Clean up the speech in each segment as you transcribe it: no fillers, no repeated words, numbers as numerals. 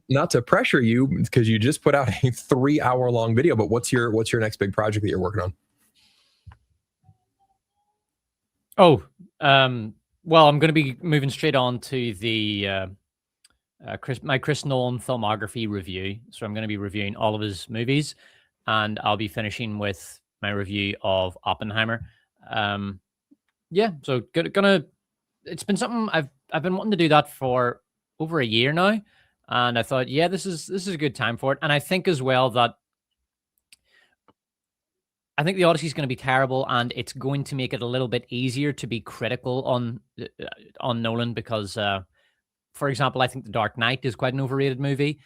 not to pressure you because you just put out a 3-hour-long video, but what's your next big project that you're working on? Oh, well, I'm going to be moving straight on to the my Chris Nolan filmography review. So I'm going to be reviewing all of his movies, and I'll be finishing with my review of Oppenheimer. Yeah, so gonna. It's been something I've been wanting to do that for over a year now, and I thought, yeah, this is a good time for it. And I think as well that I think the Odyssey is going to be terrible, and it's going to make it a little bit easier to be critical on Nolan because, for example, I think The Dark Knight is quite an overrated movie.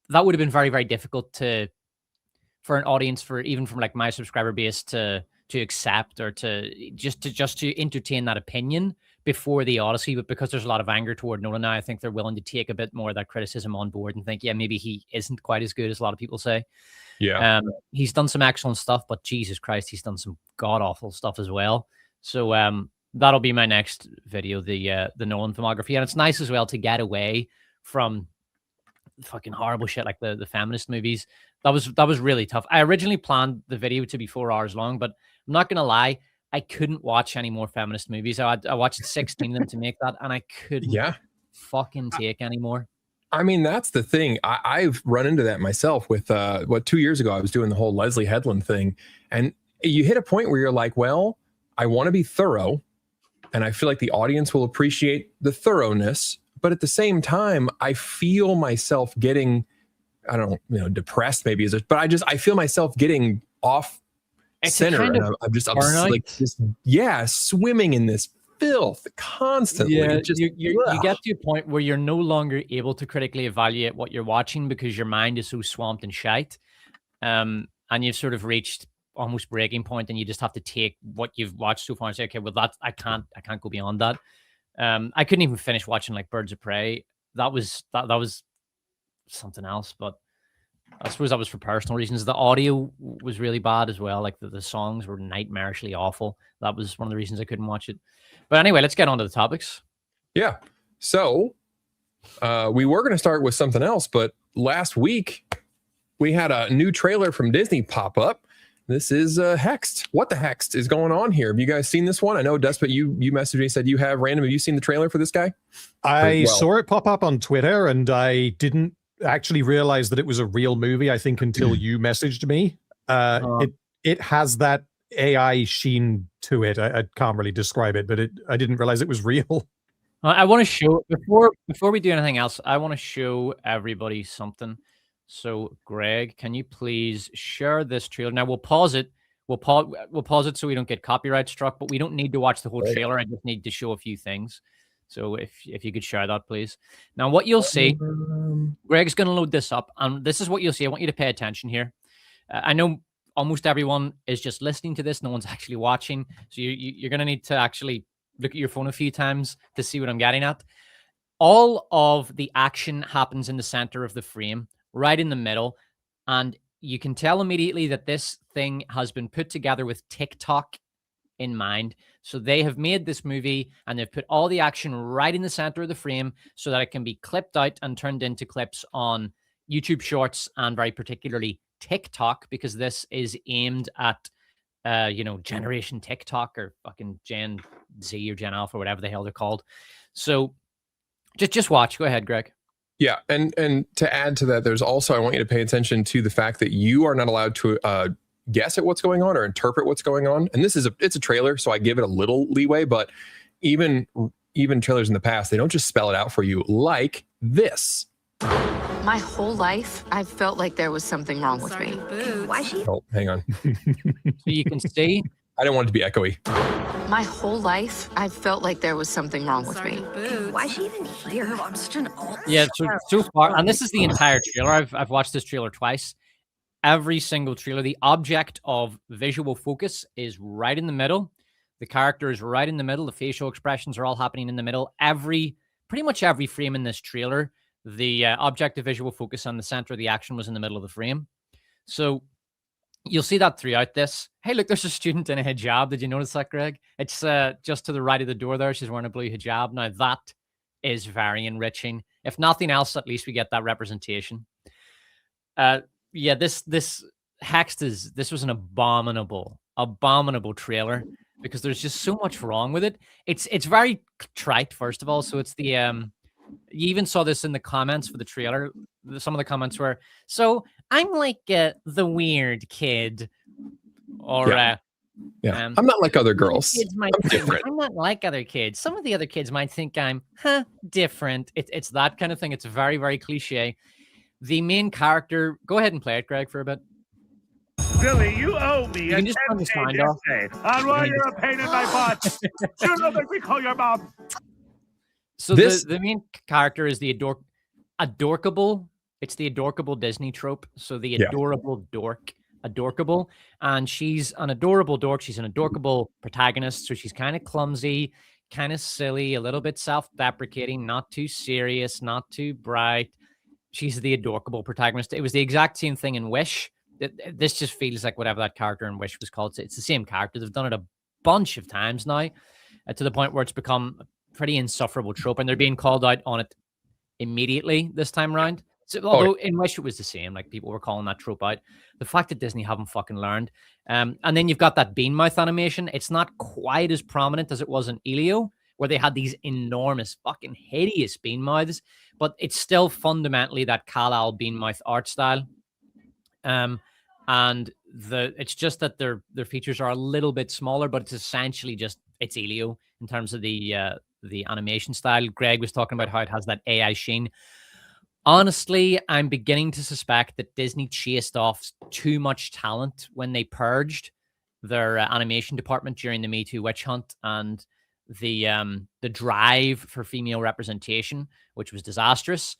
That would have been very, very difficult for an audience, for even from like my subscriber base to accept or to entertain that opinion before the Odyssey. But because there's a lot of anger toward Nolan now, I think they're willing to take a bit more of that criticism on board and think, yeah, maybe he isn't quite as good as a lot of people say. Yeah. He's done some excellent stuff, but Jesus Christ, he's done some god awful stuff as well. So that'll be my next video, the Nolan filmography. And it's nice as well to get away from fucking horrible shit like the feminist movies. That was really tough. I originally planned the video to be 4 hours long, but I'm not gonna lie, I couldn't watch any more feminist movies. I watched 16 of them to make that, and I couldn't fucking take anymore. I mean, that's the thing. I've run into that myself with 2 years ago, I was doing the whole Leslie Headland thing. And you hit a point where you're like, well, I want to be thorough. And I feel like the audience will appreciate the thoroughness. But at the same time, I feel myself getting, I don't know, depressed maybe is it, but I feel myself getting off center. And I'm just like, swimming in this filth constantly. Yeah, you get to a point where you're no longer able to critically evaluate what you're watching because your mind is so swamped in shite. And you've sort of reached almost breaking point, and you just have to take what you've watched so far and say, okay, well, I can't go beyond that. I couldn't even finish watching like Birds of Prey. That was something else, but I suppose that was for personal reasons. The audio was really bad as well. Like the songs were nightmarishly awful. That was one of the reasons I couldn't watch it. But anyway, let's get on to the topics. Yeah. So we were going to start with something else, but last week we had a new trailer from Disney pop up. This is Hexed. What the Hexed is going on here? Have you guys seen this one? I know, Despot, you messaged me, said you have. Random, have you seen the trailer for this guy? I saw it pop up on Twitter, and I didn't actually realize that it was a real movie, I think, until you messaged me. It has that AI sheen to it. I can't really describe it, but I didn't realize it was real. I want to show, before we do anything else, I want to show everybody something. So, Greg, can you please share this trailer? Now, we'll pause it. We'll pause it so we don't get copyright struck, but we don't need to watch the whole trailer. I just need to show a few things. So if you could share that, please. Now, what you'll see, Greg's going to load this up, and this is what you'll see. I want you to pay attention here. I know almost everyone is just listening to this. No one's actually watching. So you're going to need to actually look at your phone a few times to see what I'm getting at. All of the action happens in the center of the frame, right in the middle. And you can tell immediately that this thing has been put together with TikTok in mind. So they have made this movie and they've put all the action right in the center of the frame so that it can be clipped out and turned into clips on YouTube Shorts and very particularly TikTok, because this is aimed at, Generation TikTok or fucking Gen Z or Gen Alpha, whatever the hell they're called. So just watch. Go ahead, Greg. Yeah, and to add to that, there's also, I want you to pay attention to the fact that you are not allowed to guess at what's going on or interpret what's going on. And it's a trailer, so I give it a little leeway, but even trailers in the past, they don't just spell it out for you like this. My whole life, I felt like there was something wrong with me. Why she? Oh, hang on. So you can see. I didn't want it to be echoey. My whole life, I felt like there was something wrong with me. Why is she even here? I'm such an old. Yeah, so far, and this is the entire trailer. I've watched this trailer twice. Every single trailer, the object of visual focus is right in the middle. The character is right in the middle. The facial expressions are all happening in the middle. Pretty much every frame in this trailer, the object of visual focus on the center of the action was in the middle of the frame. So you'll see that throughout this. Hey, look, there's a student in a hijab. Did you notice that, Greg? It's just to the right of the door there. She's wearing a blue hijab. Now, that is very enriching. If nothing else, at least we get that representation. Yeah, this Hexed this was an abominable trailer because there's just so much wrong with it. It's very trite, first of all. So it's the you even saw this in the comments for the trailer. Some of the comments were, so I'm like the weird kid, or I'm not like other girls. I'm different. I'm not like other kids. Some of the other kids might think I'm different. It's that kind of thing. It's very, very cliche. The main character, go ahead and play it, Greg, for a bit. Billy, you owe me You a can just turn the 10K sound off. on why you're a pain in my butt. You don't make me call your mom. So the main character is the adorkable. It's the adorkable Disney trope. So the adorable dork, adorkable. And she's an adorable dork. She's an adorkable protagonist. So she's kind of clumsy, kind of silly, a little bit self-deprecating, not too serious, not too bright. She's the adorkable protagonist. It was the exact same thing in Wish. This just feels like whatever that character in Wish was called. It's the same character. They've done it a bunch of times now, to the point where it's become a pretty insufferable trope, and they're being called out on it immediately this time around. So, although in Wish it was the same, like people were calling that trope out. The fact that Disney haven't fucking learned. And then you've got that bean mouth animation. It's not quite as prominent as it was in Elio, where they had these enormous, fucking hideous bean mouths, but it's still fundamentally that Kal-El bean mouth art style. And it's just that their features are a little bit smaller, but it's essentially it's Elio in terms of the animation style. Greg was talking about how it has that AI sheen. Honestly, I'm beginning to suspect that Disney chased off too much talent when they purged their animation department during the Me Too witch hunt and the drive for female representation, which was disastrous,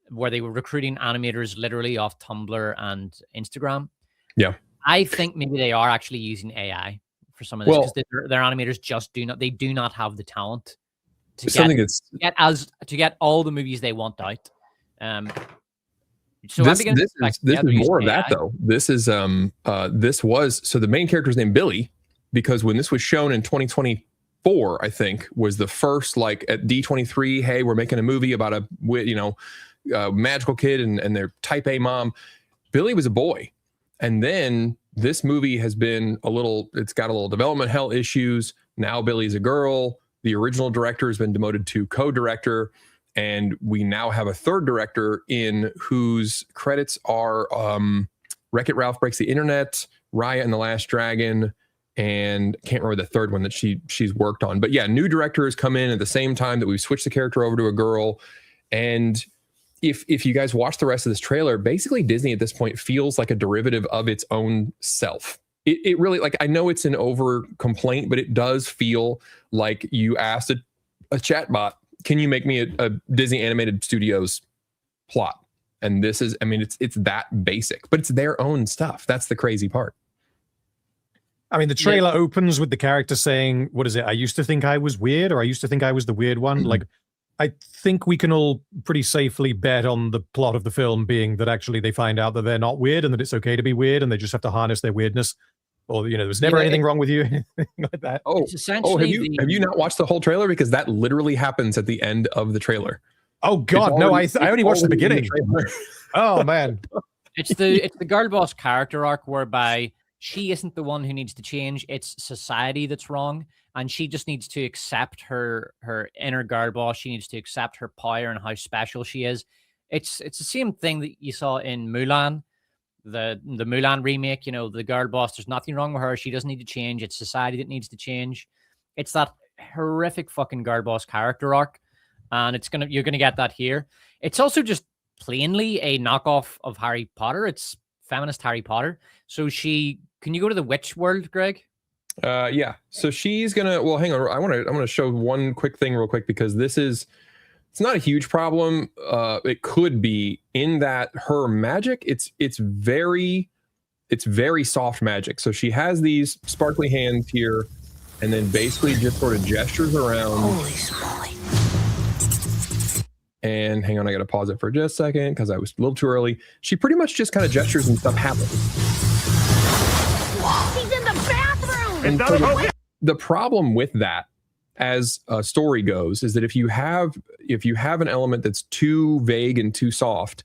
where they were recruiting animators literally off Tumblr and Instagram. Yeah, I think maybe they are actually using AI for some of this because their animators just do not have the talent to get all the movies they want out. So this is more of that though. This is so the main character's named Billy because when this was shown in 2024, I think was the first like at D23. Hey, we're making a movie about a magical kid and their type A mom. Billy was a boy. And then this movie has been it's got a little development hell issues. Now Billy's a girl. The original director has been demoted to co-director. And we now have a third director in whose credits are Wreck-It Ralph Breaks the Internet, Raya and the Last Dragon, and can't remember the third one that she's worked on. But yeah, new directors come in at the same time that we've switched the character over to a girl. And if you guys watch the rest of this trailer, basically Disney at this point feels like a derivative of its own self. It really, like, I know it's an over complaint, but it does feel like you asked a chatbot, can you make me a Disney Animated Studios plot? And this is, I mean, it's that basic, but it's their own stuff. That's the crazy part. I mean, the trailer opens with the character saying, what is it? I used to think I was weird, or I used to think I was the weird one. Mm-hmm. Like, I think we can all pretty safely bet on the plot of the film being that actually they find out that they're not weird and that it's okay to be weird and they just have to harness their weirdness. Or, there was never anything wrong with you, anything like that. Have you not watched the whole trailer? Because that literally happens at the end of the trailer. Oh, God, no, I only watched the beginning. Oh, man. It's the girl boss character arc whereby she isn't the one who needs to change. It's society that's wrong. And she just needs to accept her inner girl boss. She needs to accept her power and how special she is. It's the same thing that you saw in Mulan, the Mulan remake. The girl boss, there's nothing wrong with her. She doesn't need to change. It's society that needs to change. It's that horrific fucking girl boss character arc. And you're gonna get that here. It's also just plainly a knockoff of Harry Potter. It's feminist Harry Potter. So can you go to the witch world, Greg? Yeah. So she's gonna. Well, hang on. I'm gonna show one quick thing real quick because it's not a huge problem. It could be in that her magic. It's very soft magic. So she has these sparkly hands here, and then basically just sort of gestures around. Holy smoly! And hang on, I gotta pause it for just a second because I was a little too early. She pretty much just kind of gestures and stuff happens. He's in the bathroom. And so the problem with that as a story goes, is that if you have an element that's too vague and too soft,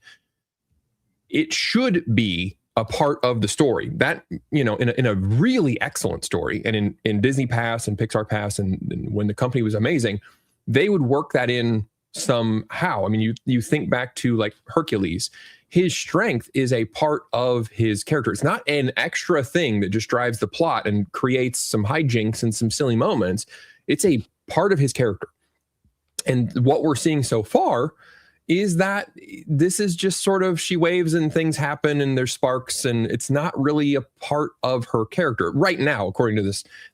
it should be a part of the story. That, in a really excellent story, and in Disney Pass and Pixar Pass, and when the company was amazing, they would work that in somehow. I mean, you think back to like Hercules. His strength is a part of his character. It's not an extra thing that just drives the plot and creates some hijinks and some silly moments. It's a part of his character. And what we're seeing so far is that this is just sort of, she waves and things happen and there's sparks, and it's not really a part of her character right now, according to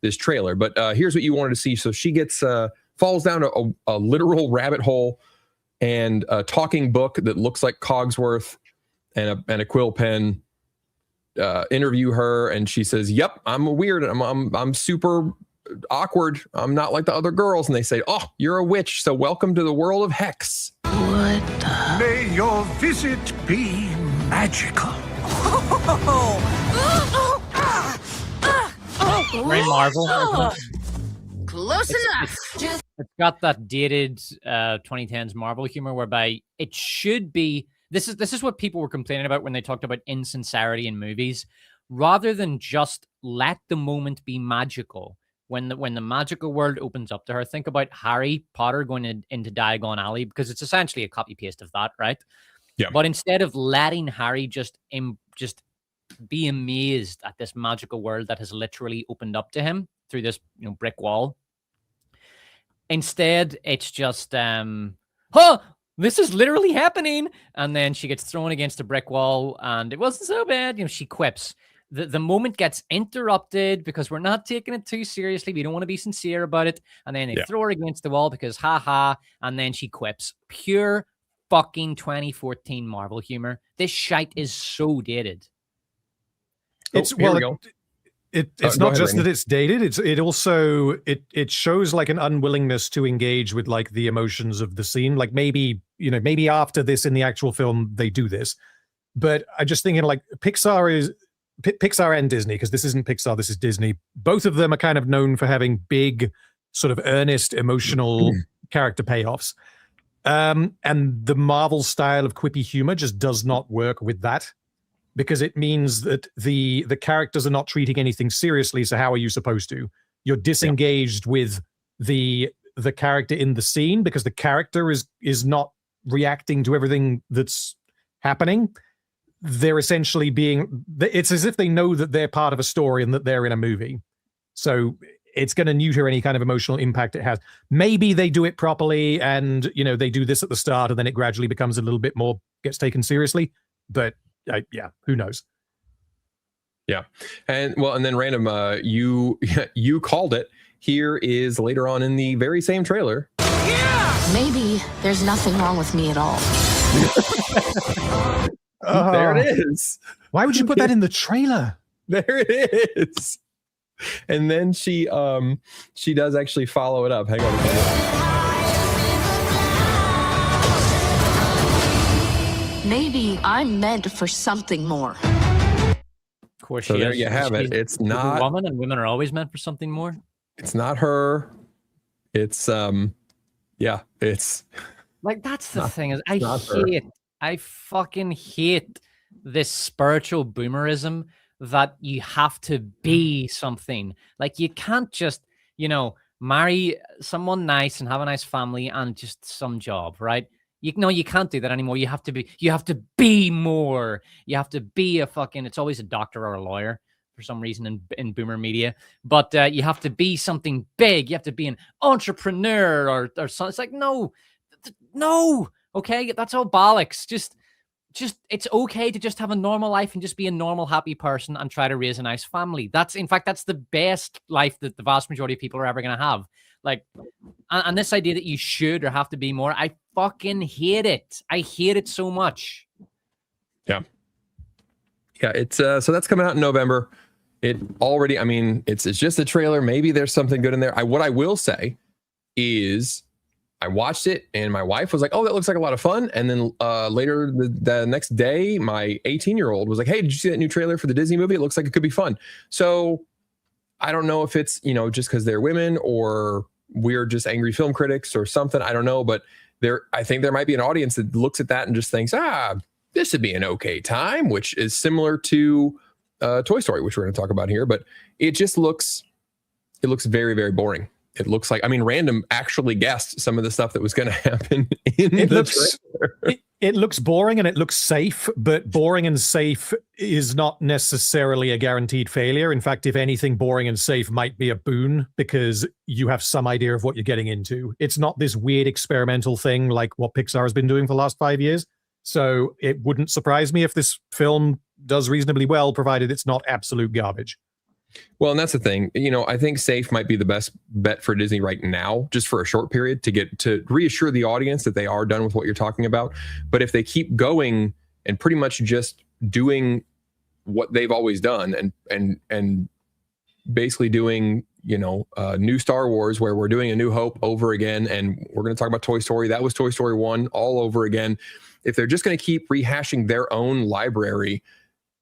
this trailer. But here's what you wanted to see. So she gets falls down a literal rabbit hole, and a talking book that looks like Cogsworth and a quill pen interview her, and she says, "Yep, I'm a weird. I'm super awkward. I'm not like the other girls." And they say, "Oh, you're a witch, so welcome to the world of Hex." What the? May your visit be magical. Very Marvel. Close enough. It's got that dated 2010s Marvel humor, whereby it should be. This is what people were complaining about when they talked about insincerity in movies. Rather than just let the moment be magical, when the magical world opens up to her, think about Harry Potter going into Diagon Alley, because it's essentially a copy paste of that, right? Yeah. But instead of letting Harry just be amazed at this magical world that has literally opened up to him through this brick wall, instead it's just this is literally happening, and then she gets thrown against a brick wall, and it wasn't so bad. She quips. The moment gets interrupted because we're not taking it too seriously. We don't want to be sincere about it. And then they throw her against the wall because ha, and then she quips. Pure fucking 2014 Marvel humor. This shite is so dated. It's it's not just that it's dated. It also shows like an unwillingness to engage with like the emotions of the scene. Like maybe after this in the actual film they do this, but I'm just thinking like Pixar and Disney, because this isn't Pixar, this is Disney. Both of them are kind of known for having big, sort of earnest, emotional character payoffs. And the Marvel style of quippy humor just does not work with that, because it means that the characters are not treating anything seriously. So how are you supposed to? You're disengaged with the character in the scene, because the character is not reacting to everything that's happening. They're essentially it's as if they know that they're part of a story and that they're in a movie. So it's going to neuter any kind of emotional impact it has. Maybe they do it properly and, they do this at the start and then it gradually becomes a little bit more, gets taken seriously. But who knows? Yeah. And then random, you called it. Here is later on in the very same trailer. Yeah! Maybe there's nothing wrong with me at all. There it is. Why would you put that in the trailer? There it is. And then she does actually follow it up. Hang on a minute. Maybe I'm meant for something more. Of course, so there you have it. It's not a woman, and women are always meant for something more. It's not her. It's it's like, that's the thing, is I fucking hate this spiritual boomerism that you have to be something. Like, you can't just, marry someone nice and have a nice family and just some job, right? You can't do that anymore. You have to be more. You have to be it's always a doctor or a lawyer for some reason in boomer media. But you have to be something big. You have to be an entrepreneur or something. It's like, no. Okay, that's all bollocks. Just it's okay to just have a normal life and just be a normal, happy person and try to raise a nice family. That's the best life that the vast majority of people are ever going to have. Like, and this idea that you should or have to be more, I fucking hate it. I hate it so much. Yeah. It's so that's coming out in November. It's just a trailer. Maybe there's something good in there. What I will say is, I watched it and my wife was like, "Oh, that looks like a lot of fun." And then later the next day, my 18-year-old was like, "Hey, did you see that new trailer for the Disney movie? It looks like it could be fun." So I don't know if it's, just because they're women or we're just angry film critics or something. I don't know, but I think there might be an audience that looks at that and just thinks, this would be an okay time, which is similar to Toy Story, which we're going to talk about here. But it just looks very, very boring. It looks like, I mean, Random actually guessed some of the stuff that was going to happen in the trailer. It looks boring and it looks safe, but boring and safe is not necessarily a guaranteed failure. In fact, if anything, boring and safe might be a boon because you have some idea of what you're getting into. It's not this weird experimental thing like what Pixar has been doing for the last 5 years. So it wouldn't surprise me if this film does reasonably well, provided it's not absolute garbage. Well, and that's the thing, I think safe might be the best bet for Disney right now, just for a short period to reassure the audience that they are done with what you're talking about. But if they keep going and pretty much just doing what they've always done and basically doing, new Star Wars where we're doing A New Hope over again, and we're going to talk about Toy Story. That was Toy Story 1 all over again. If they're just going to keep rehashing their own library,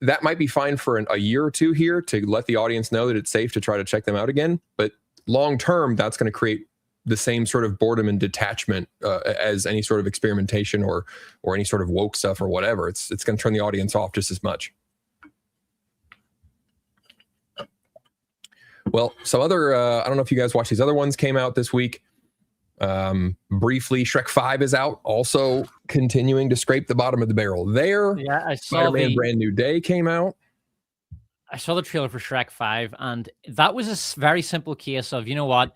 that might be fine for a year or two here to let the audience know that it's safe to try to check them out again. But long term, that's going to create the same sort of boredom and detachment as any sort of experimentation or any sort of woke stuff or whatever. It's going to turn the audience off just as much. Well, some other, I don't know if you guys watched these other ones came out this week. Briefly, Shrek 5 is out, also continuing to scrape the bottom of the barrel there. Yeah, I saw Spider-Man Brand New Day came out. I saw the trailer for Shrek 5, and that was a very simple case of, you know what,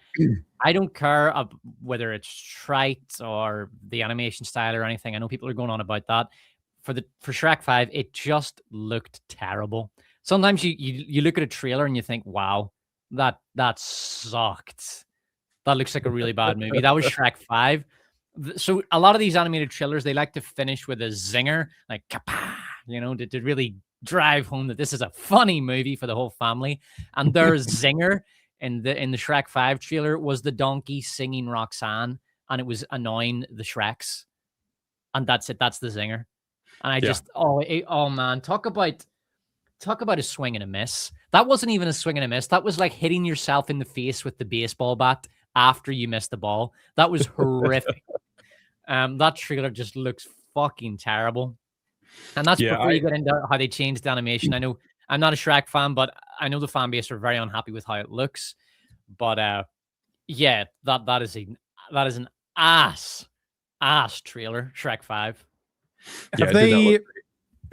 I don't care whether it's trite or the animation style or anything. I know people are going on about that. For Shrek 5, it just looked terrible. Sometimes you look at a trailer and you think, wow, that sucked. That looks like a really bad movie. That was Shrek 5. So a lot of these animated trailers, they like to finish with a zinger, like, to really drive home that this is a funny movie for the whole family. And their zinger in the Shrek 5 trailer was the donkey singing Roxanne, and it was annoying the Shreks. And that's it. That's the zinger. And I just, oh man, talk about a swing and a miss. That wasn't even a swing and a miss. That was like hitting yourself in the face with the baseball bat after you missed the ball. That was horrific. That trailer just looks fucking terrible. And that's before you get into how they changed the animation. I know I'm not a Shrek fan, but I know the fan base are very unhappy with how it looks. But that is an ass trailer, Shrek 5.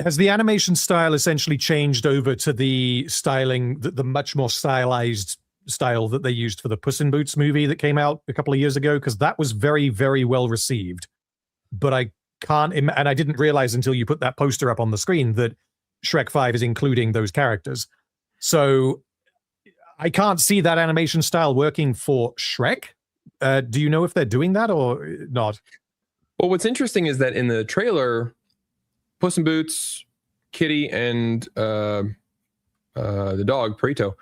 Has the animation style essentially changed over to the styling, the much more stylized style that they used for the Puss in Boots movie that came out a couple of years ago? Because that was very, very well received. But I can't, and I didn't realize until you put that poster up on the screen that Shrek 5 is including those characters. So I can't see that animation style working for Shrek. Do you know if they're doing that or not? Well, what's interesting is that in the trailer, Puss in Boots, Kitty, and the dog, Perito,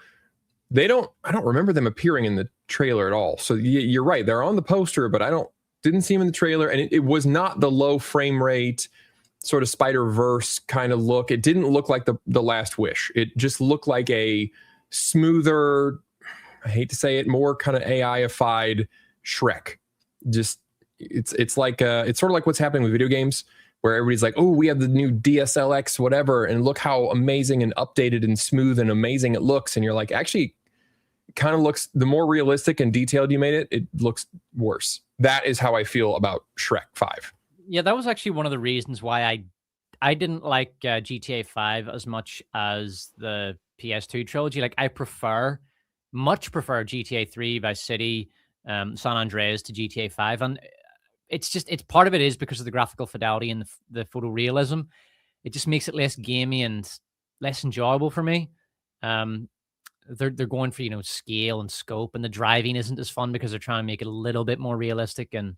I don't remember them appearing in the trailer at all. So you're right. They're on the poster, but didn't see them in the trailer. And it was not the low frame rate, sort of Spider-Verse kind of look. It didn't look like the Last Wish. It just looked like a smoother, I hate to say it, more kind of AI-ified Shrek. Just, it's like, it's sort of like what's happening with video games, where everybody's like, oh, we have the new DSLX, whatever, and look how amazing and updated and smooth and amazing it looks. And you're like, actually, it kind of looks, the more realistic and detailed you made it looks worse. That is how I feel about Shrek 5. Yeah, that was actually one of the reasons why I didn't like GTA 5 as much as the PS2 trilogy. Like, I much prefer GTA 3, Vice City, San Andreas to GTA 5. And it's part of it is because of the graphical fidelity and the photorealism. It just makes it less gamey and less enjoyable for me. They're going for, scale and scope, and the driving isn't as fun because they're trying to make it a little bit more realistic. And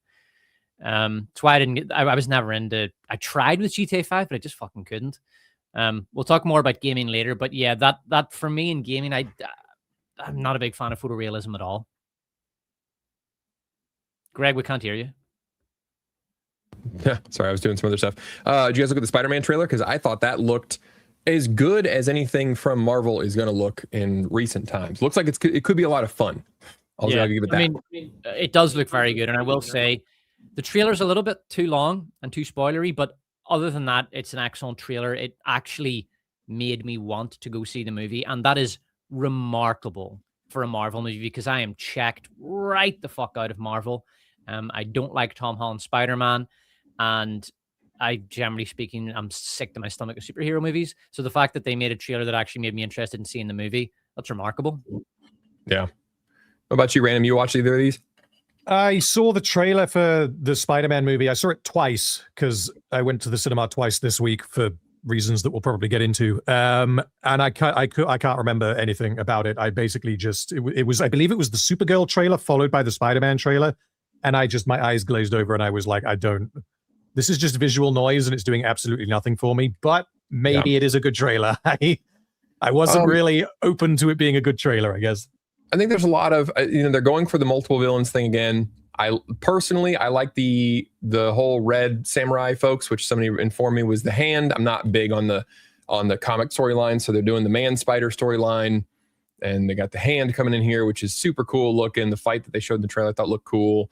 that's why I was never into, I tried with GTA 5, but I just fucking couldn't. We'll talk more about gaming later, but yeah, that for me in gaming, I'm not a big fan of photorealism at all. Greg, we can't hear you. Yeah, sorry, I was doing some other stuff. Did you guys look at the Spider-Man trailer? Because I thought that looked as good as anything from Marvel is going to look in recent times. Looks like it could be a lot of fun. I'll give it that. I mean, it does look very good, and I will say the trailer's a little bit too long and too spoilery, but other than that, it's an excellent trailer. It actually made me want to go see the movie, and that is remarkable for a Marvel movie because I am checked right the fuck out of Marvel. I don't like Tom Holland's Spider-Man, and I, generally speaking, I'm sick to my stomach of superhero movies. So the fact that they made a trailer that actually made me interested in seeing the movie, that's remarkable. Yeah. What about you, Random? You watched either of these? I saw the trailer for the Spider-Man movie. I saw it twice because I went to the cinema twice this week for reasons that we'll probably get into. And I can't remember anything about it. I basically just it was I believe it was the Supergirl trailer followed by the Spider-Man trailer, and my eyes glazed over and I was like, this is just visual noise and it's doing absolutely nothing for me. But maybe it is a good trailer. I wasn't really open to it being a good trailer, I guess. I think there's a lot of they're going for the multiple villains thing again. I personally like the whole red samurai folks, which somebody informed me was the Hand. I'm not big on the comic storyline, so they're doing the Man Spider storyline, and they got the Hand coming in here, which is super cool looking. The fight that they showed in the trailer I thought looked cool.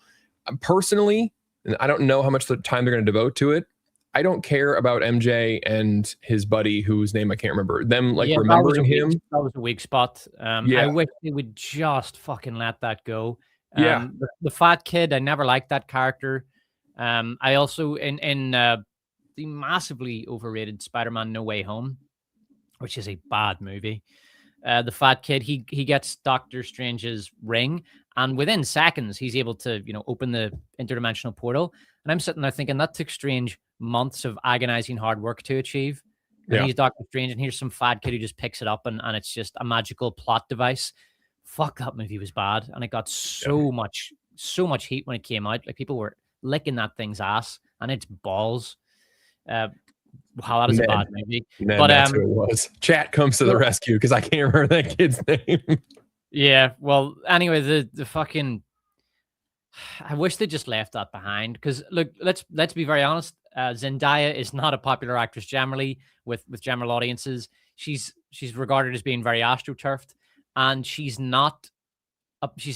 Personally, and I don't know how much time they're going to devote to it. I don't care about MJ and his buddy, whose name I can't remember. Remembering him. That was a weak spot. I wish they would just fucking let that go. The fat kid, I never liked that character. I also in the massively overrated Spider-Man No Way Home, which is a bad movie. The fat kid, he gets Doctor Strange's ring, and within seconds he's able to open the interdimensional portal. And I'm sitting there thinking that took Strange months of agonizing hard work to achieve. And he's Doctor Strange, and here's some fat kid who just picks it up, and it's just a magical plot device. Fuck, that movie was bad, and it got so much heat when it came out. Like, people were licking that thing's ass, and it's balls. Wow, that is a bad movie. But that's who it was. Chat comes to the rescue because I can't remember that kid's name. Yeah, well, anyway, the fucking, I wish they just left that behind, because look, let's be very honest. Zendaya is not a popular actress generally with general audiences. She's regarded as being very astroturfed, and she's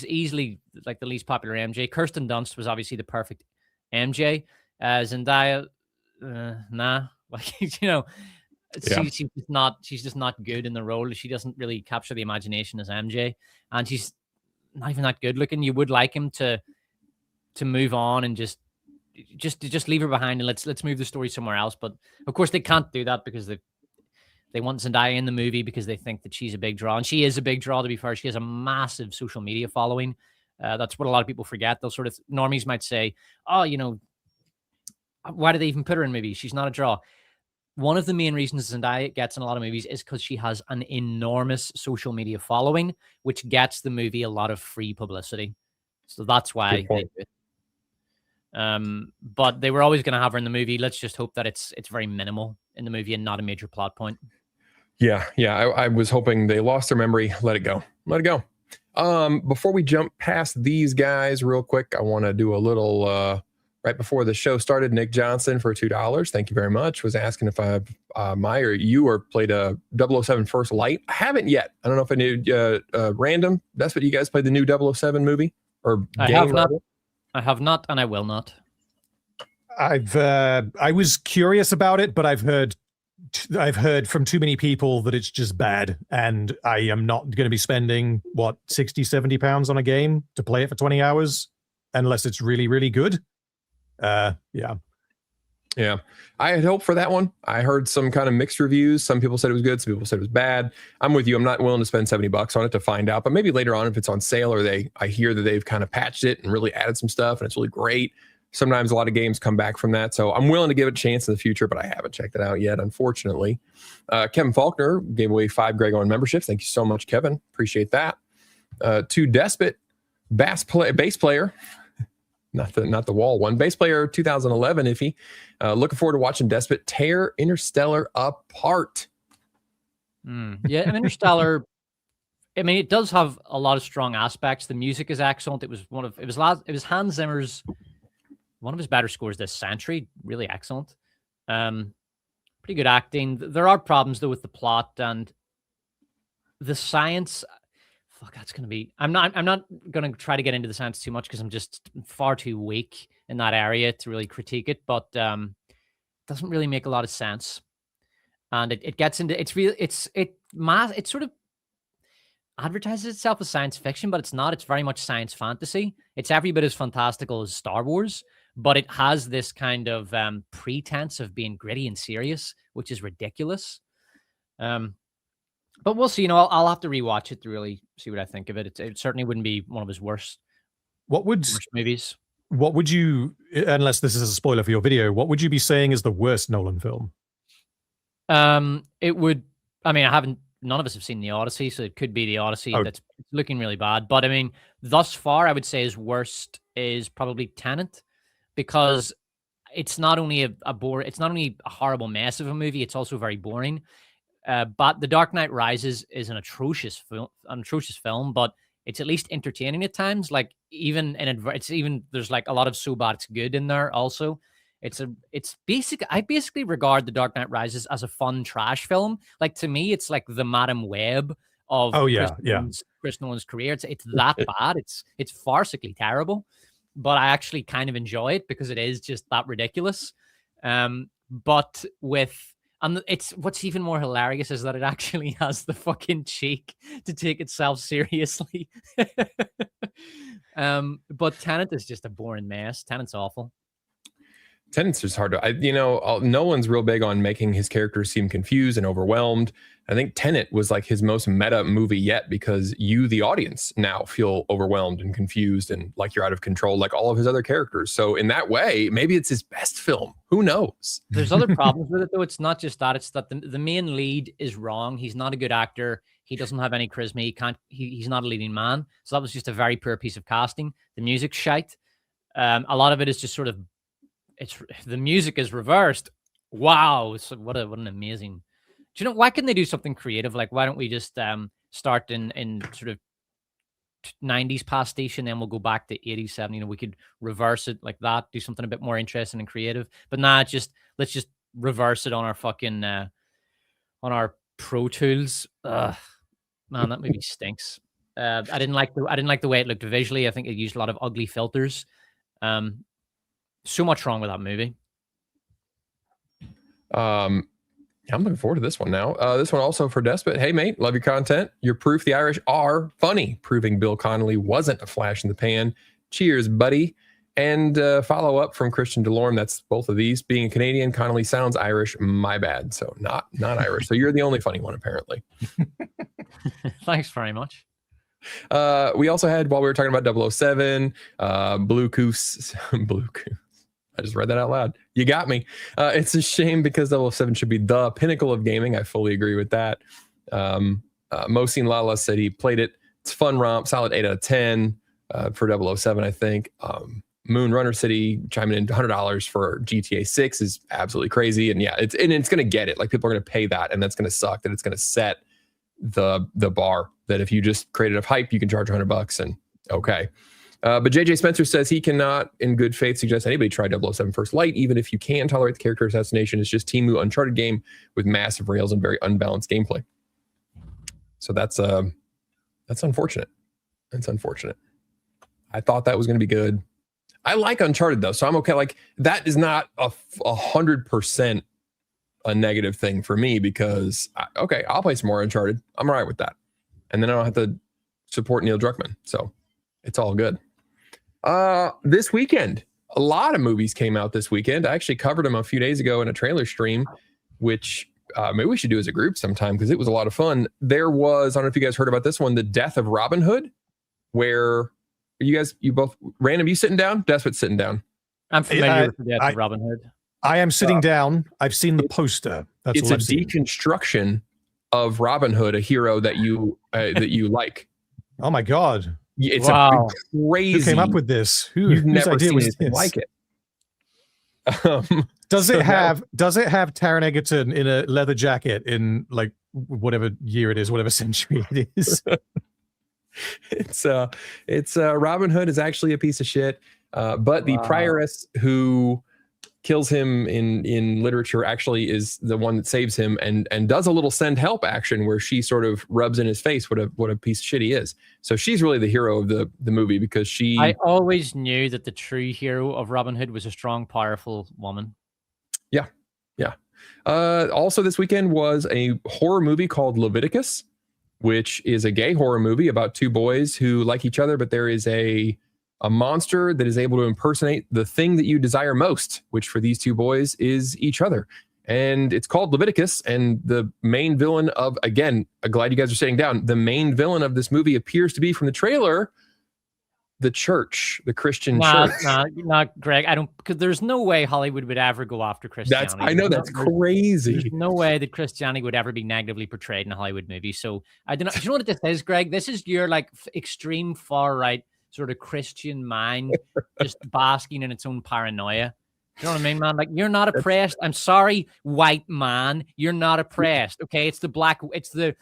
easily like the least popular MJ. Kirsten Dunst was obviously the perfect MJ. Zendaya, nah, like she's just not good in the role. She doesn't really capture the imagination as MJ, and she's not even that good looking. You would like him to move on and just leave her behind, and let's move the story somewhere else. But of course they can't do that because they want Zendaya in the movie because they think that she's a big draw, and she is a big draw, to be fair. She has a massive social media following. That's what a lot of people forget. Those sort of normies might say, oh, why do they even put her in movies? She's not a draw. One of the main reasons Zendaya gets in a lot of movies is because she has an enormous social media following, which gets the movie a lot of free publicity. So that's why they do it. But they were always going to have her in the movie. Let's just hope that it's very minimal in the movie and not a major plot point. Yeah. I was hoping they lost their memory. Let it go. Before we jump past these guys real quick, I want to do a little, right before the show started, Nick Johnson for $2. Thank you very much. Was asking if I've played a 007 First Light. I haven't yet. I don't know if I knew Random. That's what you guys played, the new 007 movie or I game. I have not, and I will not. I was curious about it, but I've heard from too many people that it's just bad, and I am not going to be spending 60-70 pounds on a game to play it for 20 hours unless it's really, really good. Yeah, I had hoped for that one. I heard some kind of mixed reviews. Some people said it was good, some people said it was bad. I'm with you. I'm not willing to spend $70 on it to find out, but maybe later on, if it's on sale, or I hear that they've kind of patched it and really added some stuff and it's really great. Sometimes a lot of games come back from that, so I'm willing to give it a chance in the future, but I haven't checked it out yet, unfortunately. Kevin Faulkner gave away 5 Greg Owen memberships. Thank you so much, Kevin. Appreciate that. To Despot, bass player. Not the wall one. Bass player 2011 iffy. Looking forward to watching Despot tear Interstellar apart. Yeah, and Interstellar, I mean, it does have a lot of strong aspects. The music is excellent. It was Hans Zimmer's one of his better scores this century. Really excellent. Pretty good acting. There are problems though with the plot and the science. fuck, that's gonna be. I'm not gonna try to get into the science too much because I'm just far too weak in that area to really critique it. But doesn't really make a lot of sense, and it gets into it sort of advertises itself as science fiction, but it's not. It's very much science fantasy. It's every bit as fantastical as Star Wars, but it has this kind of pretense of being gritty and serious, which is ridiculous. But we'll see. I'll have to rewatch it to really see what I think of it. It certainly wouldn't be one of his worst movies. What would you, unless this is a spoiler for your video, what would you be saying is the worst Nolan film? It would. I mean, none of us have seen The Odyssey, so it could be The Odyssey. That's looking really bad. But I mean, thus far, I would say his worst is probably Tenet, because it's not only it's not only a horrible mess of a movie, it's also very boring. But The Dark Knight Rises is an atrocious film, but it's at least entertaining at times. Like there's like a lot of so bad it's good in there. Also, I basically regard The Dark Knight Rises as a fun trash film. Like, to me, it's like the Madam Web of Chris Nolan's career. It's that bad. It's farcically terrible, but I actually kind of enjoy it because it is just that ridiculous. But it's what's even more hilarious is that it actually has the fucking cheek to take itself seriously. But Tenet is just a boring mess. Tenet's awful. Tenet's just hard to, Nolan's real big on making his characters seem confused and overwhelmed. I think Tenet was like his most meta movie yet, because you, the audience, now feel overwhelmed and confused and like you're out of control, like all of his other characters. So in that way, maybe it's his best film. Who knows? There's other problems with it, though. It's not just that. It's that the main lead is wrong. He's not a good actor. He doesn't have any charisma. He's not a leading man. So that was just a very poor piece of casting. The music's shite. A lot of it is just sort of, the music is reversed. Wow. So what an amazing. Do you know, why couldn't they do something creative? Like, why don't we just start in sort of 90s pastiche, and then we'll go back to 80s, 70s, we could reverse it like that, do something a bit more interesting and creative. But let's just reverse it on our fucking on our Pro Tools. Ugh, man, that movie stinks. I didn't like the way it looked visually. I think it used a lot of ugly filters. So much wrong with that movie. I'm looking forward to this one now. This one also for Despot. Hey, mate, love your content. You're proof the Irish are funny, proving Bill Connolly wasn't a flash in the pan. Cheers, buddy. And follow up from Christian Delorme. That's both of these. Being a Canadian, Connolly sounds Irish. My bad. So not Irish. So you're the only funny one, apparently. Thanks very much. We also had, while we were talking about 007, Blue Goose. I just read that out loud. You got me. It's a shame because 007 should be the pinnacle of gaming. I fully agree with that. Mohsin Lala said he played it. It's fun romp, solid 8 out of 10 for 007, I think. Moon Runner City chiming in $100 for GTA 6 is absolutely crazy. And yeah, it's going to get it. Like, people are going to pay that, and that's going to suck. That it's going to set the bar that if you just create enough hype, you can charge $100 and okay. But JJ Spencer says he cannot, in good faith, suggest anybody try 007 First Light, even if you can tolerate the character assassination. It's just Temu Uncharted game with massive rails and very unbalanced gameplay. So that's unfortunate. That's unfortunate. I thought that was going to be good. I like Uncharted though, so I'm okay. Like, that is not 100% a negative thing for me, because I'll play some more Uncharted. I'm all right with that, and then I don't have to support Neil Druckmann, so it's all good. This weekend, a lot of movies came out this weekend. I actually covered them a few days ago in a trailer stream, which maybe we should do as a group sometime, because it was a lot of fun. There was, I don't know if you guys heard about this one, The Death of Robin Hood, where you both, Random, you sitting down? Despot's sitting down. I'm familiar with The Death of Robin Hood. I am sitting down. I've seen the poster. That's it's a deconstruction of Robin Hood, a hero that you like. Oh my God. It's wow. a crazy. Who came up with this? You've never seen anything like it. Does it have Taron Egerton in a leather jacket in like whatever year it is, whatever century it is? It's Robin Hood is actually a piece of shit. But the prioress who kills him in literature actually is the one that saves him and does a little send help action where she sort of rubs in his face what a piece of shit he is. So she's really the hero of the movie because I always knew that the true hero of Robin Hood was a strong, powerful woman. Yeah. Also this weekend was a horror movie called Leviticus, which is a gay horror movie about two boys who like each other, but there is a monster that is able to impersonate the thing that you desire most, which for these two boys is each other. And it's called Leviticus. And the main villain of, again, I'm glad you guys are sitting down. The main villain of this movie appears to be from the trailer, the church, the Christian church. No, Greg, I don't, because there's no way Hollywood would ever go after Christianity. I know that's crazy. There's no way that Christianity would ever be negatively portrayed in a Hollywood movie. So I don't know. Do you know what this is, Greg? This is your like extreme far right sort of Christian mind just basking in its own paranoia. You know what I mean, man? Like, you're not oppressed. I'm sorry, white man. You're not oppressed. Okay. It's the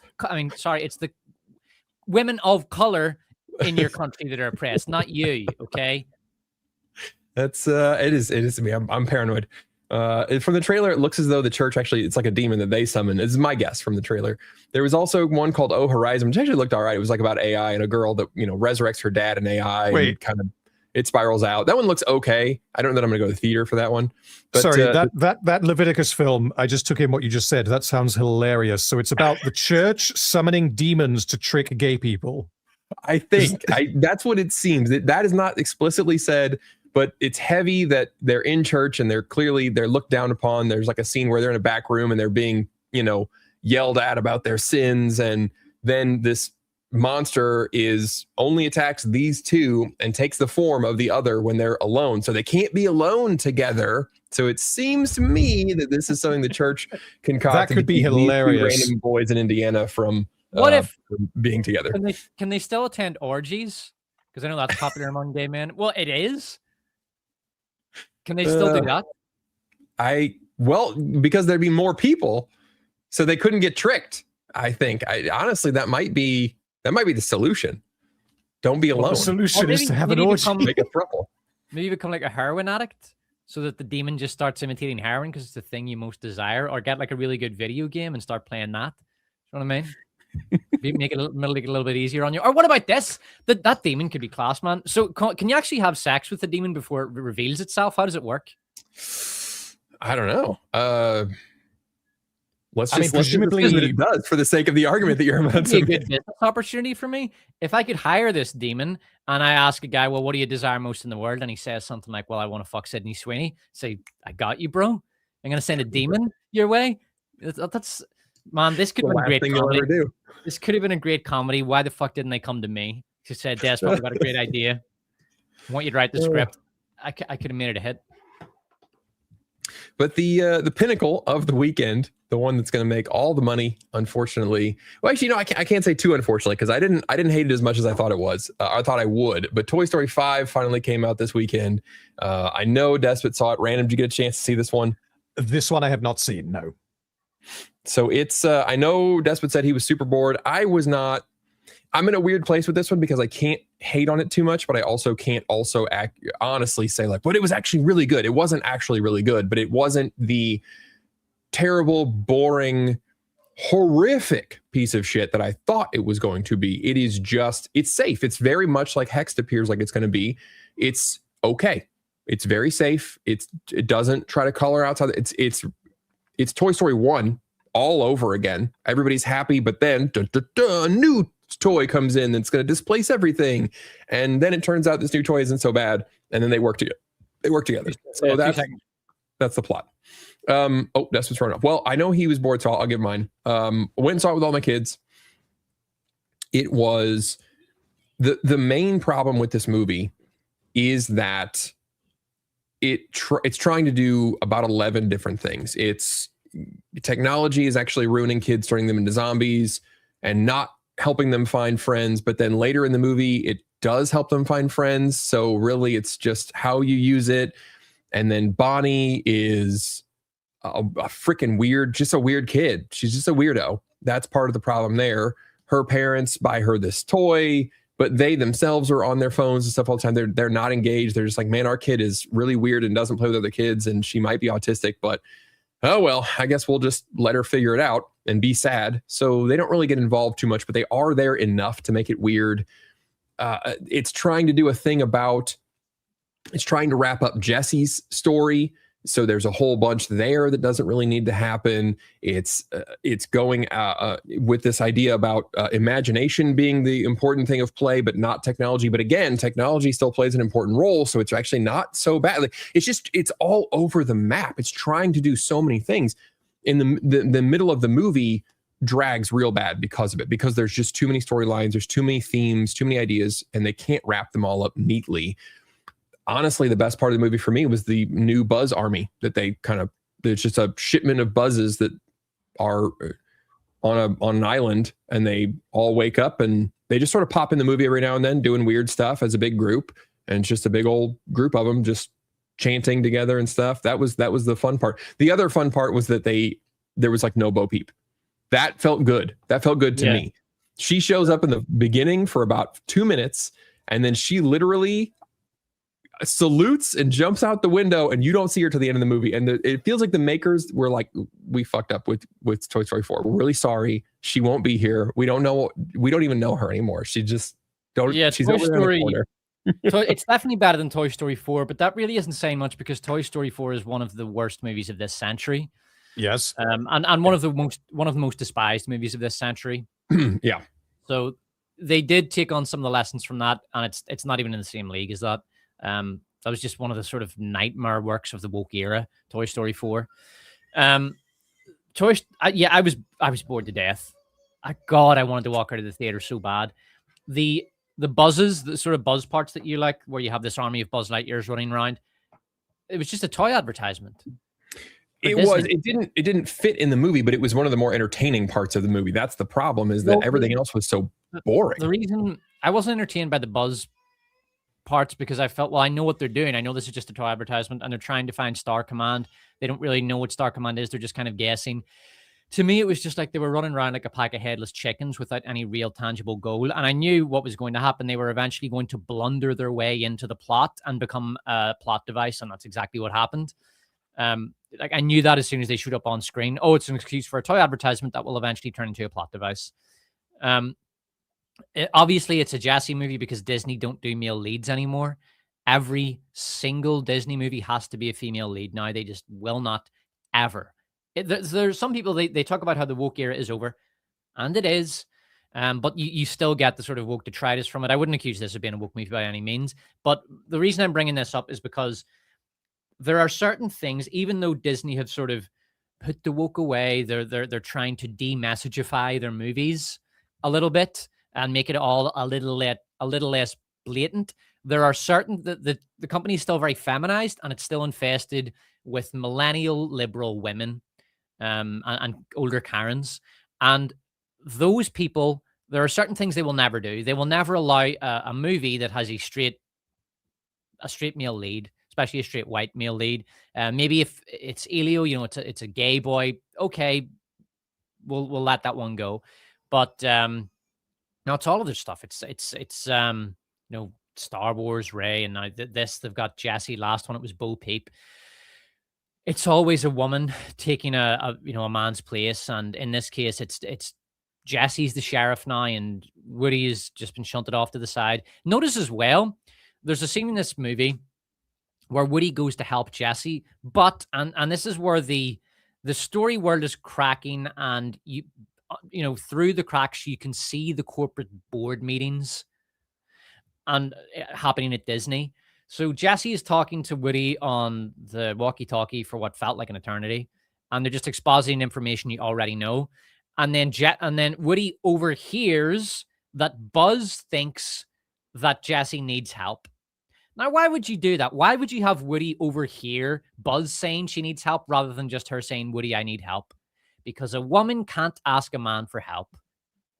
women of color in your country that are oppressed, not you. Okay. That's it is to me. I'm paranoid. From the trailer, it looks as though the church actually, it's like a demon that they summon. This is my guess from the trailer. There was also one called Oh Horizon, which actually looked all right. It was like about AI and a girl that, resurrects her dad in AI. And kind of it spirals out. That one looks okay. I don't know that I'm going to go to the theater for that one. But, sorry, that Leviticus film, I just took in what you just said. That sounds hilarious. So it's about the church summoning demons to trick gay people. I think that's what it seems. That is not explicitly said, but it's heavy that they're in church and they're looked down upon. There's like a scene where they're in a back room and they're being, yelled at about their sins. And then this monster only attacks these two and takes the form of the other when they're alone. So they can't be alone together. So it seems to me that this is something the church concocted. That could be hilarious. Random boys in Indiana from being together. Can they still attend orgies? Because I know that's popular among gay men. Well, it is. Can they still do that? Because there'd be more people, so they couldn't get tricked. I think. Honestly, that might be the solution. Don't be alone. The solution is to have an orgy. Make a throuple. Maybe become like a heroin addict, so that the demon just starts imitating heroin because it's the thing you most desire, or get like a really good video game and start playing that. You know what I mean? Make it a little bit easier on you. Or what about this? That demon could be class, man. So can you actually have sex with the demon before it reveals itself? How does it work? I don't know. Presumably it does for the sake of the argument that you're about to make. A good business opportunity for me. If I could hire this demon and I ask a guy, well, what do you desire most in the world? And he says something like, well, I want to fuck Sydney Sweeney. Say, I got you, bro. I'm going to send a demon your way. That's man, this could have been a great comedy. This could have been a great comedy. Why the fuck didn't they come to me? She said, Des, probably got a great idea. I want you to write the script. I could have made it a hit. But the pinnacle of the weekend, the one that's going to make all the money, unfortunately. Well, actually, I can't say too unfortunately, because I didn't hate it as much as I thought it was. I thought I would. But Toy Story 5 finally came out this weekend. I know Despot saw it. Random, did you get a chance to see this one? This one I have not seen, no. So it's, I know Despot said he was super bored. I was not. I'm in a weird place with this one because I can't hate on it too much, but I also can't honestly say like, but it was actually really good. It wasn't actually really good, but it wasn't the terrible, boring, horrific piece of shit that I thought it was going to be. It is just, it's safe. It's very much like Hexed appears like it's going to be. It's okay. It's very safe. It doesn't try to color outside. It's Toy Story 1 all over again. Everybody's happy, but then a new toy comes in that's going to displace everything, and then it turns out this new toy isn't so bad, and then they work together. So that's the plot. That's what's running off. Well, I know he was bored, so I'll give mine. Went and saw it with all my kids. It was the main problem with this movie is that it's trying to do about 11 different things. It's technology is actually ruining kids, turning them into zombies, and not helping them find friends. But then later in the movie, it does help them find friends. So really, it's just how you use it. And then Bonnie is a freaking just a weird kid. She's just a weirdo. That's part of the problem there. Her parents buy her this toy, but they themselves are on their phones and stuff all the time. They're not engaged. They're just like, man, our kid is really weird and doesn't play with other kids, and she might be autistic, but oh well, I guess we'll just let her figure it out and be sad. So they don't really get involved too much, but they are there enough to make it weird. It's trying to do a thing about, it's trying to wrap up Jesse's story. So there's a whole bunch there that doesn't really need to happen. It's going with this idea about imagination being the important thing of play, but not technology. But again, technology still plays an important role, so it's actually not so bad. Like, it's all over the map. It's trying to do so many things. In the middle of the movie drags real bad because of it, because there's just too many storylines, there's too many themes, too many ideas, and they can't wrap them all up neatly. Honestly, the best part of the movie for me was the new Buzz army that there's just a shipment of buzzes that are on an island, and they all wake up and they just sort of pop in the movie every now and then doing weird stuff as a big group. And it's just a big old group of them just chanting together and stuff. That was the fun part. The other fun part was that there was like no Bo Peep. That felt good. That felt good to me. She shows up in the beginning for about 2 minutes, and then she literally salutes and jumps out the window, and you don't see her till the end of the movie. And it feels like the makers were like, we fucked up with Toy Story 4. We're really sorry. She won't be here. We don't even know her anymore. She just don't. Yeah, she's Toy over Story. in the corner. It's definitely better than Toy Story 4, but that really isn't saying much, because Toy Story 4 is one of the worst movies of this century. Yes. And one of the most despised movies of this century. Yeah. So they did take on some of the lessons from that, and it's not even in the same league as that. That was just one of the sort of nightmare works of the woke era, Toy Story 4. I was bored to death. God, I wanted to walk out of the theater so bad. The buzzes, the sort of buzz parts that you like, where you have this army of Buzz Lightyears running around, it was just a toy advertisement. It didn't fit in the movie, but it was one of the more entertaining parts of the movie. That's the problem, is that everything else was so boring. The reason I wasn't entertained by the buzz parts, because I felt, well, I know what they're doing. I know this is just a toy advertisement, and they're trying to find Star Command. They don't really know what Star Command is. They're just kind of guessing. To me, it was just like they were running around like a pack of headless chickens without any real tangible goal. And I knew what was going to happen. They were eventually going to blunder their way into the plot and become a plot device. And that's exactly what happened. Like, I knew that as soon as they showed up on screen. Oh, it's an excuse for a toy advertisement that will eventually turn into a plot device. Obviously, it's a Jesse movie because Disney don't do male leads anymore. Every single Disney movie has to be a female lead now. They just will not ever. There's some people, they talk about how the woke era is over, and it is. But you still get the sort of woke detritus from it. I wouldn't accuse this of being a woke movie by any means. But the reason I'm bringing this up is because there are certain things, even though Disney have sort of put the woke away, they're trying to demessagify their movies a little bit and make it all a little less blatant. There are certain the company is still very feminized, and it's still infested with millennial liberal women and older Karens. And those people, there are certain things they will never do. They will never allow a movie that has a straight male lead, especially a straight white male lead. Maybe if it's Elio, it's a gay boy. Okay, we'll let that one go. But no, it's all of this stuff. It's Star Wars, Rey, and now they've got Jesse. Last one, it was Bo Peep. It's always a woman taking a man's place, and in this case, it's Jesse's the sheriff now, and Woody has just been shunted off to the side. Notice as well, there's a scene in this movie where Woody goes to help Jesse, but and this is where the story world is cracking, and you through the cracks you can see the corporate board meetings and happening at Disney. So Jesse is talking to Woody on the walkie-talkie for what felt like an eternity, and they're just expositing information you already know. And then Woody overhears that Buzz thinks that Jesse needs help. Now, why would you do that? Why would you have Woody overhear Buzz saying she needs help rather than just her saying, Woody, I need help? Because a woman can't ask a man for help.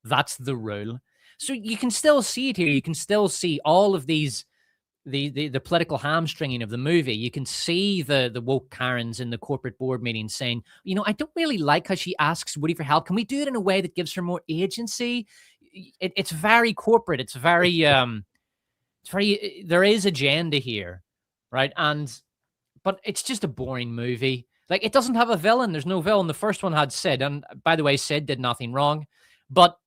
That's the rule. So you can still see it here. You can still see all of these, the political hamstringing of the movie. You can see the woke Karens in the corporate board meeting saying, I don't really like how she asks Woody for help. Can we do it in a way that gives her more agency? it's very corporate. It's very there is agenda here, right? But it's just a boring movie. Like, it doesn't have a villain. There's no villain. The first one had Sid, and by the way, Sid did nothing wrong, but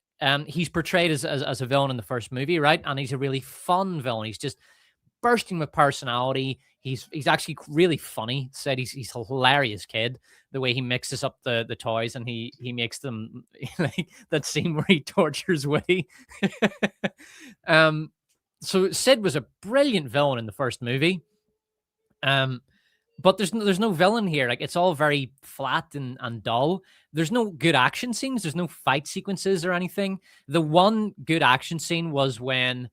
he's portrayed as a villain in the first movie, right? And he's a really fun villain. He's just bursting with personality. He's actually really funny. Said he's a hilarious kid. The way he mixes up the toys and he makes them like that scene where he tortures Woody. So Sid was a brilliant villain in the first movie. But there's no villain here. Like, it's all very flat and dull. There's no good action scenes. There's no fight sequences or anything. The one good action scene was when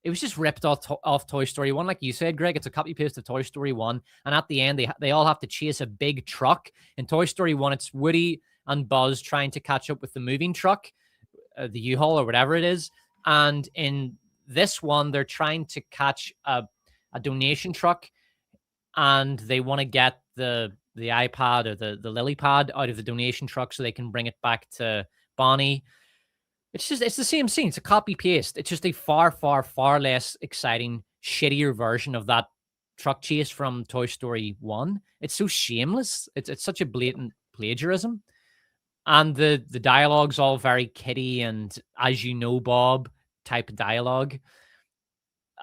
it was just ripped off Toy Story 1. Like you said, Greg, it's a copy paste of Toy Story 1. And at the end, they all have to chase a big truck. In Toy Story 1, it's Woody and Buzz trying to catch up with the moving truck, the U-Haul or whatever it is. And in this one, they're trying to catch a donation truck, and they want to get the iPad or the lily pad out of the donation truck so they can bring it back to Bonnie. It's the same scene. It's a copy paste. It's just a far, far, far less exciting, shittier version of that truck chase from Toy Story 1. It's so shameless. It's such a blatant plagiarism. And the dialogue's all very kiddie and as you know, Bob type of dialogue.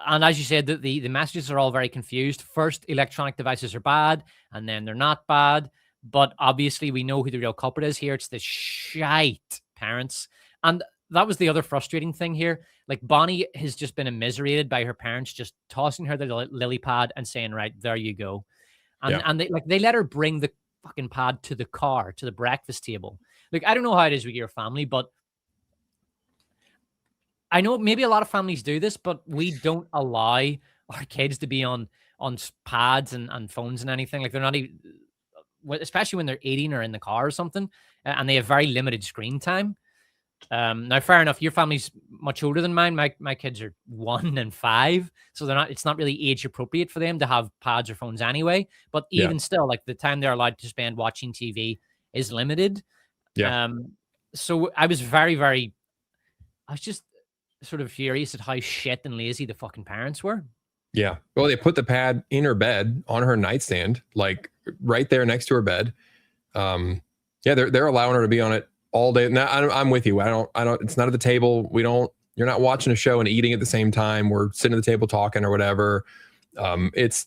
And as you said, the messages are all very confused. First, electronic devices are bad, and then they're not bad. But obviously, we know who the real culprit is here. It's the shite parents. And that was the other frustrating thing here. Like, Bonnie has just been immiserated by her parents, just tossing her the lily pad and saying, right, there you go. And they let her bring the fucking pad to the car, to the breakfast table. Like, I don't know how it is with your family, but I know maybe a lot of families do this, but we don't allow our kids to be on pads and phones and anything. Like, they're not even, especially when they're eating or in the car or something, and they have very limited screen time. Now, fair enough, your family's much older than mine. My kids are 1 and 5, so it's not really age appropriate for them to have pads or phones anyway. But even still, like, the time they're allowed to spend watching TV is limited. Yeah. So I was I was just sort of furious at how shit and lazy the fucking parents were. Yeah. Well, they put the pad in her bed on her nightstand, like right there next to her bed. Yeah, they're allowing her to be on it all day. Now, I'm with you. I don't, it's not at the table. You're not watching a show and eating at the same time. We're sitting at the table talking or whatever. It's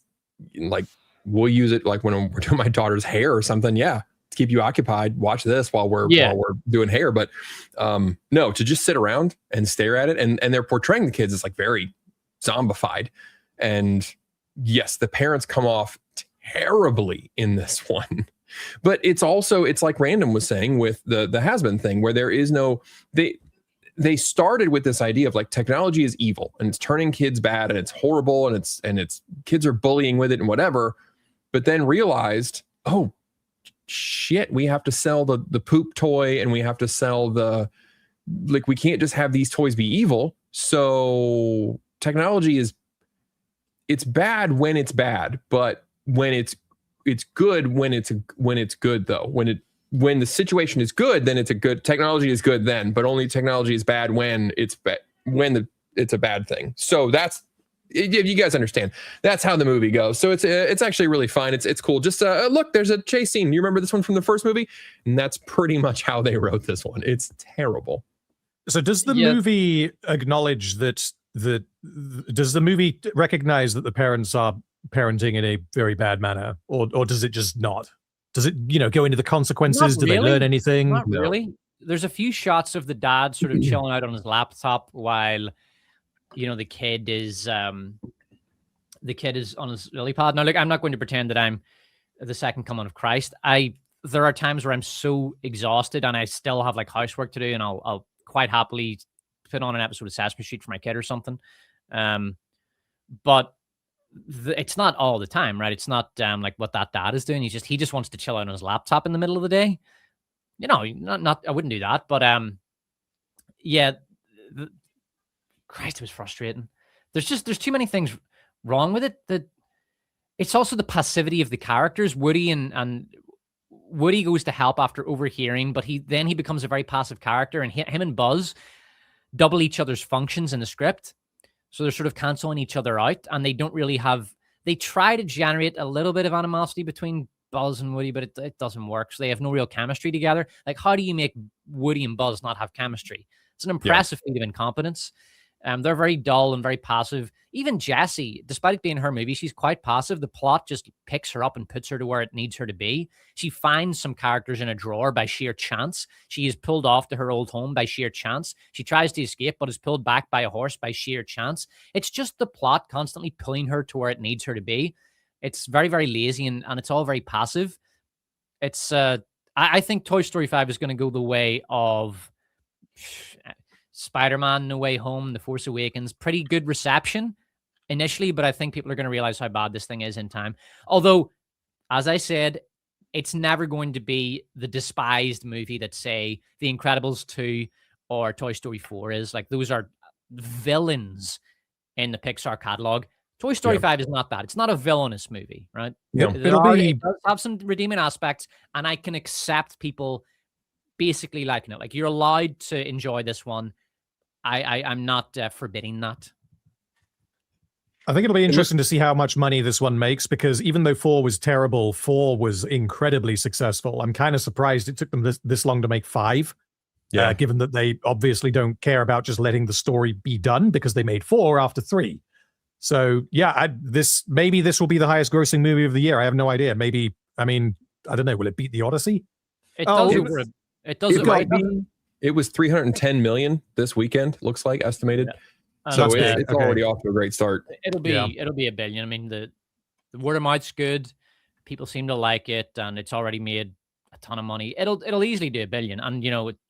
like, we'll use it like when we're doing my daughter's hair or something. Yeah. To keep you occupied, watch this while we're doing hair. But no, to just sit around and stare at it, and they're portraying the kids as like very zombified. And yes, the parents come off terribly in this one. But it's like Random was saying with the has-been thing, where there is no, they started with this idea of like technology is evil and it's turning kids bad and it's horrible and it's kids are bullying with it and whatever, but then realized, oh shit, we have to sell the poop toy and we have to sell we can't just have these toys be evil. So technology it's bad when it's bad, but when it's good when it's good though. When the situation is good, then it's a good technology is good then, but only technology is bad when it's a bad thing. So that's, if you guys understand, that's how the movie goes. So it's actually really fun. It's cool. Just look, there's a chase scene. You remember this one from the first movie? And that's pretty much how they wrote this one. It's terrible. So does the movie acknowledge that does the movie recognize that the parents are parenting in a very bad manner, or does it just not? Does it, go into the consequences? Do they learn anything? Not really. There's a few shots of the dad sort of chilling out on his laptop while the kid is on his lily pad. Now, look, I'm not going to pretend that I'm the second coming of Christ. There are times where I'm so exhausted and I still have like housework to do, and I'll quite happily put on an episode of Sesame Street for my kid or something. But it's not all the time, right? It's not like what that dad is doing. He just wants to chill out on his laptop in the middle of the day. Not I wouldn't do that, but Christ, it was frustrating. There's too many things wrong with it. That it's also the passivity of the characters. Woody and Woody goes to help after overhearing, but he becomes a very passive character, and him and Buzz, double each other's functions in the script. So they're sort of canceling each other out, and they don't really have. They try to generate a little bit of animosity between Buzz and Woody, but it doesn't work. So they have no real chemistry together. Like, how do you make Woody and Buzz not have chemistry? It's an impressive feat of incompetence. They're very dull and very passive. Even Jessie, despite it being her movie, she's quite passive. The plot just picks her up and puts her to where it needs her to be. She finds some characters in a drawer by sheer chance. She is pulled off to her old home by sheer chance. She tries to escape, but is pulled back by a horse by sheer chance. It's just the plot constantly pulling her to where it needs her to be. It's very, very lazy, and it's all very passive. It's I think Toy Story 5 is going to go the way of Spider-Man No Way Home, The Force Awakens. Pretty good reception initially, but I think people are going to realize how bad this thing is in time. Although, as I said, it's never going to be the despised movie that, say, The Incredibles 2 or Toy Story 4 is. Like, those are villains in the Pixar catalog. Toy Story 5 is not that. It's not a villainous movie, right? Yeah. It does have some redeeming aspects, and I can accept people basically liking it. Like, you're allowed to enjoy this one. I'm not forbidding that. I think it'll be interesting to see how much money this one makes, because even though 4 was terrible, 4 was incredibly successful. I'm kind of surprised it took them this long to make 5. Given that they obviously don't care about just letting the story be done, because they made 4 after 3. So yeah, maybe this will be the highest grossing movie of the year. I have no idea. Maybe, I mean, I don't know. Will it beat The Odyssey? It does. It does. It was 310 million this weekend. Looks like estimated. Yeah. So it's already off to a great start. It'll be $1 billion. I mean, the word of mouth's good. People seem to like it, and it's already made a ton of money. It'll easily do $1 billion. And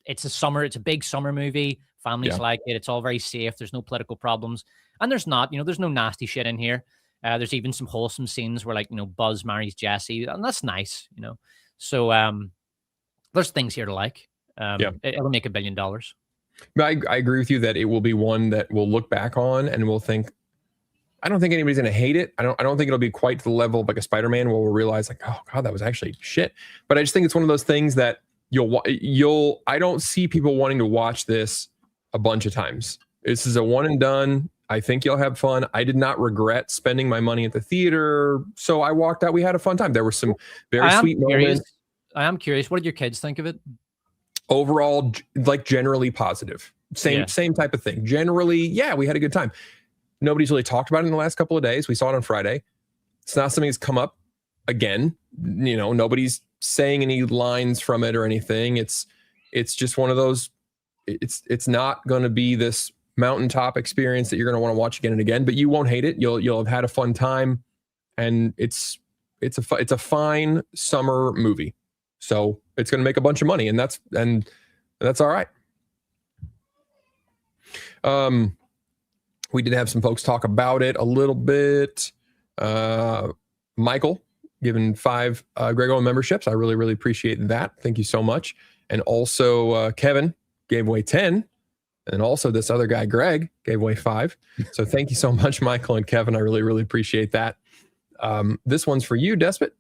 it's a big summer movie. Families like it. It's all very safe. There's no political problems, and there's no nasty shit in here. There's even some wholesome scenes where, like, Buzz marries Jessie, and that's nice. So there's things here to like. It'll make $1 billion. I agree with you that it will be one that we'll look back on and we'll think. I don't think anybody's going to hate it. I don't think it'll be quite to the level of like a Spider-Man where we'll realize, like, oh god, that was actually shit. But I just think it's one of those things that I don't see people wanting to watch this a bunch of times. This is a one and done. I think you'll have fun. I did not regret spending my money at the theater, so I walked out. We had a fun time. There were some very sweet moments. I am curious. What did your kids think of it? Overall, like, generally positive. Same type of thing. Generally, we had a good time. Nobody's really talked about it in the last couple of days. We saw it on Friday. It's not something that's come up again. Nobody's saying any lines from it or anything. It's just one of those. It's not going to be this mountaintop experience that you're going to want to watch again and again. But you won't hate it. You'll have had a fun time, and it's a fine summer movie. So it's going to make a bunch of money, and that's all right. We did have some folks talk about it a little bit. Michael giving 5 Greg Owen memberships. I really, really appreciate that. Thank you so much. And also Kevin gave away 10. And also this other guy, Greg, gave away 5. So thank you so much, Michael and Kevin. I really, really appreciate that. This one's for you, Despot.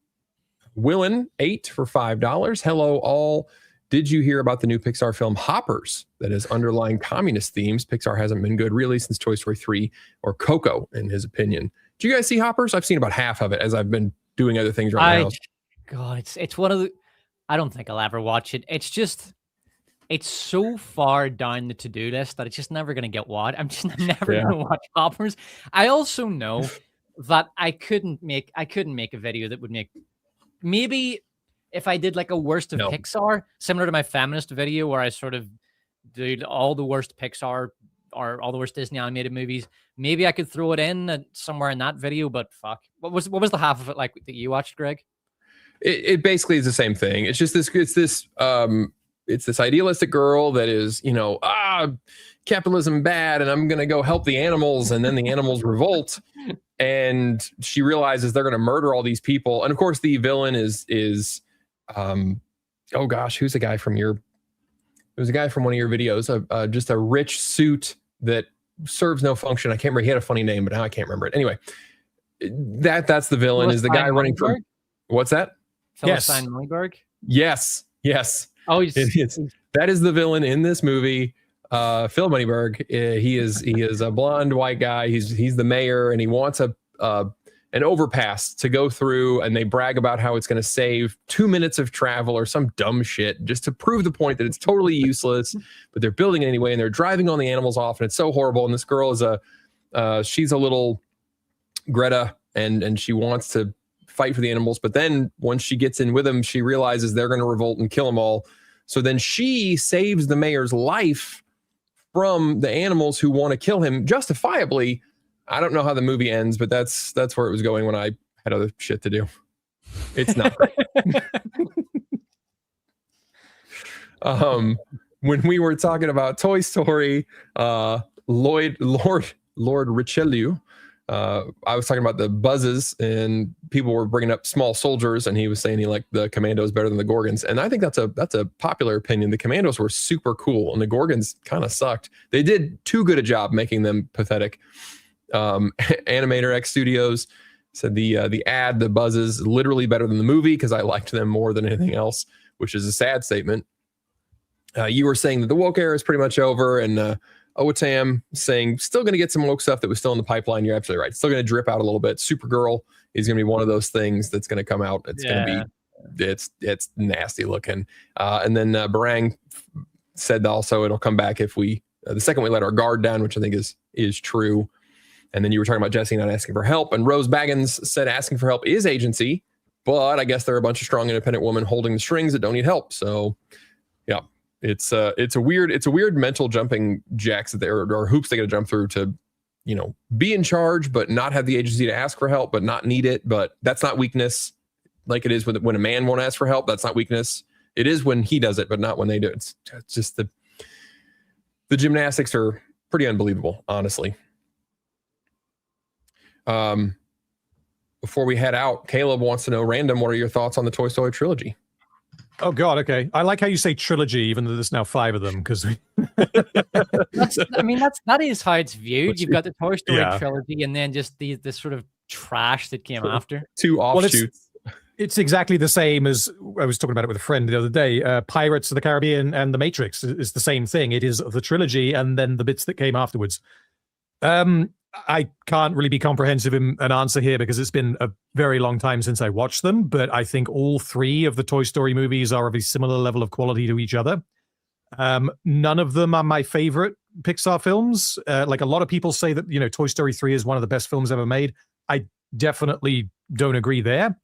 Willin 8 for $5. Hello, all. Did you hear about the new Pixar film Hoppers that has underlying communist themes? Pixar hasn't been good really since Toy Story 3 or Coco, in his opinion. Do you guys see Hoppers? I've seen about half of it as I've been doing other things right now. God, it's one of the. I don't think I'll ever watch it. It's just, it's so far down the to-do list that it's just never going to get watched. I'm never going to watch Hoppers. I also know that I couldn't make a video that would make. Maybe if I did like a worst of Pixar, similar to my feminist video where I sort of did all the worst Pixar or all the worst Disney animated movies, maybe I could throw it in somewhere in that video. But fuck, what was the half of it like that you watched, Greg? It basically is the same thing. It's just it's this idealistic girl that is, capitalism bad, and I'm going to go help the animals, and then the animals revolt. And she realizes they're going to murder all these people. And of course, the villain is oh gosh, who's the guy from one of your videos? Just a rich suit that serves no function. I can't remember. He had a funny name, but now I can't remember it. Anyway, that's the villain. Is the guy running from? What's that? Philistine Moneybag? Yes. Oh, that is the villain in this movie. Phil Moneyberg. He is a blonde white guy. He's the mayor, and he wants an overpass to go through, and they brag about how it's going to save 2 minutes of travel or some dumb shit just to prove the point that it's totally useless, but they're building it anyway, and they're driving all the animals off, and it's so horrible. And this girl is she's a little Greta, and she wants to fight for the animals, but then once she gets in with them, she realizes they're going to revolt and kill them all. So then she saves the mayor's life from the animals who want to kill him justifiably. I don't know how the movie ends, but that's where it was going when I had other shit to do. It's not great. When we were talking about Toy Story, Lord Richelieu, I was talking about the buzzes, and people were bringing up small soldiers, and he was saying he liked the Commandos better than the Gorgons. And I think that's a popular opinion. The Commandos were super cool, and the Gorgons kind of sucked. They did too good a job making them pathetic. Animator X Studios said the buzzes literally better than the movie because I liked them more than anything else, which is a sad statement. You were saying that the woke era is pretty much over, and Owatam saying still going to get some woke stuff that was still in the pipeline. You're absolutely right. It's still going to drip out a little bit. Supergirl is going to be one of those things that's going to come out. It's going to be, it's nasty looking. And then Barang said also it'll come back if we, the second we let our guard down, which I think is true. And then you were talking about Jesse not asking for help. And Rose Baggins said asking for help is agency, but I guess there are a bunch of strong independent women holding the strings that don't need help. So yeah, it's a weird mental jumping jacks that or hoops they got to jump through to, be in charge, but not have the agency to ask for help, but not need it. But that's not weakness. Like it is when a man won't ask for help. That's not weakness. It is when he does it, but not when they do it. It's just the gymnastics are pretty unbelievable, honestly. Before we head out, Caleb wants to know, random, what are your thoughts on the Toy Story trilogy? Oh God, okay. I like how you say trilogy, even though there's now 5 of them, because that is how it's viewed. You've got the Toy Story trilogy, and then just the sort of trash that came after. 2 offshoots. It's exactly the same as I was talking about it with a friend the other day. Pirates of the Caribbean and The Matrix is the same thing. It is the trilogy, and then the bits that came afterwards. I can't really be comprehensive in an answer here because it's been a very long time since I watched them, but I think all 3 of the Toy Story movies are of a similar level of quality to each other. None of them are my favorite Pixar films. Like a lot of people say that, Toy Story 3 is one of the best films ever made. I definitely don't agree there.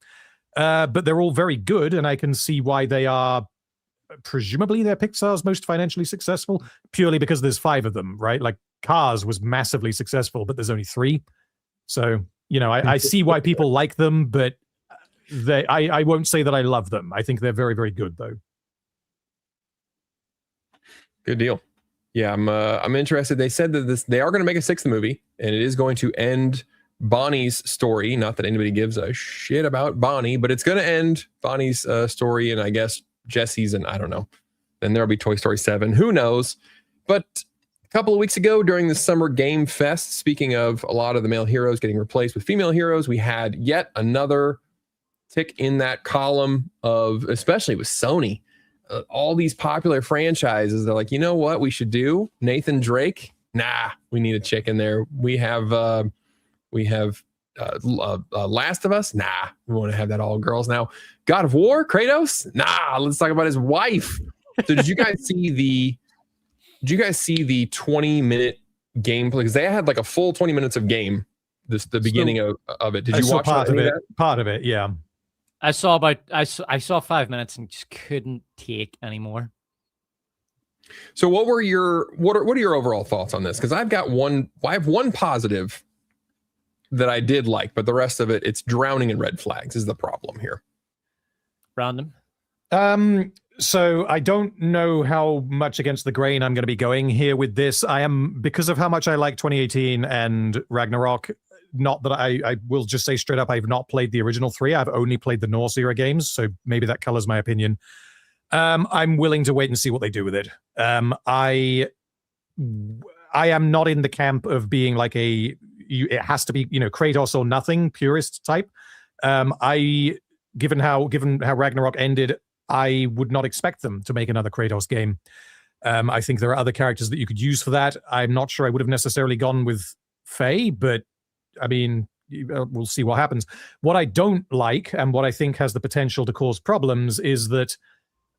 But they're all very good, and I can see why they are, presumably they're Pixar's most financially successful, purely because there's 5 of them, right? Like Cars was massively successful, but there's only 3. So, I see why people like them, but I won't say that I love them. I think they're very, very good, though. Good deal. Yeah, I'm interested. They said that they are going to make a 6th movie, and it is going to end Bonnie's story. Not that anybody gives a shit about Bonnie, but it's going to end Bonnie's story, and I guess Jesse's, and I don't know. Then there'll be Toy Story 7. Who knows? But a couple of weeks ago during the Summer Game Fest, speaking of a lot of the male heroes getting replaced with female heroes, we had yet another tick in that column of, especially with Sony, all these popular franchises. They're like, you know what we should do? Nathan Drake? Nah, we need a chick in there. We have Last of Us? Nah, we want to have that all girls now. God of War? Kratos? Nah, let's talk about his wife. So did you guys see the 20-minute gameplay? Because they had like a full 20 minutes of game, the beginning of it. Did you watch part of it? Part of it, yeah. I saw 5 minutes and just couldn't take anymore. So what are your overall thoughts on this? Because I have one positive that I did like, but the rest of it's drowning in red flags is the problem here. Random. So I don't know how much against the grain I'm going to be going here with this. I am, because of how much I like 2018 and Ragnarok. Not that I will just say straight up, I've not played the original 3. I've only played the Norse era games, so maybe that colors my opinion. I'm willing to wait and see what they do with it. I am not in the camp of being like it has to be, Kratos or nothing purist type. Given how Ragnarok ended, I would not expect them to make another Kratos game. I think there are other characters that you could use for that. I'm not sure I would have necessarily gone with Faye, but I mean, we'll see what happens. What I don't like, and what I think has the potential to cause problems, is that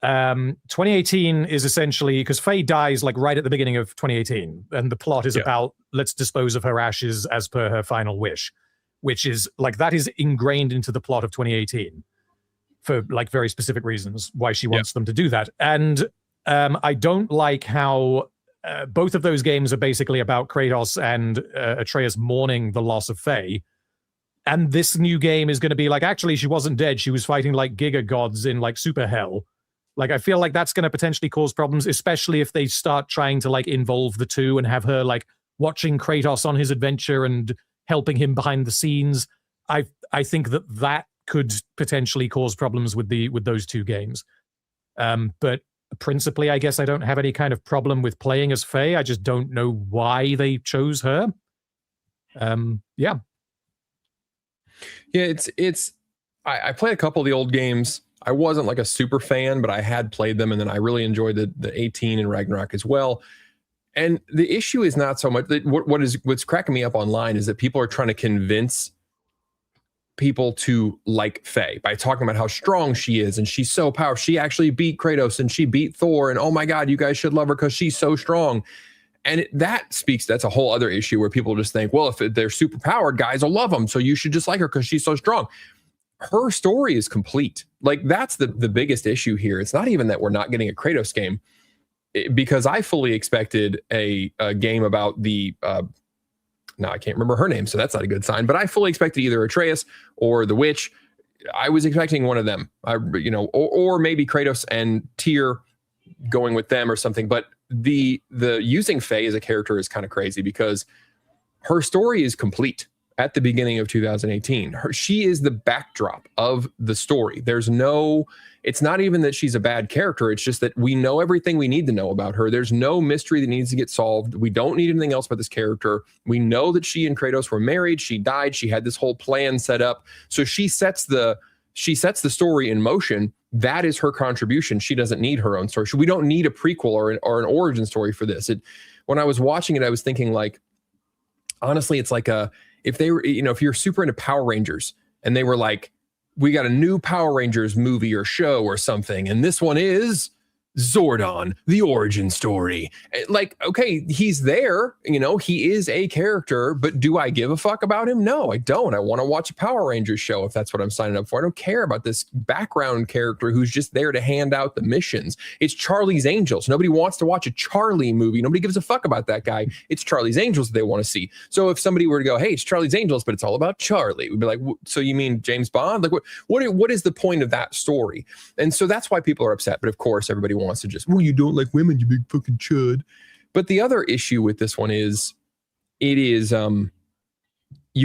2018 is essentially, because Faye dies like right at the beginning of 2018, and the plot is about let's dispose of her ashes as per her final wish, which is like that is ingrained into the plot of 2018 for like very specific reasons why she wants them to do that. And I don't like how both of those games are basically about Kratos and Atreus mourning the loss of Faye. And this new game is going to be like, actually, she wasn't dead. She was fighting like Giga gods in like super hell. Like, I feel like that's going to potentially cause problems, especially if they start trying to like involve the two and have her like watching Kratos on his adventure and helping him behind the scenes. I think that could potentially cause problems with those two games. But principally, I guess I don't have any kind of problem with playing as Faye. I just don't know why they chose her. I played a couple of the old games. I wasn't like a super fan, but I had played them, and then I really enjoyed the 18 and Ragnarok as well. And the issue is not so much that what's cracking me up online is that people are trying to convince people to like Faye by talking about how strong she is and she's so powerful. She actually beat Kratos and she beat Thor, and oh my God, you guys should love her because she's so strong. And that's a whole other issue where people just think, well, if they're super powered, guys will love them, so you should just like her because she's so strong. Her story is complete. Like, that's the biggest issue here. It's not even that we're not getting a Kratos game, because I fully expected a game about the now I can't remember her name, so that's not a good sign, but I fully expected either Atreus or the witch. I was expecting one of them, or maybe Kratos and Tyr going with them or something. But the using Faye as a character is kind of crazy because her story is complete at the beginning of 2018. She is the backdrop of the story. It's not even that she's a bad character. It's just that we know everything we need to know about her. There's no mystery that needs to get solved. We don't need anything else about this character. We know that she and Kratos were married. She died. She had this whole plan set up. So she sets the story in motion. That is her contribution. She doesn't need her own story. We don't need a prequel or an origin story for this. When I was watching it, I was thinking, like, honestly, it's like if they were, if you're super into Power Rangers and they were like, we got a new Power Rangers movie or show or something, and this one is Zordon, the origin story. Like, okay, he's there, he is a character, but do I give a fuck about him? No, I don't. I want to watch a Power Rangers show if that's what I'm signing up for. I don't care about this background character who's just there to hand out the missions. It's Charlie's Angels. Nobody wants to watch a Charlie movie. Nobody gives a fuck about that guy. It's Charlie's Angels that they want to see. So if somebody were to go, hey, it's Charlie's Angels, but it's all about Charlie, we'd be like, so you mean James Bond? Like, what is the point of that story? And so that's why people are upset. But of course, everybody wants to just, well, you don't like women, you big fucking chud. But the other issue with this one is you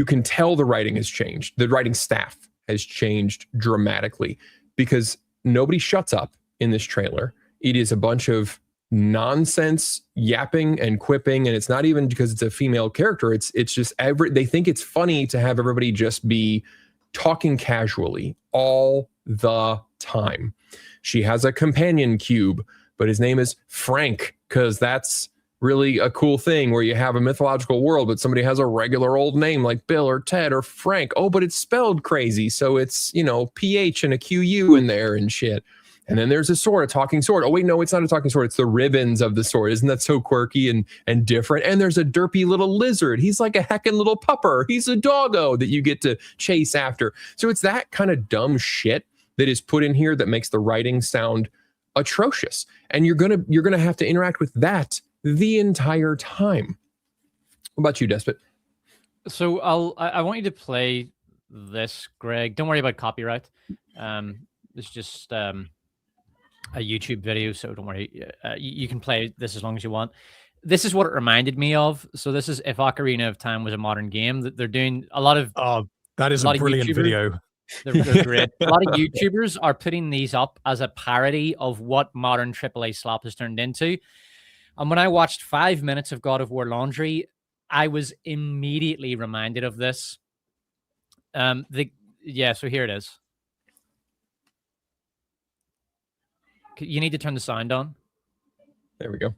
can tell the writing has changed. The writing staff has changed dramatically because nobody shuts up in this trailer. It is a bunch of nonsense yapping and quipping, and it's not even because it's a female character. It's just they think it's funny to have everybody just be talking casually all the time. She has a companion cube, but his name is Frank because that's really a cool thing where you have a mythological world, but somebody has a regular old name like Bill or Ted or Frank. Oh, but it's spelled crazy. So it's, PH and a QU in there and shit. And then there's a sword, a talking sword. Oh, wait, no, it's not a talking sword. It's the ribbons of the sword. Isn't that so quirky and different? And there's a derpy little lizard. He's like a heckin' little pupper. He's a doggo that you get to chase after. So it's that kind of dumb shit that is put in here that makes the writing sound atrocious. And you're gonna have to interact with that the entire time. What about you, Despot? So I want you to play this, Greg. Don't worry about copyright. It's just a YouTube video, so don't worry. You can play this as long as you want. This is what it reminded me of. So this is if Ocarina of Time was a modern game. That they're doing a lot of. Oh, that is a brilliant video. They're great. A lot of YouTubers are putting these up as a parody of what modern AAA slop has turned into. And when I watched 5 minutes of God of War Laundry, I was immediately reminded of this. So here it is. You need to turn the sound on. There we go.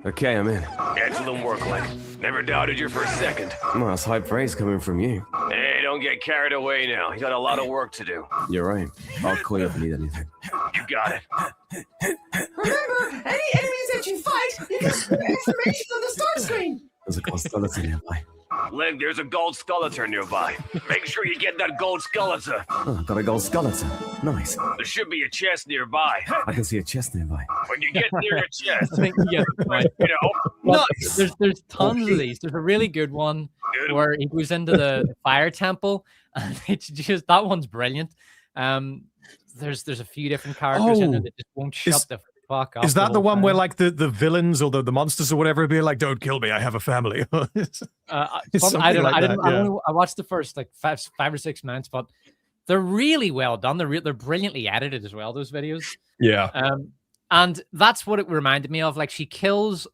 Okay, I'm in. Excellent work, Link. Never doubted you for a second. Well, that's high praise coming from you. Hey, don't get carried away now. You got a lot of work to do. You're right. I'll call you if you need anything. You got it. Remember, any enemies that you fight, you can share information on the start screen. There's a constellation nearby. Link, there's a gold skeleton nearby. Make sure you get that gold skeleton. Oh, got a gold skeleton. Nice. There should be a chest nearby. I can see a chest nearby. When you get near your chest, I think you get the point. you know. Well, there's tons of these. There's a really good one where he goes into the fire temple, and it's just that one's brilliant. There's a few different characters in there that just won't shut the fuck up. Is that the one where like the villains or the monsters or whatever be like, "Don't kill me, I have a family"? I watched the first like five or 6 minutes, but they're really well done. They're brilliantly edited as well. Those videos. Yeah. And that's what it reminded me of. Like she kills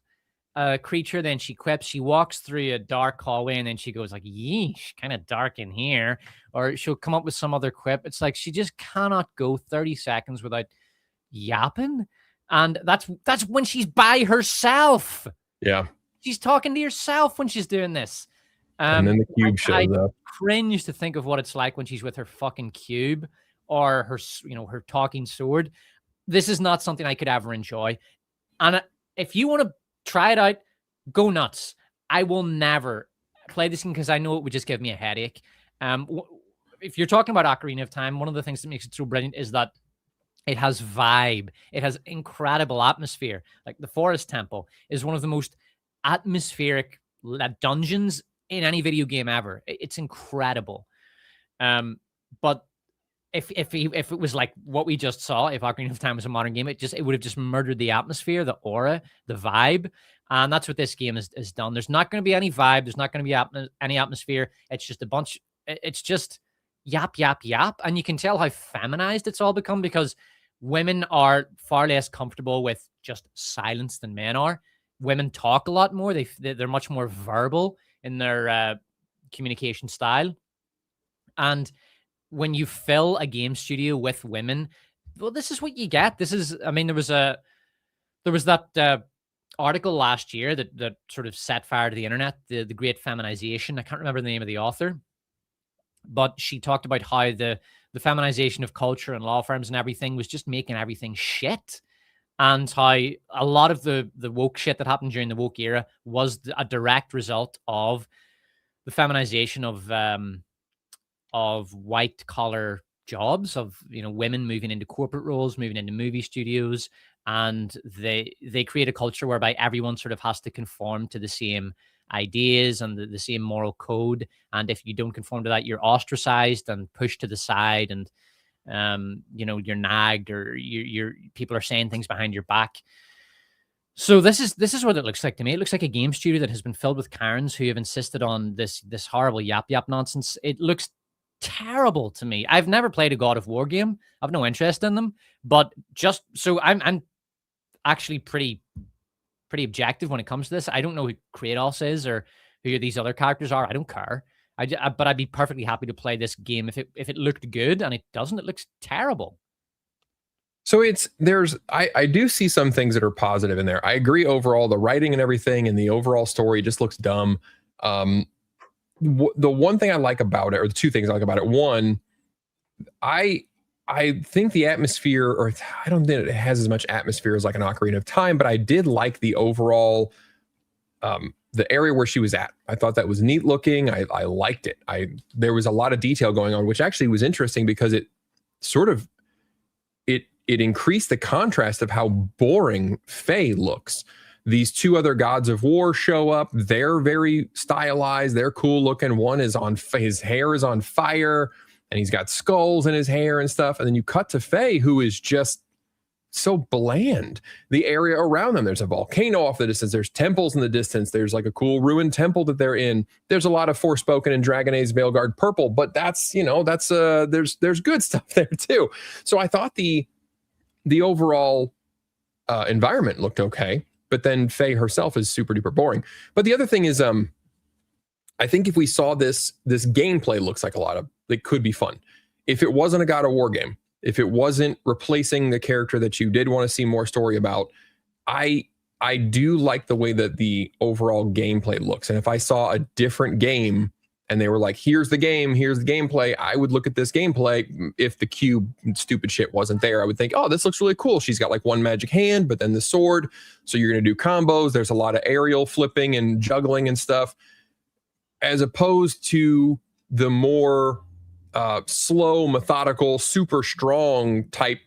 a creature, then she quips. She walks through a dark hallway, and then she goes like, "Yeesh, kind of dark in here." Or she'll come up with some other quip. It's like she just cannot go 30 seconds without yapping. And that's when she's by herself. Yeah. She's talking to herself when she's doing this. And then the cube shows up. Cringe to think of what it's like when she's with her fucking cube or her, her talking sword. This is not something I could ever enjoy. And if you want to try it out, go nuts. I will never play this game because I know it would just give me a headache. If you're talking about Ocarina of Time, one of the things that makes it so brilliant is that it has vibe. It has incredible atmosphere. Like the Forest Temple is one of the most atmospheric dungeons in any video game ever. It's incredible. But if it was like what we just saw, if Ocarina of Time was a modern game, it would have just murdered the atmosphere, the aura, the vibe. And that's what this game is done. There's not going to be any vibe. There's not going to be any atmosphere. It's just a bunch. It's just yap, yap, yap. And you can tell how feminized it's all become because women are far less comfortable with just silence than men are. Women talk a lot more. They're much more verbal in their communication style. And when you fill a game studio with women, well, this is what you get. This is, I mean, there was that article last year that sort of set fire to the internet, the great feminization. I can't remember the name of the author, but she talked about how the feminization of culture and law firms and everything was just making everything shit. And how a lot of the woke shit that happened during the woke era was a direct result of the feminization of white collar jobs, of women moving into corporate roles, moving into movie studios, and they create a culture whereby everyone sort of has to conform to the same ideas and the same moral code. And if you don't conform to that, you're ostracized and pushed to the side, and you're nagged, or you're people are saying things behind your back. So this is what it looks like to me. It looks like a game studio that has been filled with Karens who have insisted on this horrible yap nonsense. It looks terrible to me. I've never played a God of War game. I've no interest in them, but just so I'm actually pretty objective when it comes to this. I don't know who Kratos is or who these other characters are. I don't care. But I'd be perfectly happy to play this game if it looked good, and it doesn't. It looks terrible. So I do see some things that are positive in there. I agree overall, the writing and everything and the overall story just looks dumb. The one thing I like about it, or the two things I like about it, one, I think the atmosphere, or I don't think it has as much atmosphere as like an Ocarina of Time, but I did like the overall, the area where she was at. I thought that was neat looking. I liked it. There was a lot of detail going on, which actually was interesting because it sort of, it increased the contrast of how boring Faye looks. These two other gods of war show up. They're very stylized. They're cool looking. One is his hair is on fire and he's got skulls in his hair and stuff. And then you cut to Faye, who is just so bland. The area around them, there's a volcano off the distance. There's temples in the distance. There's like a cool ruined temple that they're in. There's a lot of Forspoken and Dragonese Veilguard purple, but that's there's good stuff there too. So I thought the overall environment looked okay. But then Faye herself is super duper boring. But the other thing is, I think if we saw this gameplay looks like it could be fun. If it wasn't a God of War game, if it wasn't replacing the character that you did want to see more story about, I do like the way that the overall gameplay looks. And if I saw a different game and they were like, here's the game, here's the gameplay, I would look at this gameplay. If the cube stupid shit wasn't there, I would think, oh, this looks really cool. She's got like one magic hand, but then the sword. So you're going to do combos. There's a lot of aerial flipping and juggling and stuff, as opposed to the more slow, methodical, super strong type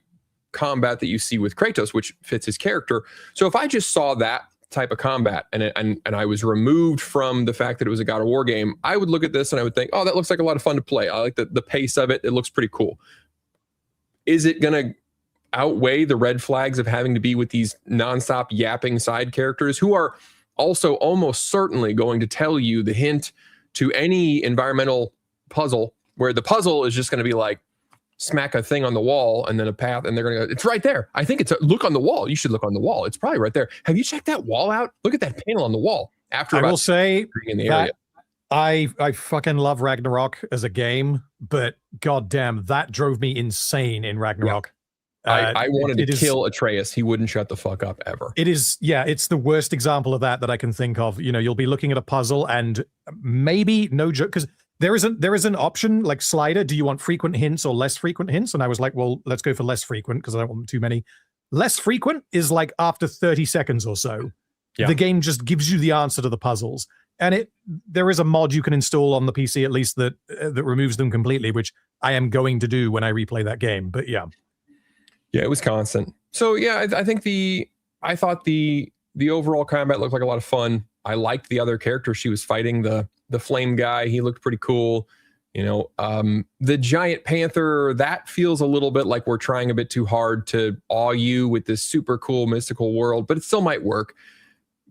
combat that you see with Kratos, which fits his character. So if I just saw that type of combat and I was removed from the fact that it was a God of War game, I would look at this and I would think, oh, that looks like a lot of fun to play. I like the pace of it. It looks pretty cool. Is it going to outweigh the red flags of having to be with these nonstop yapping side characters who are also almost certainly going to tell you the hint to any environmental puzzle, where the puzzle is just going to be like, smack a thing on the wall and then a path, and they're going to go, it's right there. I think it's look on the wall. You should look on the wall. It's probably right there. Have you checked that wall out? Look at that panel on the wall. After I will say in the that area. I fucking love Ragnarok as a game, but goddamn, that drove me insane in Ragnarok. Yeah. I wanted to kill Atreus. He wouldn't shut the fuck up ever. It is, yeah, it's the worst example of that I can think of. You know, you'll be looking at a puzzle and maybe, no joke, because there is an option like slider. Do you want frequent hints or less frequent hints? And I was like, well, let's go for less frequent because I don't want too many. Less frequent is like after 30 seconds or so. Yeah. The game just gives you the answer to the puzzles. And there is a mod you can install on the PC at least that removes them completely, which I am going to do when I replay that game. But yeah. Yeah, it was constant. So yeah, I think I thought the overall combat looked like a lot of fun. I liked the other character she was fighting, the flame guy. He looked pretty cool. You know, the giant panther, that feels a little bit like we're trying a bit too hard to awe you with this super cool mystical world, but it still might work.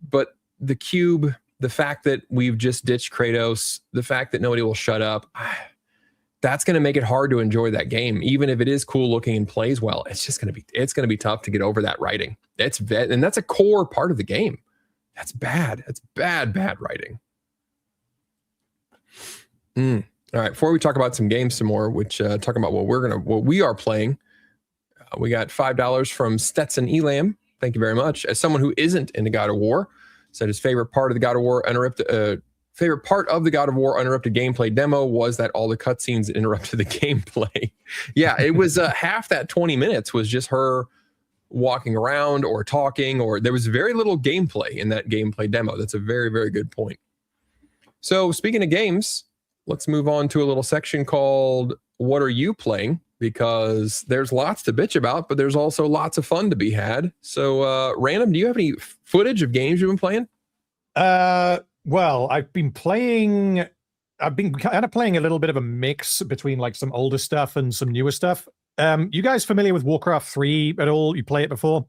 But the cube, the fact that we've just ditched Kratos, the fact that nobody will shut up, that's going to make it hard to enjoy that game. Even if it is cool looking and plays well, it's going to be tough to get over that writing. And that's a core part of the game. That's bad. That's bad writing. All right. Before we talk about some games some more, which talking about what we are playing, we got $5 from Stetson Elam. Thank you very much. As someone who isn't into God of War, said his favorite part of the God of War uninterrupted gameplay demo was that all the cutscenes interrupted the gameplay. Yeah, it was half that 20 minutes was just her walking around or talking, or there was very little gameplay in that gameplay demo. That's a very, very good point. So speaking of games, let's move on to a little section called What Are You Playing? Because there's lots to bitch about, but there's also lots of fun to be had. So Random, do you have any footage of games you've been playing? Well, I've been kind of playing a little bit of a mix between like some older stuff and some newer stuff. You guys familiar with Warcraft 3 at all? You play it before?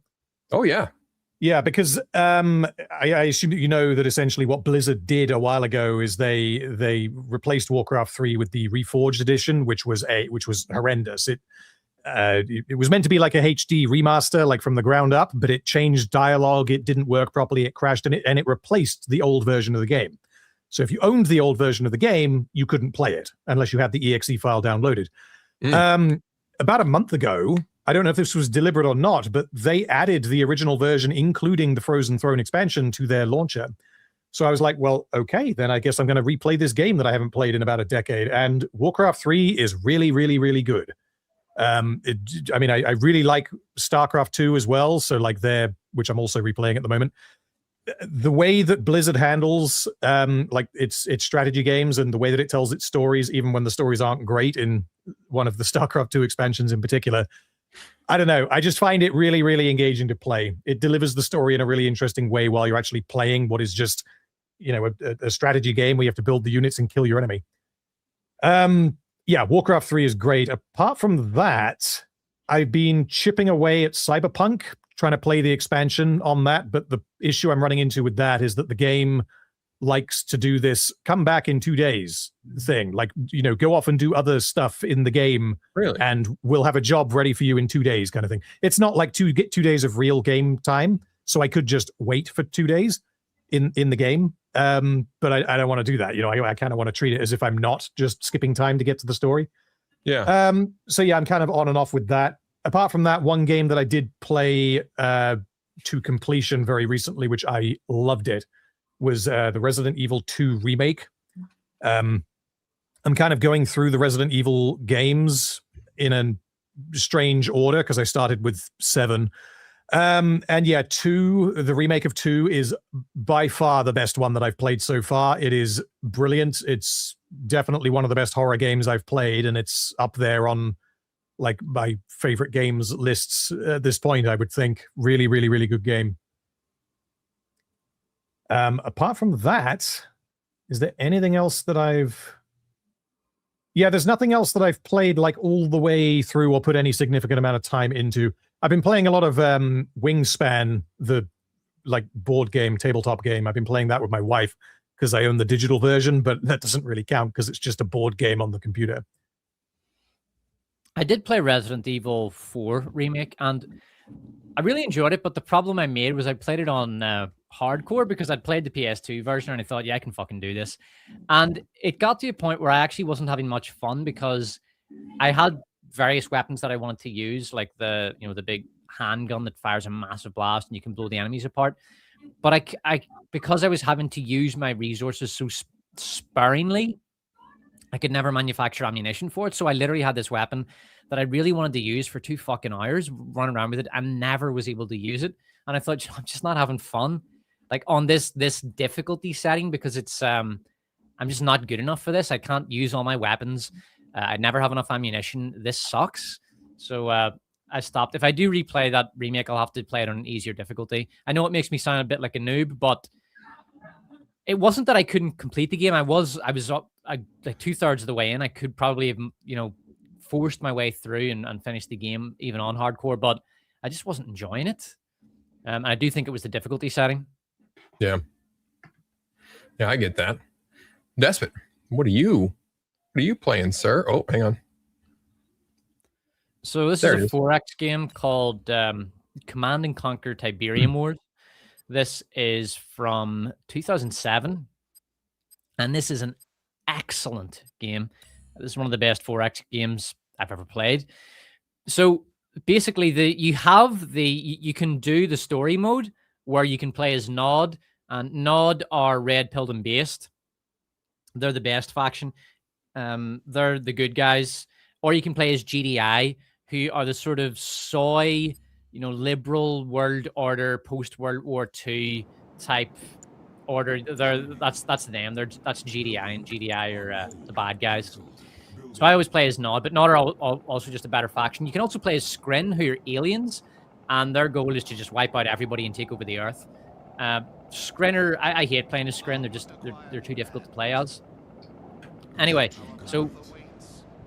Oh, yeah. Yeah, because I assume that you know that essentially what Blizzard did a while ago is they replaced Warcraft 3 with the Reforged edition, which was horrendous. It was meant to be like a HD remaster, like from the ground up, but it changed dialogue. It didn't work properly. It crashed, and it replaced the old version of the game. So if you owned the old version of the game, you couldn't play it unless you had the exe file downloaded. About a month ago, I don't know if this was deliberate or not, but they added the original version, including the Frozen Throne expansion, to their launcher. So I was like, well, okay, then I guess I'm going to replay this game that I haven't played in about a decade. And Warcraft 3 is really, really, really good. I really like StarCraft 2 as well. So like which I'm also replaying at the moment. The way that Blizzard handles like its strategy games and the way that it tells its stories, even when the stories aren't great, in one of the StarCraft 2 expansions in particular, I don't know. I just find it really, really engaging to play. It delivers the story in a really interesting way while you're actually playing what is just, a strategy game where you have to build the units and kill your enemy. Yeah, Warcraft 3 is great. Apart from that, I've been chipping away at Cyberpunk, trying to play the expansion on that. But the issue I'm running into with that is that the game likes to do this come back in 2 days thing. Like, go off and do other stuff in the game. Really? And we'll have a job ready for you in 2 days kind of thing. It's not like get 2 days of real game time. So I could just wait for 2 days in the game. But I don't want to do that. I kind of want to treat it as if I'm not just skipping time to get to the story. Yeah. So yeah, I'm kind of on and off with that. Apart from that, one game that I did play to completion very recently, which I loved it, was the Resident Evil 2 remake. I'm kind of going through the Resident Evil games in a strange order because I started with 7. And yeah, 2, the remake of 2 is by far the best one that I've played so far. It is brilliant. It's definitely one of the best horror games I've played, and it's up there on like my favorite games lists at this point, I would think. Really, really, really good game. Apart from that, is there anything else that I've... Yeah, there's nothing else that I've played like all the way through or put any significant amount of time into. I've been playing a lot of Wingspan, the like board game, tabletop game. I've been playing that with my wife because I own the digital version, but that doesn't really count because it's just a board game on the computer. I did play Resident Evil 4 remake, and I really enjoyed it, but the problem I made was I played it on hardcore because I'd played the PS2 version and I thought, yeah, I can fucking do this. And it got to a point where I actually wasn't having much fun because I had various weapons that I wanted to use, like the big handgun that fires a massive blast and you can blow the enemies apart. But I because I was having to use my resources so sparingly, I could never manufacture ammunition for it. So I literally had this weapon that I really wanted to use for 2 fucking hours, running around with it, and never was able to use it. And I thought, I'm just not having fun, like on this difficulty setting, because it's I'm just not good enough for this. I can't use all my weapons. I never have enough ammunition. This sucks. So I stopped. If I do replay that remake, I'll have to play it on an easier difficulty. I know it makes me sound a bit like a noob, but it wasn't that I couldn't complete the game. I was up like 2/3 of the way in. I could probably have, forced my way through and finished the game even on hardcore, but I just wasn't enjoying it. And I do think it was the difficulty setting. Yeah, I get that. Despot, what are you playing, sir? Oh, hang on. So this is a 4X game called Command and Conquer Tiberium Wars. This is from 2007, and this is an excellent game. This is one of the best 4X games I've ever played. So basically, you can do the story mode where you can play as Nod, and Nod are red pilled and based. They're the best faction. They're the good guys. Or you can play as GDI, who are the sort of soy, liberal world order, post World War II type order. That's them. That's GDI, and GDI are the bad guys. So I always play as Nod, but Nod are also just a better faction. You can also play as Skrin, who are aliens, and their goal is to just wipe out everybody and take over the Earth. Skrin I hate playing as Skrin. They're too difficult to play as. Anyway, so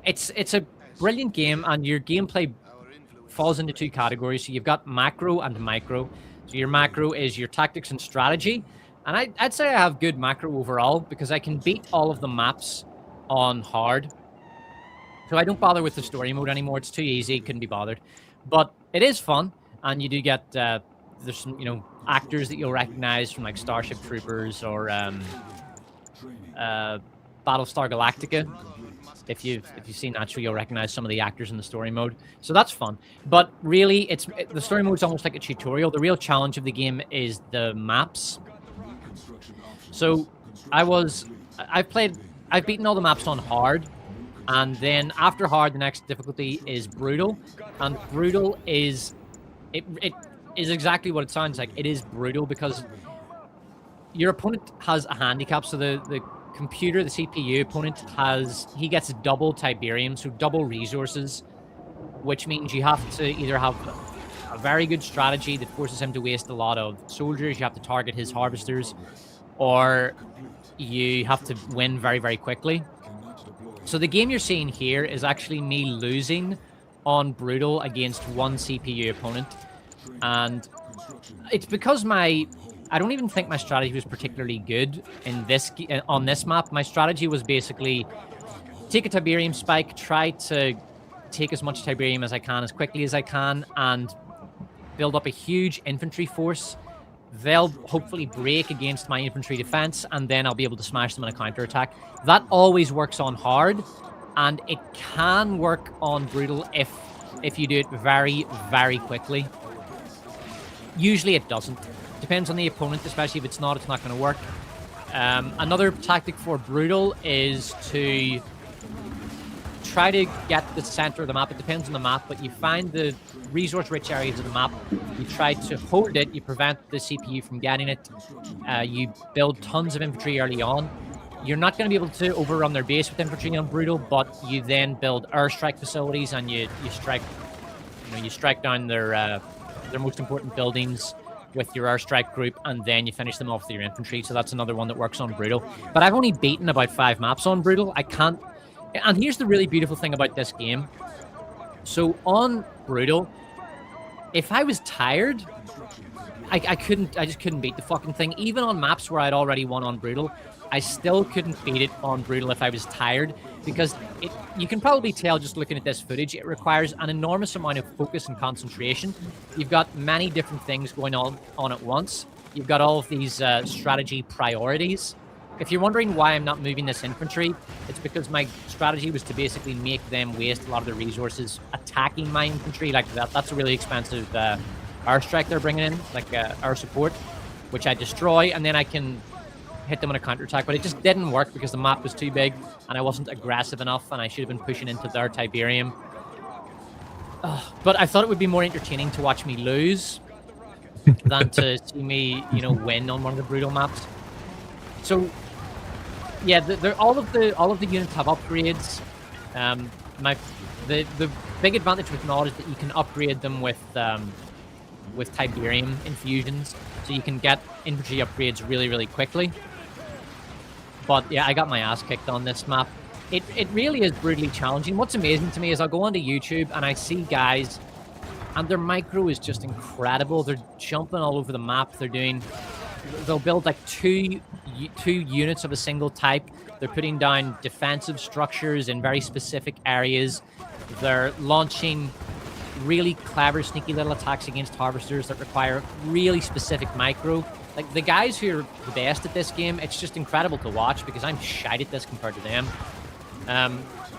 it's a brilliant game, and your gameplay falls into 2 categories. So you've got macro and micro. So your macro is your tactics and strategy. And I'd say I have good macro overall because I can beat all of the maps on hard. So I don't bother with the story mode anymore. It's too easy. Couldn't be bothered. But it is fun. And you do get, there's some, actors that you'll recognize from like Starship Troopers or Battlestar Galactica. If you've seen that show, you'll recognize some of the actors in the story mode. So that's fun. But really, the story mode is almost like a tutorial. The real challenge of the game is the maps. So I've beaten all the maps on hard. And then after hard, the next difficulty is brutal. And brutal is it is exactly what it sounds like. It is brutal because your opponent has a handicap. So the computer, the CPU opponent he gets double Tiberium, so double resources, which means you have to either have a very good strategy that forces him to waste a lot of soldiers, you have to target his harvesters, or you have to win very, very quickly. So the game you're seeing here is actually me losing on brutal against one CPU opponent, and it's because I don't even think my strategy was particularly good on this map. My strategy was basically take a Tiberium spike, try to take as much Tiberium as I can, as quickly as I can, and build up a huge infantry force. They'll hopefully break against my infantry defense, and then I'll be able to smash them in a counterattack. That always works on hard, and it can work on brutal if you do it very, very quickly. Usually it doesn't. Depends on the opponent, especially if it's not going to work. Another tactic for Brutal is to try to get the center of the map. It depends on the map, but you find the resource-rich areas of the map. You try to hold it. You prevent the CPU from getting it. You build tons of infantry early on. You're not going to be able to overrun their base with infantry on Brutal, but you then build airstrike facilities and you strike, you strike down their most important buildings with your airstrike group, and then you finish them off with your infantry. So that's another one that works on Brutal. But I've only beaten about 5 maps on Brutal. I can't. And here's the really beautiful thing about this game. So on Brutal, if I was tired, I just couldn't beat the fucking thing. Even on maps where I'd already won on Brutal, I still couldn't beat it on Brutal if I was tired, because you can probably tell just looking at this footage, it requires an enormous amount of focus and concentration. You've got many different things going on at once. You've got all of these strategy priorities. If you're wondering why I'm not moving this infantry, it's because my strategy was to basically make them waste a lot of their resources attacking my infantry like that. That's a really expensive airstrike they're bringing in, like air support, which I destroy, and then I can hit them on a counterattack. But it just didn't work because the map was too big and I wasn't aggressive enough, and I should have been pushing into their Tiberium. But I thought it would be more entertaining to watch me lose than to see me, win on one of the Brutal maps. So yeah, all of the units have upgrades. The big advantage with Nod is that you can upgrade them with Tiberium infusions, so you can get infantry upgrades really, really quickly. But yeah, I got my ass kicked on this map. It really is brutally challenging. What's amazing to me is I'll go onto YouTube and I see guys, and their micro is just incredible. They're jumping all over the map. They'll build like two units of a single type. They're putting down defensive structures in very specific areas. They're launching really clever, sneaky little attacks against harvesters that require really specific micro. Like, the guys who are the best at this game, it's just incredible to watch because I'm shite at this compared to them.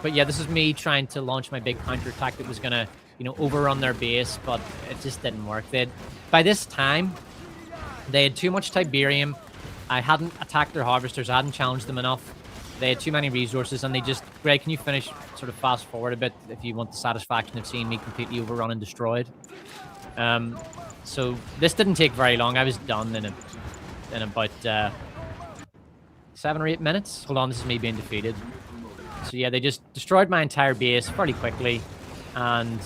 But yeah, this is me trying to launch my big counterattack that was gonna, overrun their base, but it just didn't work. By this time, they had too much Tiberium. I hadn't attacked their harvesters. I hadn't challenged them enough. They had too many resources, and Greg, can you finish, sort of fast forward a bit if you want the satisfaction of seeing me completely overrun and destroyed? So this didn't take very long. I was done in about 7 or 8 minutes. Hold on, this is me being defeated. So yeah, they just destroyed my entire base fairly quickly and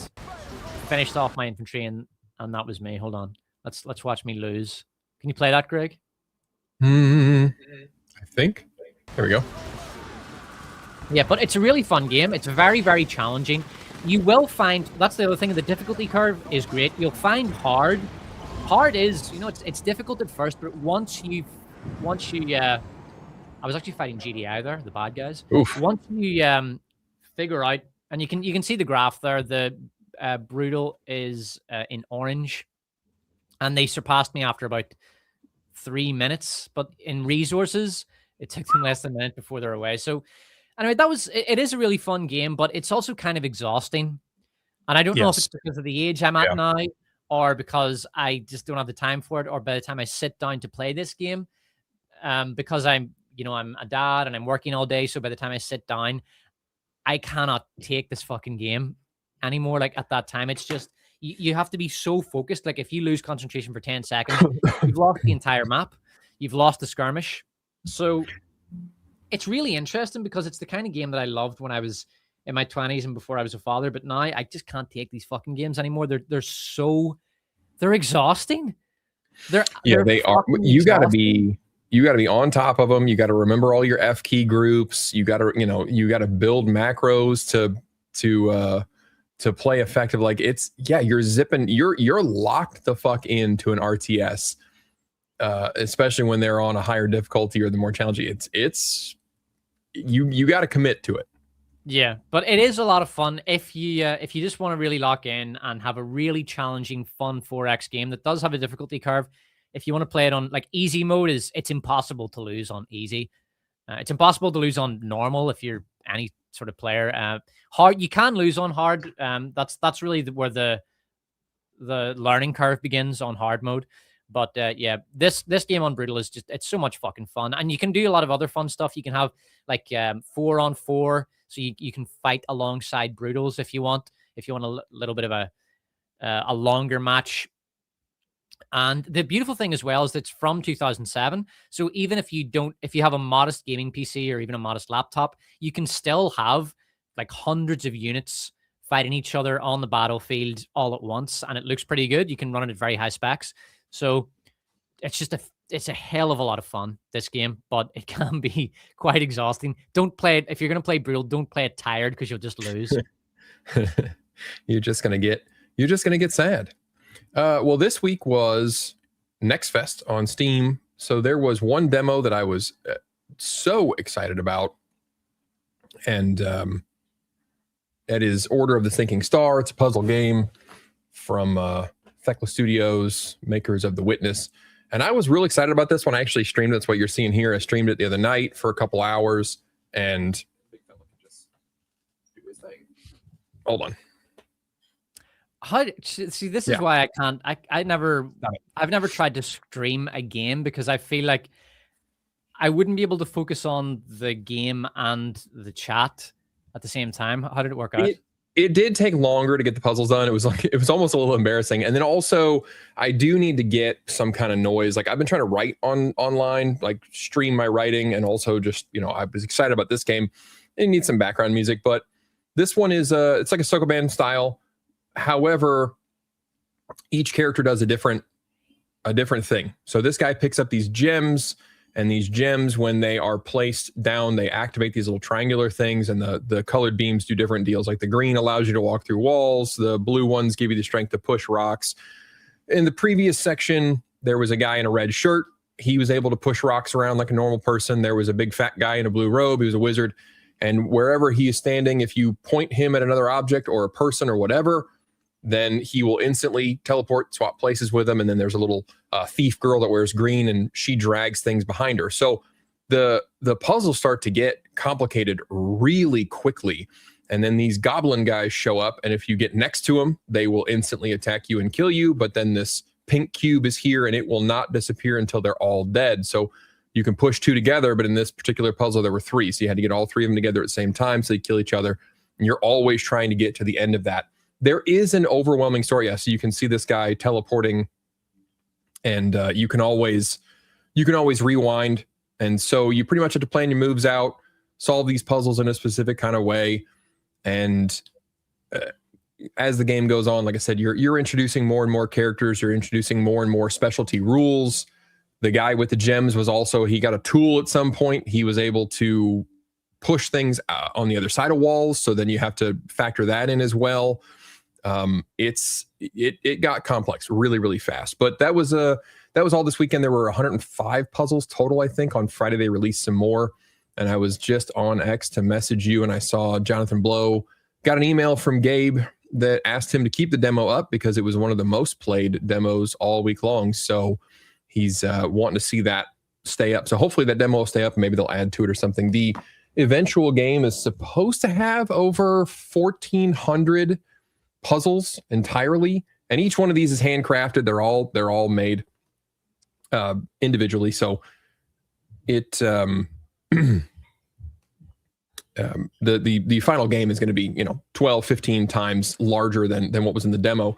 finished off my infantry, and that was me. Hold on. Let's watch me lose. Can you play that, Greg? I think. There we go. Yeah, but it's a really fun game. It's very, very challenging. You will find, that's the other thing, the difficulty curve is great. You'll find hard. Hard is, it's difficult at first, but once you, I was actually fighting GDI there, the bad guys. Oof. Once you figure out, and you can see the graph there, the Brutal is in orange, and they surpassed me after about 3 minutes, but in resources, it took them less than a minute before they're away. So anyway, it is a really fun game, but it's also kind of exhausting. And I don't know if it's because of the age I'm at now, or because I just don't have the time for it, or by the time I sit down to play this game, because I'm a dad and I'm working all day. So by the time I sit down, I cannot take this fucking game anymore. Like, at that time, it's just, you have to be so focused. Like, if you lose concentration for 10 seconds, you've lost the entire map. You've lost the skirmish. So it's really interesting because it's the kind of game that I loved when I was in my 20s and before I was a father. But now I just can't take these fucking games anymore. They're exhausting. They are. You got to be on top of them. You got to remember all your F key groups. You got to build macros to play effective. Like, you're locked the fuck into an RTS. Especially when they're on a higher difficulty or the more challenging, you got to commit to it. Yeah, but it is a lot of fun if you just want to really lock in and have a really challenging, fun 4X game that does have a difficulty curve. If you want to play it on, like, easy mode, it's impossible to lose on easy. It's impossible to lose on normal if you're any sort of player. Hard, you can lose on hard. That's really where the the learning curve begins on hard mode. But yeah, this game on brutal is it's so much fucking fun, and you can do a lot of other fun stuff. You can have like 4-on-4, so you can fight alongside brutals if you want. If you want a little bit of a longer match. And the beautiful thing as well is that it's from 2007. So even if you have a modest gaming PC or even a modest laptop, you can still have like hundreds of units fighting each other on the battlefield all at once. And it looks pretty good. You can run it at very high specs. So it's a hell of a lot of fun, this game, but it can be quite exhausting. Don't play it. If you're going to play brutal, don't play it tired because you'll just lose. You're just going to get sad. Well, this week was Next Fest on Steam. So there was one demo that I was so excited about. And that is Order of the Sinking Star. It's a puzzle game from Thekla Studios, makers of The Witness. And I was really excited about this one. I actually streamed it. That's what you're seeing here. I streamed it the other night for a couple hours. And big fella can just do his thing. Hold on. This is why I can't. I've never tried to stream a game because I feel like I wouldn't be able to focus on the game and the chat at the same time. How did it work out? It did take longer to get the puzzles done. It was almost a little embarrassing. And then also I do need to get some kind of noise. Like I've been trying to write online, like stream my writing, and also just, I was excited about this game. It needs some background music, but this one is it's like a Sokoban style. However, each character does a different thing. So this guy picks up these gems, and these gems, when they are placed down, they activate these little triangular things, and the colored beams do different deals. Like the green allows you to walk through walls. The blue ones give you the strength to push rocks. In the previous section, there was a guy in a red shirt. He was able to push rocks around like a normal person. There was a big fat guy in a blue robe. He was a wizard. And wherever he is standing, if you point him at another object or a person or whatever, then he will instantly teleport, swap places with him. And then there's a little thief girl that wears green, and she drags things behind her. So the puzzles start to get complicated really quickly. And then these goblin guys show up, and if you get next to them, they will instantly attack you and kill you. But then this pink cube is here, and it will not disappear until they're all dead. So you can push two together, but in this particular puzzle, there were three. So you had to get all three of them together at the same time, so they kill each other. And you're always trying to get to the end of that. There is an overwhelming story. Yeah, so you can see this guy teleporting, and you can always rewind. And so you pretty much have to plan your moves out, solve these puzzles in a specific kind of way. And as the game goes on, like I said, you're introducing more and more characters. You're introducing more and more specialty rules. The guy with the gems he got a tool at some point. He was able to push things on the other side of walls. So then you have to factor that in as well. It got complex really, really fast, but that was all this weekend. There were 105 puzzles total. I think on Friday they released some more, and I was just on X to message you, and I saw Jonathan Blow got an email from Gabe that asked him to keep the demo up because it was one of the most played demos all week long. So he's wanting to see that stay up. So hopefully that demo will stay up, and maybe they'll add to it or something. The eventual game is supposed to have over 1,400 puzzles entirely, and each one of these is handcrafted. They're all made individually. So it the final game is going to be 12, 15 times larger than what was in the demo.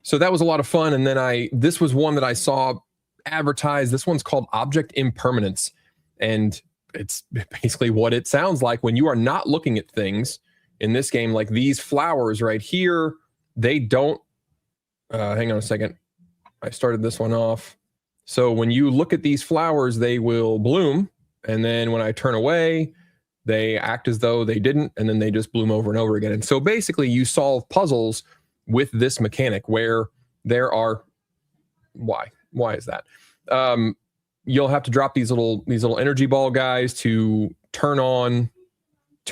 So that was a lot of fun. And then this was one that I saw advertised. This one's called Object Impermanence, and it's basically what it sounds like when you are not looking at things in this game. Like these flowers right here, they don't hang on a second, I started this one off. So when you look at these flowers, they will bloom, and then when I turn away, they act as though they didn't, and then they just bloom over and over again. And so basically you solve puzzles with this mechanic where there are why is that? You'll have to drop these little energy ball guys to turn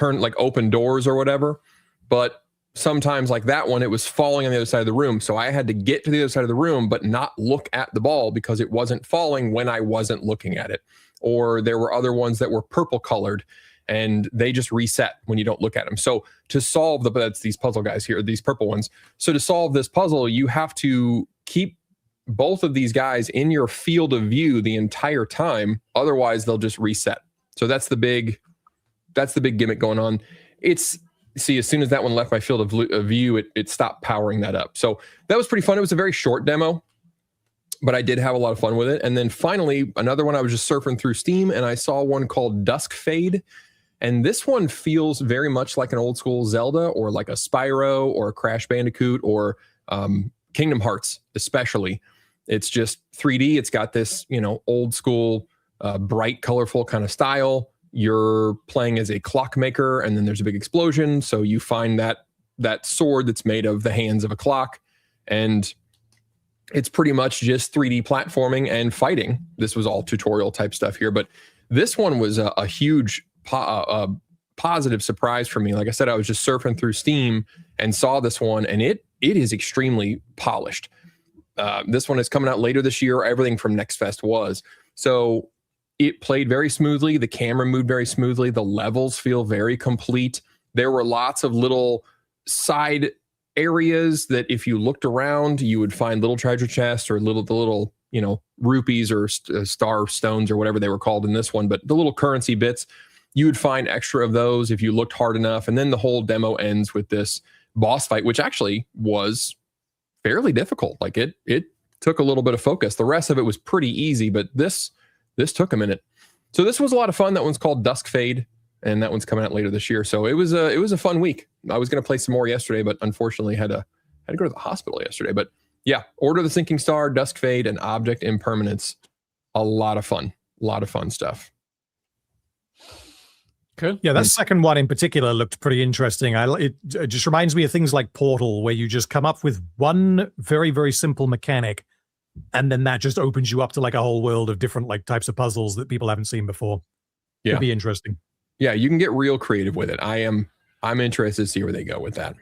like open doors or whatever. But sometimes like that one, it was falling on the other side of the room. So I had to get to the other side of the room, but not look at the ball because it wasn't falling when I wasn't looking at it. Or there were other ones that were purple colored, and they just reset when you don't look at them. So to solve that's these puzzle guys here, these purple ones. So to solve this puzzle, you have to keep both of these guys in your field of view the entire time. Otherwise, they'll just reset. So that's the big gimmick going on. As soon as that one left my field of view, it stopped powering that up. So that was pretty fun. It was a very short demo, but I did have a lot of fun with it. And then finally, another one, I was just surfing through Steam and I saw one called Dusk Fade. And this one feels very much like an old school Zelda or like a Spyro or a Crash Bandicoot or Kingdom Hearts, especially. It's just 3D. It's got this, old school, bright, colorful kind of style. You're playing as a clockmaker, and then there's a big explosion. So you find that sword that's made of the hands of a clock, and it's pretty much just 3D platforming and fighting. This was all tutorial type stuff here, but this one was a huge positive surprise for me. Like I said, I was just surfing through Steam and saw this one, and it is extremely polished. This one is coming out later this year. Everything from Next Fest was. So it played very smoothly. The camera moved very smoothly. The levels feel very complete. There were lots of little side areas that if you looked around, you would find little treasure chests or the little, rupees or star stones or whatever they were called in this one. But the little currency bits, you would find extra of those if you looked hard enough. And then the whole demo ends with this boss fight, which actually was fairly difficult. Like it took a little bit of focus. The rest of it was pretty easy, but this took a minute. So this was a lot of fun. That one's called Dusk Fade, and that one's coming out later this year. So it was a fun week. I was going to play some more yesterday, but unfortunately had to go to the hospital yesterday. But yeah, Order of the Sinking Star, Dusk Fade, and Object Impermanence. A lot of fun stuff. Cool. Yeah, that second one in particular looked pretty interesting. It just reminds me of things like Portal, where you just come up with one very, very simple mechanic, and then that just opens you up to like a whole world of different like types of puzzles that people haven't seen before. Yeah. It'd be interesting. Yeah, you can get real creative with it. I'm interested to see where they go with that.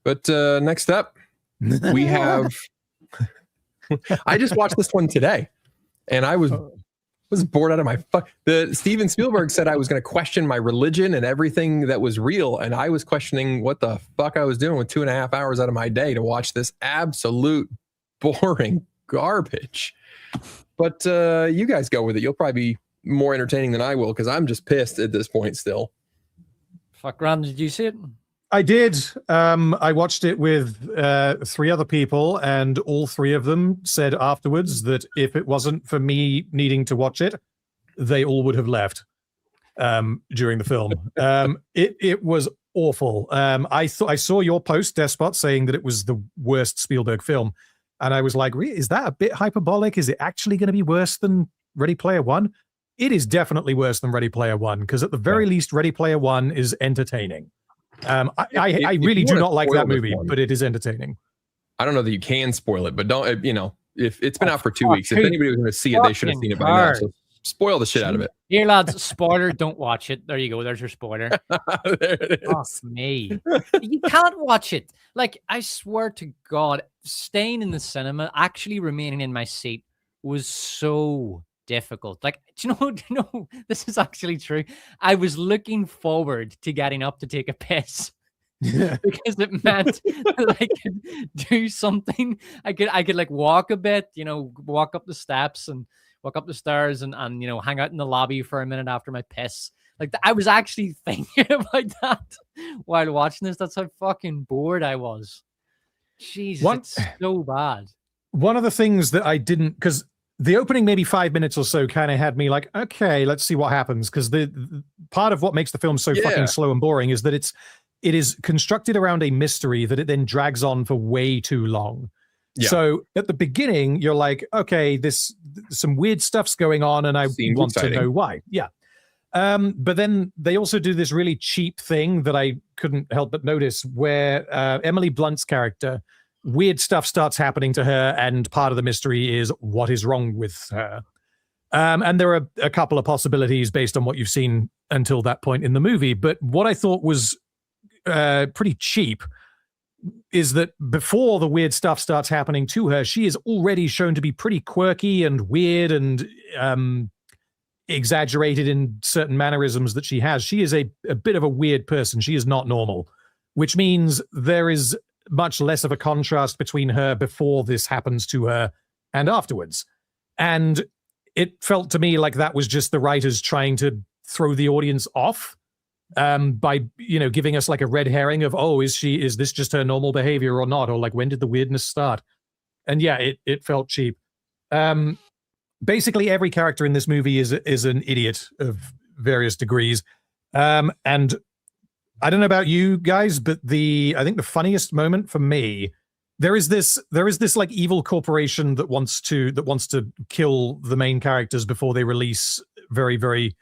But next up, we have I just watched this one today, and I was bored out of my fuck. Steven Spielberg said I was going to question my religion and everything that was real, and I was questioning what the fuck I was doing with 2.5 hours out of my day to watch this absolute boring garbage. But you guys go with it. You'll probably be more entertaining than I will, because I'm just pissed at this point still. Fuck, Ron, did you see it? I did. I watched it with 3 other people, and all 3 of them said afterwards that if it wasn't for me needing to watch it, they all would have left during the film. It was awful. I saw your post, Despot, saying that it was the worst Spielberg film, and I was like, is that a bit hyperbolic? Is it actually going to be worse than Ready Player One? It is definitely worse than Ready Player One, because at the very least, Ready Player One is entertaining. I really do not like that movie, but it is entertaining. I don't know that you can spoil it, but don't, if it's been out for 2 weeks, if anybody was going to see it, they should have seen it by now. So spoil the shit out of it. Here, lads, spoiler, don't watch it. There you go. There's your spoiler. There it is. Fuck me. You can't watch it. Like, I swear to God, staying in the cinema, actually remaining in my seat was so difficult. Like, do you know, this is actually true. I was looking forward to getting up to take a piss because it meant that I could do something. I could like walk a bit, walk up the steps and walk up the stairs and hang out in the lobby for a minute after my piss. Like, I was actually thinking about that while watching this. That's how fucking bored I was. Jesus, it's so bad. One of the things that I didn't, because the opening maybe 5 minutes or so kind of had me like, okay, let's see what happens. Because the part of what makes the film so fucking slow and boring is that it is constructed around a mystery that it then drags on for way too long. Yeah. So at the beginning, you're like, okay, some weird stuff's going on, and I want to know why. Yeah. But then they also do this really cheap thing that I couldn't help but notice, where Emily Blunt's character, weird stuff starts happening to her, and part of the mystery is what is wrong with her. And there are a couple of possibilities based on what you've seen until that point in the movie. But what I thought was pretty cheap is that before the weird stuff starts happening to her, she is already shown to be pretty quirky and weird and exaggerated in certain mannerisms that she has. She is a bit of a weird person. She is not normal, which means there is much less of a contrast between her before this happens to her and afterwards. And it felt to me like that was just the writers trying to throw the audience off by, giving us like a red herring of, oh, is this just her normal behavior or not? Or like, when did the weirdness start? And yeah, it felt cheap. Basically every character in this movie is an idiot of various degrees. And I don't know about you guys, but I think the funniest moment for me, there is this like evil corporation that wants to kill the main characters before they release very, very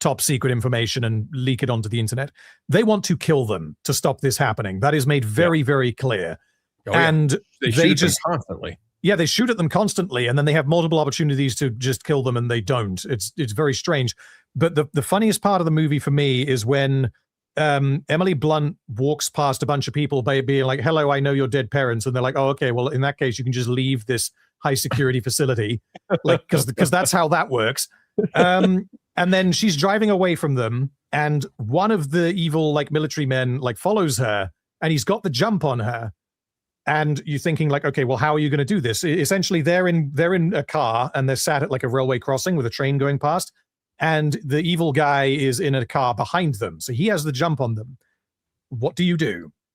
top secret information and leak it onto the internet. They want to kill them to stop this happening. That is made very, very clear. Oh, and yeah. They just constantly. Yeah, they shoot at them constantly, and then they have multiple opportunities to just kill them, and they don't. It's very strange. But the funniest part of the movie for me is when Emily Blunt walks past a bunch of people by being like, hello, I know your dead parents. And they're like, oh, okay, well, in that case, you can just leave this high security facility. Like, because that's how that works. And then she's driving away from them. And one of the evil, like, military men, like, follows her, and he's got the jump on her. And you're thinking like, okay, well, how are you going to do this? Essentially, they're in a car, and they're sat at like a railway crossing with a train going past. And the evil guy is in a car behind them. So he has the jump on them. What do?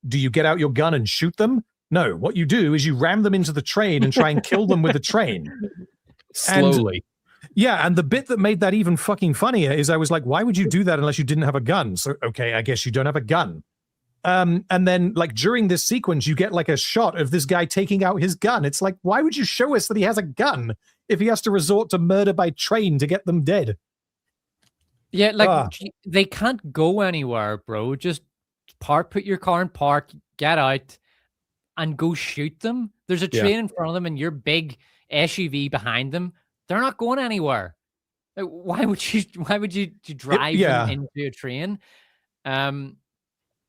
Do you get out your gun and shoot them? No. What you do is you ram them into the train and try and kill them with the train. Slowly. And the bit that made that even fucking funnier is I was like, why would you do that unless you didn't have a gun? So, okay, I guess you don't have a gun. And then like during this sequence, you get like a shot of this guy taking out his gun. It's like, why would you show us that he has a gun if he has to resort to murder by train to get them dead? Yeah, like they can't go anywhere, bro. Just put your car in park, get out, and go shoot them. There's a train in front of them and your big SUV behind them. They're not going anywhere. Like, why would you drive them into a train?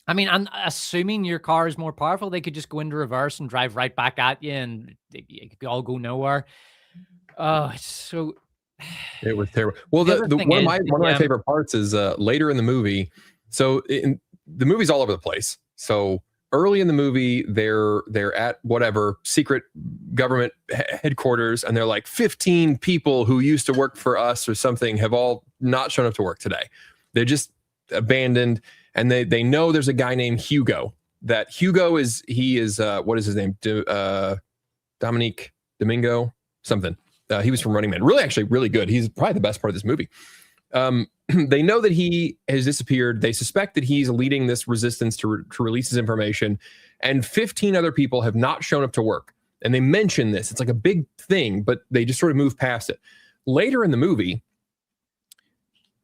I mean, I'm assuming your car is more powerful. They could just go into reverse and drive right back at you, and it could all go nowhere. Oh, it's so. It was terrible. Well, one of my favorite parts is later in the movie. So the movie's all over the place. So early in the movie, they're at whatever secret government headquarters, and they're like 15 people who used to work for us or something have all not shown up to work today. They're just abandoned. And they know there's a guy named Hugo. That Hugo is what is his name? Dominique Domingo something. He was from Running Man. Really good. He's probably the best part of this movie. They know that he has disappeared. They suspect that he's leading this resistance to release his information. And 15 other people have not shown up to work. And they mention this. It's like a big thing, but they just sort of move past it. Later in the movie,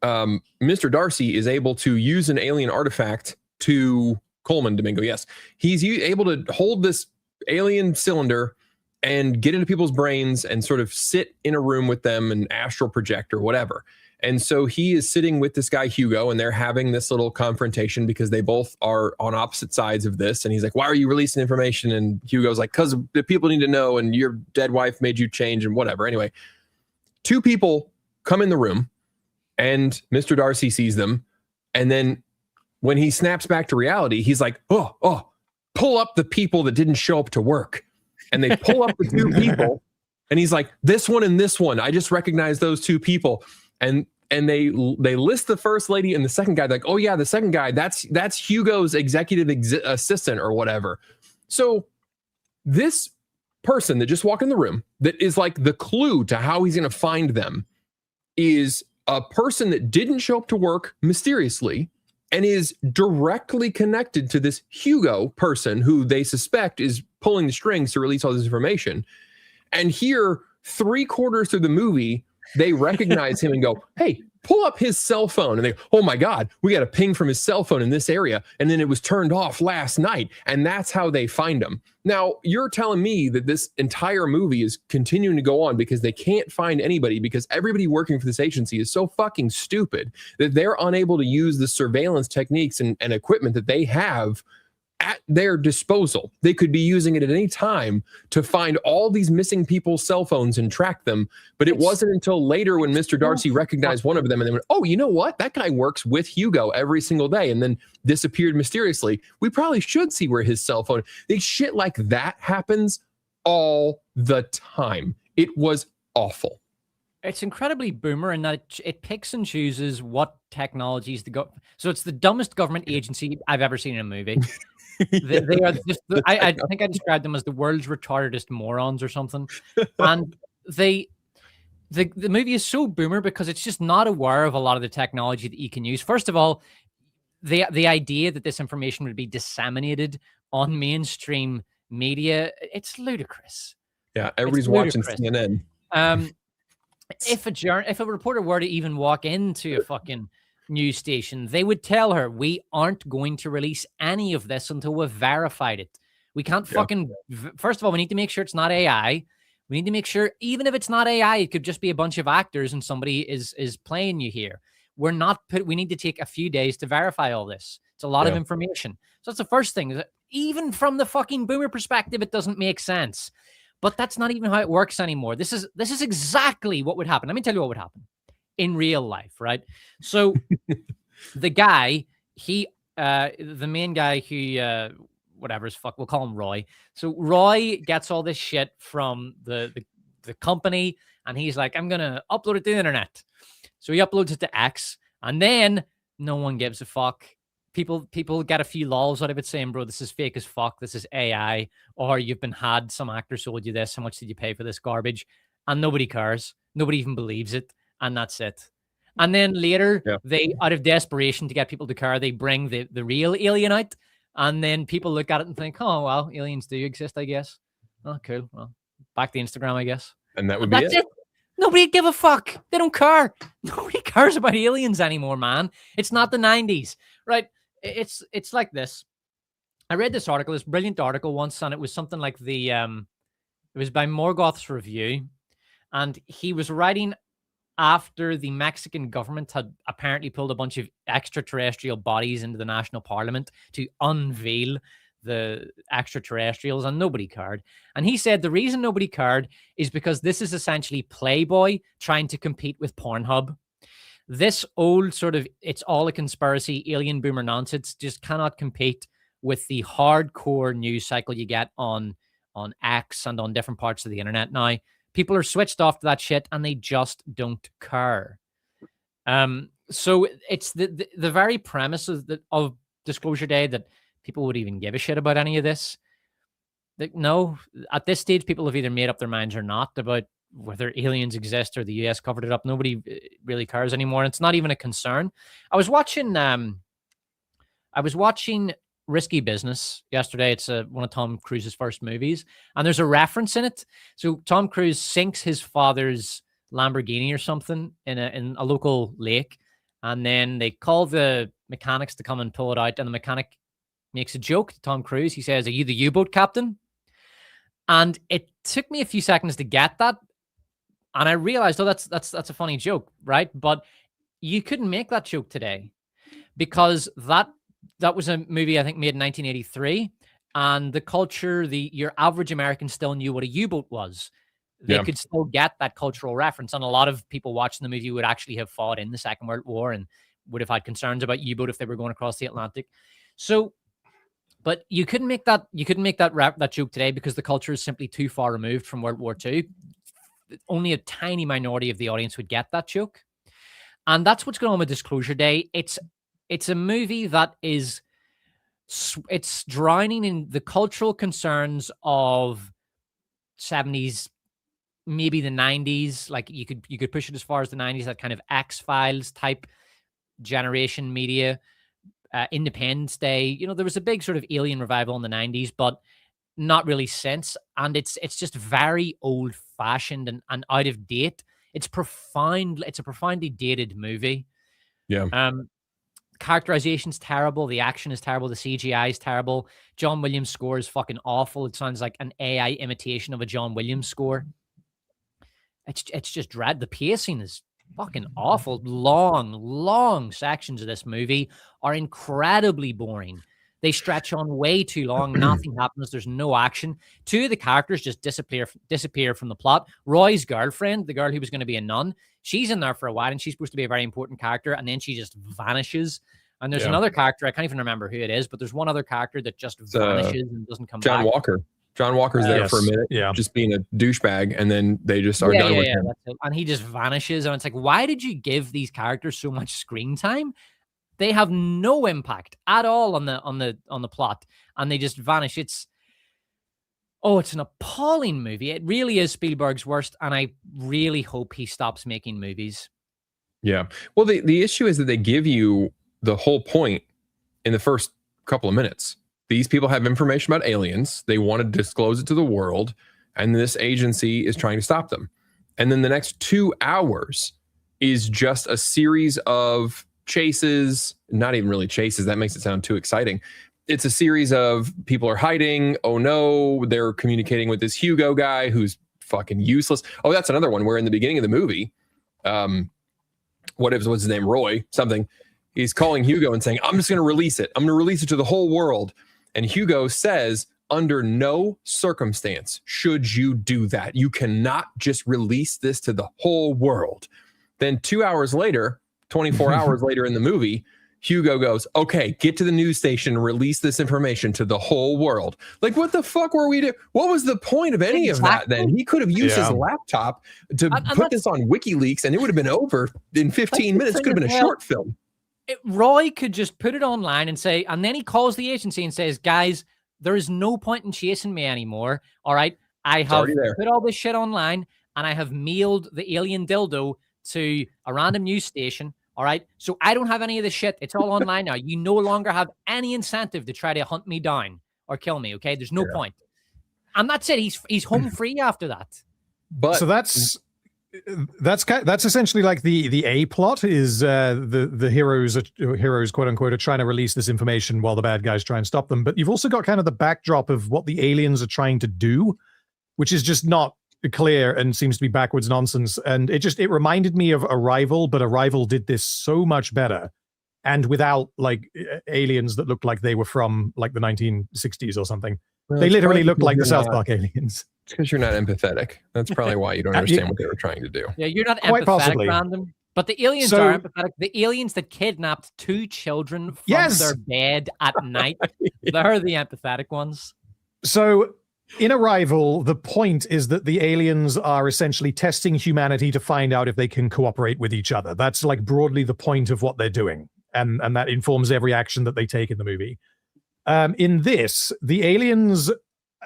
Mr. Darcy is able to use an alien artifact to Coleman Domingo. Yes, he's able to hold this alien cylinder and get into people's brains and sort of sit in a room with them and astral project or whatever. And so he is sitting with this guy, Hugo, and they're having this little confrontation because they both are on opposite sides of this. And he's like, why are you releasing information? And Hugo's like, because the people need to know, and your dead wife made you change and whatever. Anyway, two people come in the room. And Mr. Darcy sees them. And then when he snaps back to reality, he's like, oh, pull up the people that didn't show up to work. And they pull up the two people. And he's like, this one and this one. I just recognize those two people. And they list the first lady and the second guy. Like, oh, yeah, the second guy, that's Hugo's executive assistant or whatever. So this person that just walked in the room that is like the clue to how he's going to find them is a person that didn't show up to work mysteriously and is directly connected to this Hugo person who they suspect is pulling the strings to release all this information. And here, 3/4 through the movie, they recognize him and go, hey, pull up his cell phone. And they, oh my God, we got a ping from his cell phone in this area. And then it was turned off last night. And that's how they find him. Now, you're telling me that this entire movie is continuing to go on because they can't find anybody because everybody working for this agency is so fucking stupid that they're unable to use the surveillance techniques and equipment that they have at their disposal. They could be using it at any time to find all these missing people's cell phones and track them. But it wasn't until later when Mr. Darcy recognized one of them and they went, oh, you know what? That guy works with Hugo every single day and then disappeared mysteriously. We probably should see where his cell phone. Shit like that happens all the time. It was awful. It's incredibly boomer in that it picks and chooses what technologies to go. So it's the dumbest government agency I've ever seen in a movie. They are just, I think I described them as the world's retardedest morons or something. And the movie is so boomer because it's just not aware of a lot of the technology that you can use. First of all, the idea that this information would be disseminated on mainstream media, it's ludicrous. Yeah, everybody's watching CNN. If a reporter were to even walk into a fucking news station, they would tell her, we aren't going to release any of this until we've verified it. We can't fucking, first of all, we need to make sure it's not AI. We need to make sure, even if it's not AI, it could just be a bunch of actors and somebody is playing you here. We need to take a few days to verify all this. It's a lot of information. So that's the first thing. Even from the fucking boomer perspective, it doesn't make sense. But that's not even how it works anymore. This is exactly what would happen. Let me tell you what would happen in real life, right? So the guy, the main guy who, whatever's fuck, we'll call him Roy. So Roy gets all this shit from the company, and he's like, I'm gonna upload it to the internet. So he uploads it to X, and then no one gives a fuck. People get a few lols out of it saying, bro, this is fake as fuck. This is AI. Or you've been had. Some actor sold you this. How much did you pay for this garbage? And nobody cares. Nobody even believes it. And that's it. And then later, they, out of desperation to get people to care, they bring the real alien out. And then people look at it and think, oh, well, aliens do exist, I guess. Oh, cool. Well, back to Instagram, I guess. And that would be it. Nobody give a fuck. They don't care. Nobody cares about aliens anymore, man. It's not the 90s, right? It's like this. I read this article, this brilliant article once, and it was something like it was by Morgoth's Review, and he was writing after the Mexican government had apparently pulled a bunch of extraterrestrial bodies into the national parliament to unveil the extraterrestrials, and nobody cared. And he said the reason nobody cared is because this is essentially Playboy trying to compete with Pornhub. This old sort of, it's all a conspiracy, alien boomer nonsense just cannot compete with the hardcore news cycle you get on X and on different parts of the internet now. People are switched off to that shit and they just don't care. So it's the very premise of Disclosure Day that people would even give a shit about any of this. No, at this stage, people have either made up their minds or not about whether aliens exist or the US covered it up. Nobody really cares anymore. And it's not even a concern. I was watching Risky Business yesterday. It's one of Tom Cruise's first movies, and there's a reference in it. So Tom Cruise sinks his father's Lamborghini or something in a local lake, and then they call the mechanics to come and pull it out, and the mechanic makes a joke to Tom Cruise. He says, "Are you the U-boat captain?" And it took me a few seconds to get that. And I realized, oh, that's a funny joke, right? But you couldn't make that joke today because that was a movie, I think, made in 1983. And the culture, your average American still knew what a U-boat was. They could still get that cultural reference. And a lot of people watching the movie would actually have fought in the Second World War and would have had concerns about U-boat if they were going across the Atlantic. So, but you couldn't make that joke today because the culture is simply too far removed from World War II. Only a tiny minority of the audience would get that joke. And that's what's going on with Disclosure Day. It's a movie that it's drowning in the cultural concerns of 70s, maybe the 90s. Like you could push it as far as the 90s, that kind of X-Files type generation media, Independence Day. There was a big sort of alien revival in the 90s, but not really since. And it's just very old-fashioned and out of date. It's a profoundly dated movie. Yeah. Characterization's terrible. The action is terrible. The CGI is terrible. John Williams' score is fucking awful. It sounds like an AI imitation of a John Williams score. It's just dread. The pacing is fucking awful. Long sections of this movie are incredibly boring. They stretch on way too long. Nothing happens. There's no action. Two of the characters just disappear from the plot. Roy's girlfriend, the girl who was going to be a nun, she's in there for a while, and she's supposed to be a very important character, and then she just vanishes. And there's another character, I can't even remember who it is, but there's one other character that just vanishes and doesn't come back. John Walker. John Walker's there for a minute, just being a douchebag, and then they just are done with him. And he just vanishes, and it's like, why did you give these characters so much screen time? They have no impact at all on the plot, and they just vanish. It's an appalling movie. It really is Spielberg's worst, and I really hope he stops making movies. Yeah. Well, the issue is that they give you the whole point in the first couple of minutes. These people have information about aliens. They want to disclose it to the world, and this agency is trying to stop them. And then the next 2 hours is just a series of chases, not even really chases. That makes it sound too exciting. It's a series of people are hiding. Oh no, they're communicating with this Hugo guy who's fucking useless. Oh, that's another one where in the beginning of the movie, what's his name? Roy, something. He's calling Hugo and saying, I'm just going to release it. I'm going to release it to the whole world. And Hugo says, under no circumstance should you do that. You cannot just release this to the whole world. Then 2 hours later, 24 hours later in the movie, Hugo goes, okay, get to the news station and release this information to the whole world. Like, what the fuck were we doing? What was the point of any of that then? He could have used his laptop to put this on WikiLeaks, and it would have been over in 15 minutes. It could have been a short film. Roy could just put it online and say, and then he calls the agency and says, guys, there is no point in chasing me anymore. All right. I have put all this shit online, and I have mailed the alien dildo to a random news station. All right. So I don't have any of this shit. It's all online now. You no longer have any incentive to try to hunt me down or kill me. Okay. There's no point. And that's it. He's home free after that. But so that's essentially like the A plot is the heroes quote unquote are trying to release this information while the bad guys try and stop them. But you've also got kind of the backdrop of what the aliens are trying to do, which is just not clear and seems to be backwards nonsense. And it reminded me of Arrival, but Arrival did this so much better and without like aliens that looked like they were from like the 1960s or something. Well, they literally looked like the South Park aliens. It's because you're not empathetic. That's probably why you don't understand what they were trying to do. Yeah, you're not empathetic, Random. But the aliens are empathetic. The aliens that kidnapped 2 children from their bed at night, they're the empathetic ones. So in Arrival, the point is that the aliens are essentially testing humanity to find out if they can cooperate with each other. That's like broadly the point of what they're doing. And that informs every action that they take in the movie. In this, the aliens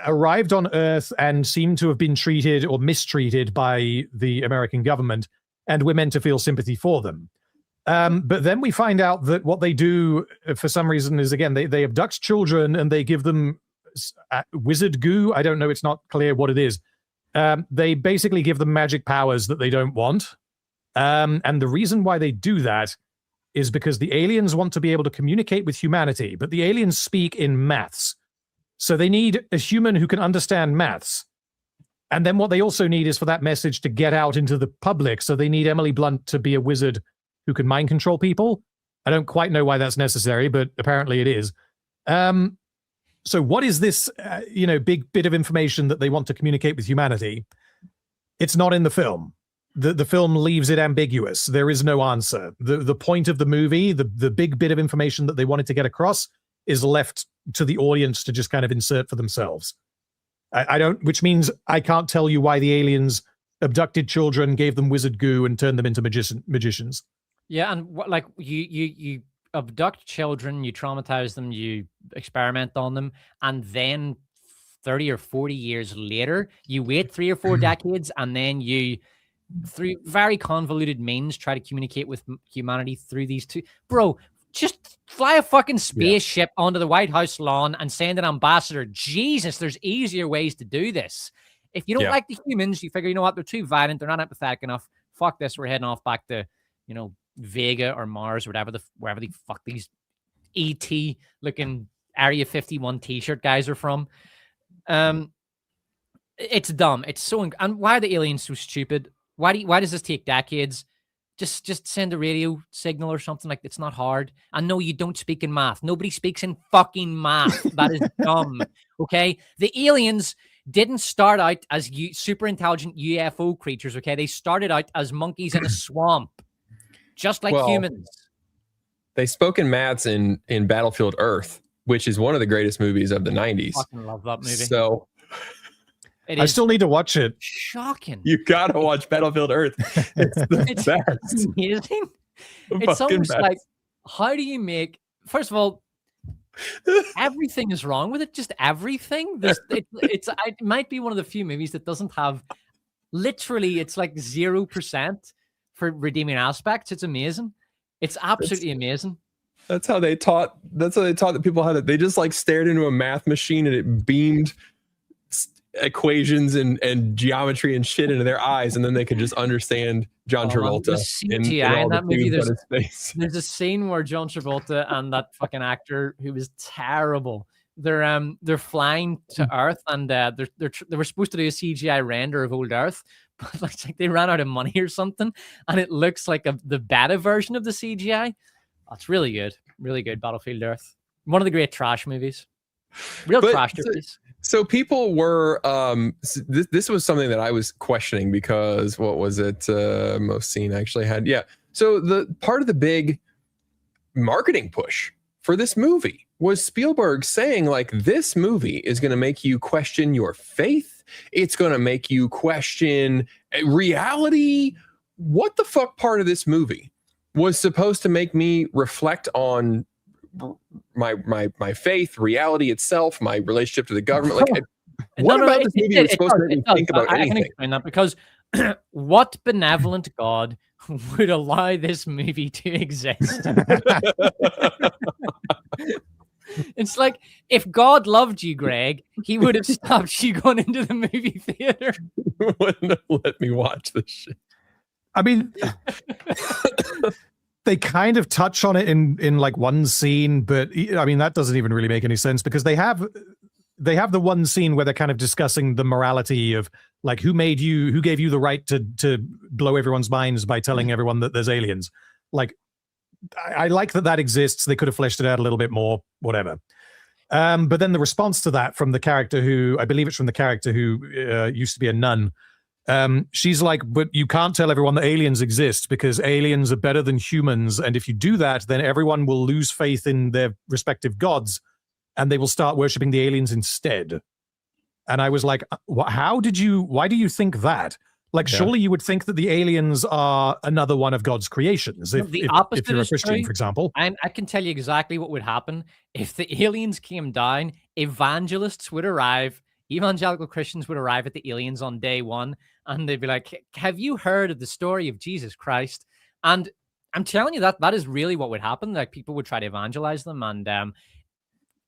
arrived on Earth and seem to have been treated or mistreated by the American government, and we're meant to feel sympathy for them. But then we find out that what they do for some reason is, again, they abduct children and they give them wizard goo. I don't know. It's not clear what it is. They basically give them magic powers that they don't want. And the reason why they do that is because the aliens want to be able to communicate with humanity, but the aliens speak in maths. So they need a human who can understand maths. And then what they also need is for that message to get out into the public. So they need Emily Blunt to be a wizard who can mind control people. I don't quite know why that's necessary, but apparently it is. So what is this, big bit of information that they want to communicate with humanity? It's not in the film. The film leaves it ambiguous. There is no answer. The point of the movie, the big bit of information that they wanted to get across, is left to the audience to just kind of insert for themselves. Which means I can't tell you why the aliens abducted children, gave them wizard goo, and turned them into magicians. Yeah, and like you abduct children, you traumatize them, you experiment on them, and then 30 or 40 years later, you wait 3 or 4 decades, and then you, through very convoluted means, try to communicate with humanity through these two. Bro, just fly a fucking spaceship onto the White House lawn and send an ambassador. Jesus, there's easier ways to do this. If you don't like the humans, you figure, you know what, they're too violent, they're not empathetic enough. Fuck this, we're heading off back to, Vega or Mars or wherever the fuck these ET looking Area 51 t-shirt guys are from. It's dumb. It's so, and why are the aliens so stupid? Why does this take decades? Just send a radio signal or something. Like, it's not hard. I know you don't speak in math. Nobody speaks in fucking math. That is dumb. Okay, the aliens didn't start out as super intelligent UFO creatures. Okay, they started out as monkeys in a swamp, just like humans. They spoke in maths in Battlefield Earth, which is one of the greatest movies of the 90s. I fucking love that movie. So I still need to watch it. Shocking. You gotta watch Battlefield Earth. It's the best. Amazing. It's almost like, how do you make? First of all, everything is wrong with it. Just everything. It might be one of the few movies that doesn't have literally. It's like 0% for redeeming aspects. It's amazing. It's absolutely amazing. That's how they taught. That's how they taught the people how to. They just like stared into a math machine and it beamed equations and geometry and shit into their eyes, and then they could just understand John Travolta. In that movie, there's a scene where John Travolta and that fucking actor who was terrible. They're flying to Earth, and they were supposed to do a CGI render of old Earth, but it looks like they ran out of money or something, and it looks like the beta version of the CGI. That's really good. Battlefield Earth, one of the great trash movies. Trash movies. So people were, this was something that I was questioning because what was it? Most seen actually had, yeah. So the part of the big marketing push for this movie was Spielberg saying like, this movie is going to make you question your faith. It's going to make you question reality. What the fuck part of this movie was supposed to make me reflect on my faith, reality itself, my relationship to the government? Like, what about this movie was supposed to make me think about anything? I can explain that because what benevolent God would allow this movie to exist? It's like, if God loved you, Greg, he would have stopped you going into the movie theater. Wouldn't have let me watch this shit. I mean, they kind of touch on it in like one scene, but I mean, that doesn't even really make any sense because they have the one scene where they're kind of discussing the morality of like, who gave you the right to blow everyone's minds by telling everyone that there's aliens. Like, I like that exists. They could have fleshed it out a little bit more, whatever. But then the response to that from the character who, I believe it's from the character who used to be a nun. She's like, but you can't tell everyone that aliens exist because aliens are better than humans. And if you do that, then everyone will lose faith in their respective gods and they will start worshiping the aliens instead. And I was like, why do you think that? Like, surely you would think that the aliens are another one of God's creations. If you're a Christian, for example. I can tell you exactly what would happen. If the aliens came down, evangelists would arrive, evangelical Christians would arrive at the aliens on day one, and they'd be like, have you heard of the story of Jesus Christ? And I'm telling you that is really what would happen. Like, people would try to evangelize them, and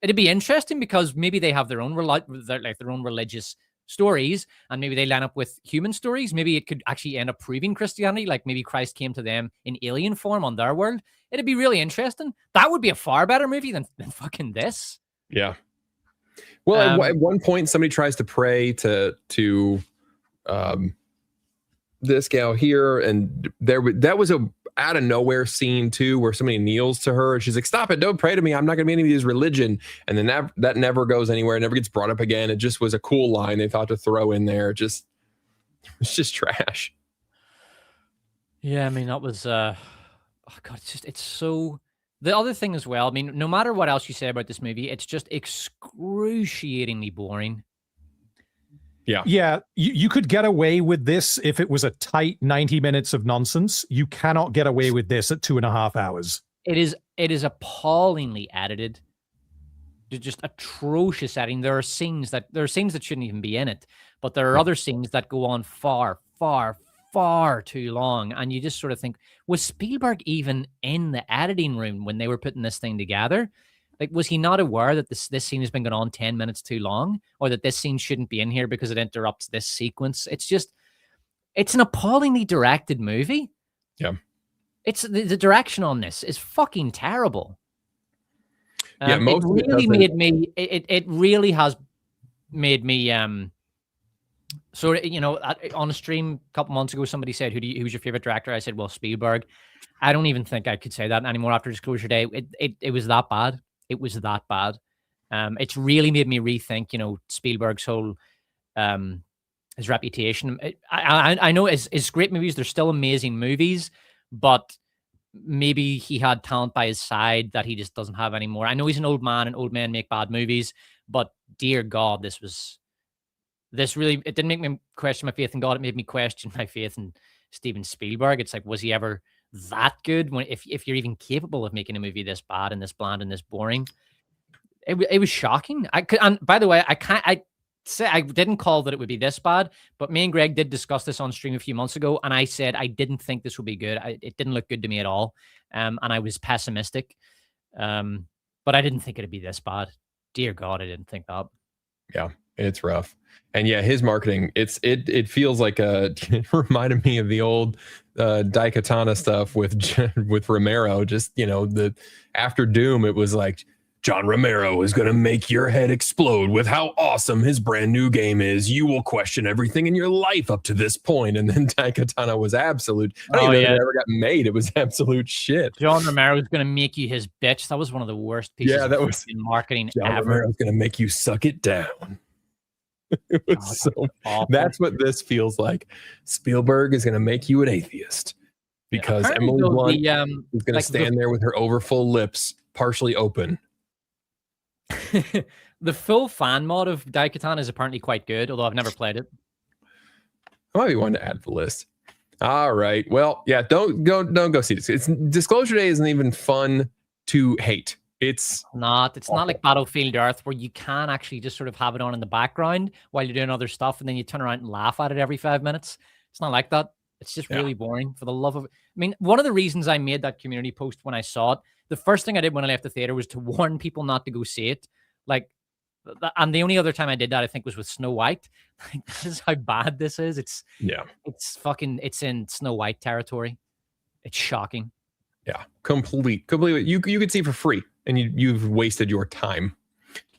it'd be interesting because maybe they have their own religious stories, and maybe they line up with human stories. Maybe it could actually end up proving Christianity, like maybe Christ came to them in alien form on their world. It'd be really interesting. That would be a far better movie than fucking this. Yeah. Well, at one point, somebody tries to pray to this gal here, and that was a out of nowhere scene too, where somebody kneels to her and she's like, "Stop it! Don't pray to me. I'm not going to be any of these religion." And then that never goes anywhere. It never gets brought up again. It just was a cool line they thought to throw in there. It's just trash. Yeah, I mean, that was oh God, it's so. The other thing as well, I mean, no matter what else you say about this movie, it's just excruciatingly boring. Yeah, you could get away with this if it was a tight 90 minutes of nonsense. You cannot get away with this at 2.5 hours. It is appallingly edited. They're just atrocious editing. There are scenes that shouldn't even be in it, but there are other scenes that go on far, far, far too long, and you just sort of think, was Spielberg even in the editing room when they were putting this thing together? Like, was he not aware that this scene has been going on 10 minutes too long, or that this scene shouldn't be in here because it interrupts this sequence? It's an appallingly directed movie. Yeah. It's the direction on this is fucking terrible. Yeah, it really has made me So, you know, on a stream a couple months ago, somebody said, who's your favorite director? I said, well, Spielberg. I don't even think I could say that anymore after Disclosure Day. It was that bad. It was that bad. It's really made me rethink, you know, Spielberg's whole his reputation. I know his great movies, they're still amazing movies, but maybe he had talent by his side that he just doesn't have anymore. I know he's an old man and old men make bad movies, but dear God, this really, it didn't make me question my faith in God. It made me question my faith in Steven Spielberg. It's like, was he ever that good? When if you're even capable of making a movie this bad and this bland and this boring, it was shocking. And by the way, I didn't call that it would be this bad, but me and Greg did discuss this on stream a few months ago, and I said I didn't think this would be good. It didn't look good to me at all, and I was pessimistic. But I didn't think it'd be this bad. Dear God, I didn't think that. Yeah, it's rough. And yeah, his marketing, it feels like it reminded me of the old Daikatana stuff with Romero. Just, you know, the after Doom, it was like, John Romero is going to make your head explode with how awesome his brand new game is. You will question everything in your life up to this point. And then Daikatana was absolute. I don't even know if it ever got made. It was absolute shit. John Romero is going to make you his bitch. That was one of the worst pieces of marketing John ever. Romero is going to make you suck it down. It was so awful. That's what this feels like. Spielberg is going to make you an atheist because Emily Blunt is going to stand there with her overfull lips partially open. The full fan mod of Daikatana is apparently quite good, although I've never played it. I might be one to add to the list. All right. Well, yeah, don't go see this. Disclosure Day isn't even fun to hate. It's not awful. Like Battlefield Earth, where you can actually just sort of have it on in the background while you're doing other stuff, and then you turn around and laugh at it every 5 minutes. It's not like that. It's just really boring, for the love of it. I mean, one of the reasons I made that community post when I saw it, the first thing I did when I left the theater was to warn people not to go see it. Like, and the only other time I did that, I think, was with Snow White. Like, this is how bad this is. It's in Snow White territory. It's shocking. Yeah, completely. You could see for free, and you've wasted your time.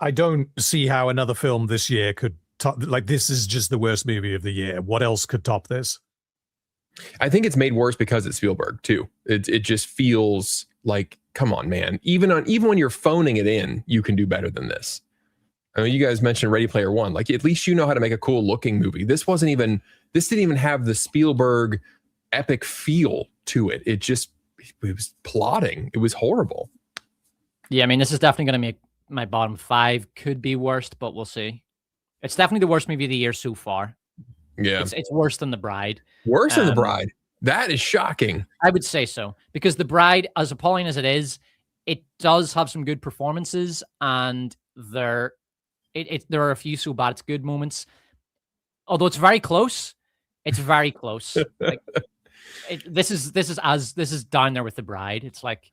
I don't see how another film this year could top. Like, this is just the worst movie of the year. What else could top this? I think it's made worse because it's Spielberg too. It just feels like, come on, man. Even when you're phoning it in, you can do better than this. I mean, you guys mentioned Ready Player One. Like, at least you know how to make a cool looking movie. This didn't even have the Spielberg epic feel to it. It was plotting. It was horrible. Yeah, I mean, this is definitely going to make my bottom 5. Could be worst, but we'll see. It's definitely the worst movie of the year so far. Yeah, it's worse than The Bride. Worse than The Bride. That is shocking. I would say so, because The Bride, as appalling as it is, it does have some good performances, and there are a few so bad it's good moments. Although it's very close. It's very close. Like, this is down there with The Bride. It's like,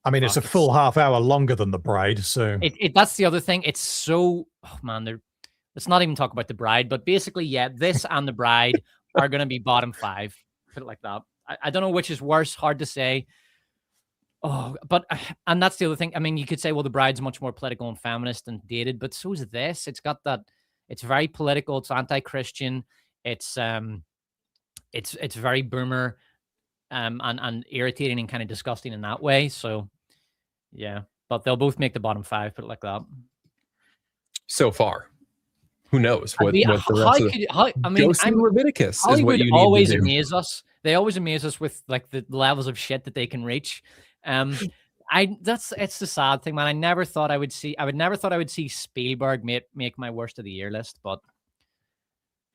I mean, it's a full half hour longer than The Bride, so that's the other thing. It's so, oh man, let's not even talk about The Bride, but basically, yeah, this and The Bride are going to be bottom 5. Put it like that. I don't know which is worse. Hard to say. Oh, but, and that's the other thing. I mean, you could say, well, The Bride's much more political and feminist and dated, but so is this. It's got that. It's very political. It's anti-Christian. It's very boomer, and irritating and kind of disgusting in that way. So, yeah, but they'll both make the bottom 5. Put it like that. So far, who knows what the rest go see Leviticus Hollywood is what you need always to do. amaze us. They always amaze us with like the levels of shit that they can reach. It's the sad thing, man. I never thought I would see Spielberg make my worst of the year list, but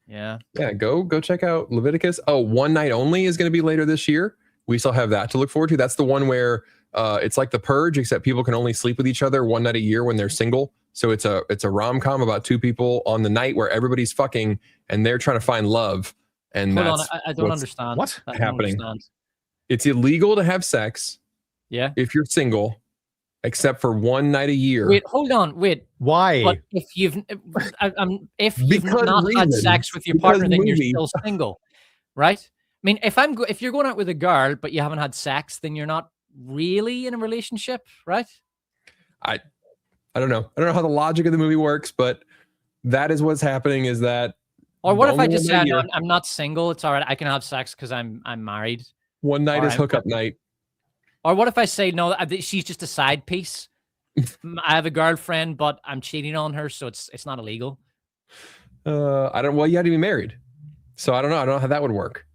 yeah, go check out Leviticus. Oh, One Night Only is going to be later this year. We still have that to look forward to. That's the one where it's like The Purge, except people can only sleep with each other one night a year when they're single. So it's a rom-com about 2 people on the night where everybody's fucking and they're trying to find love. And hold on, I don't understand what's happening. It's illegal to have sex. Yeah, if you're single, except for one night a year. Wait, hold on, wait. Why? But if you've not had sex with your partner, then you're still single, right? I mean, if you're going out with a girl but you haven't had sex, then you're not really in a relationship, right? I don't know. I don't know how the logic of the movie works, but that is what's happening. Is that Or what if I Only just one say night a I'm, year. I'm not single? It's all right. I can have sex because I'm married. One night Or is hookup night. Or what if I say no? She's just a side piece. I have a girlfriend, but I'm cheating on her, so it's not illegal. I don't. Well, you had to be married, so I don't know. I don't know how that would work.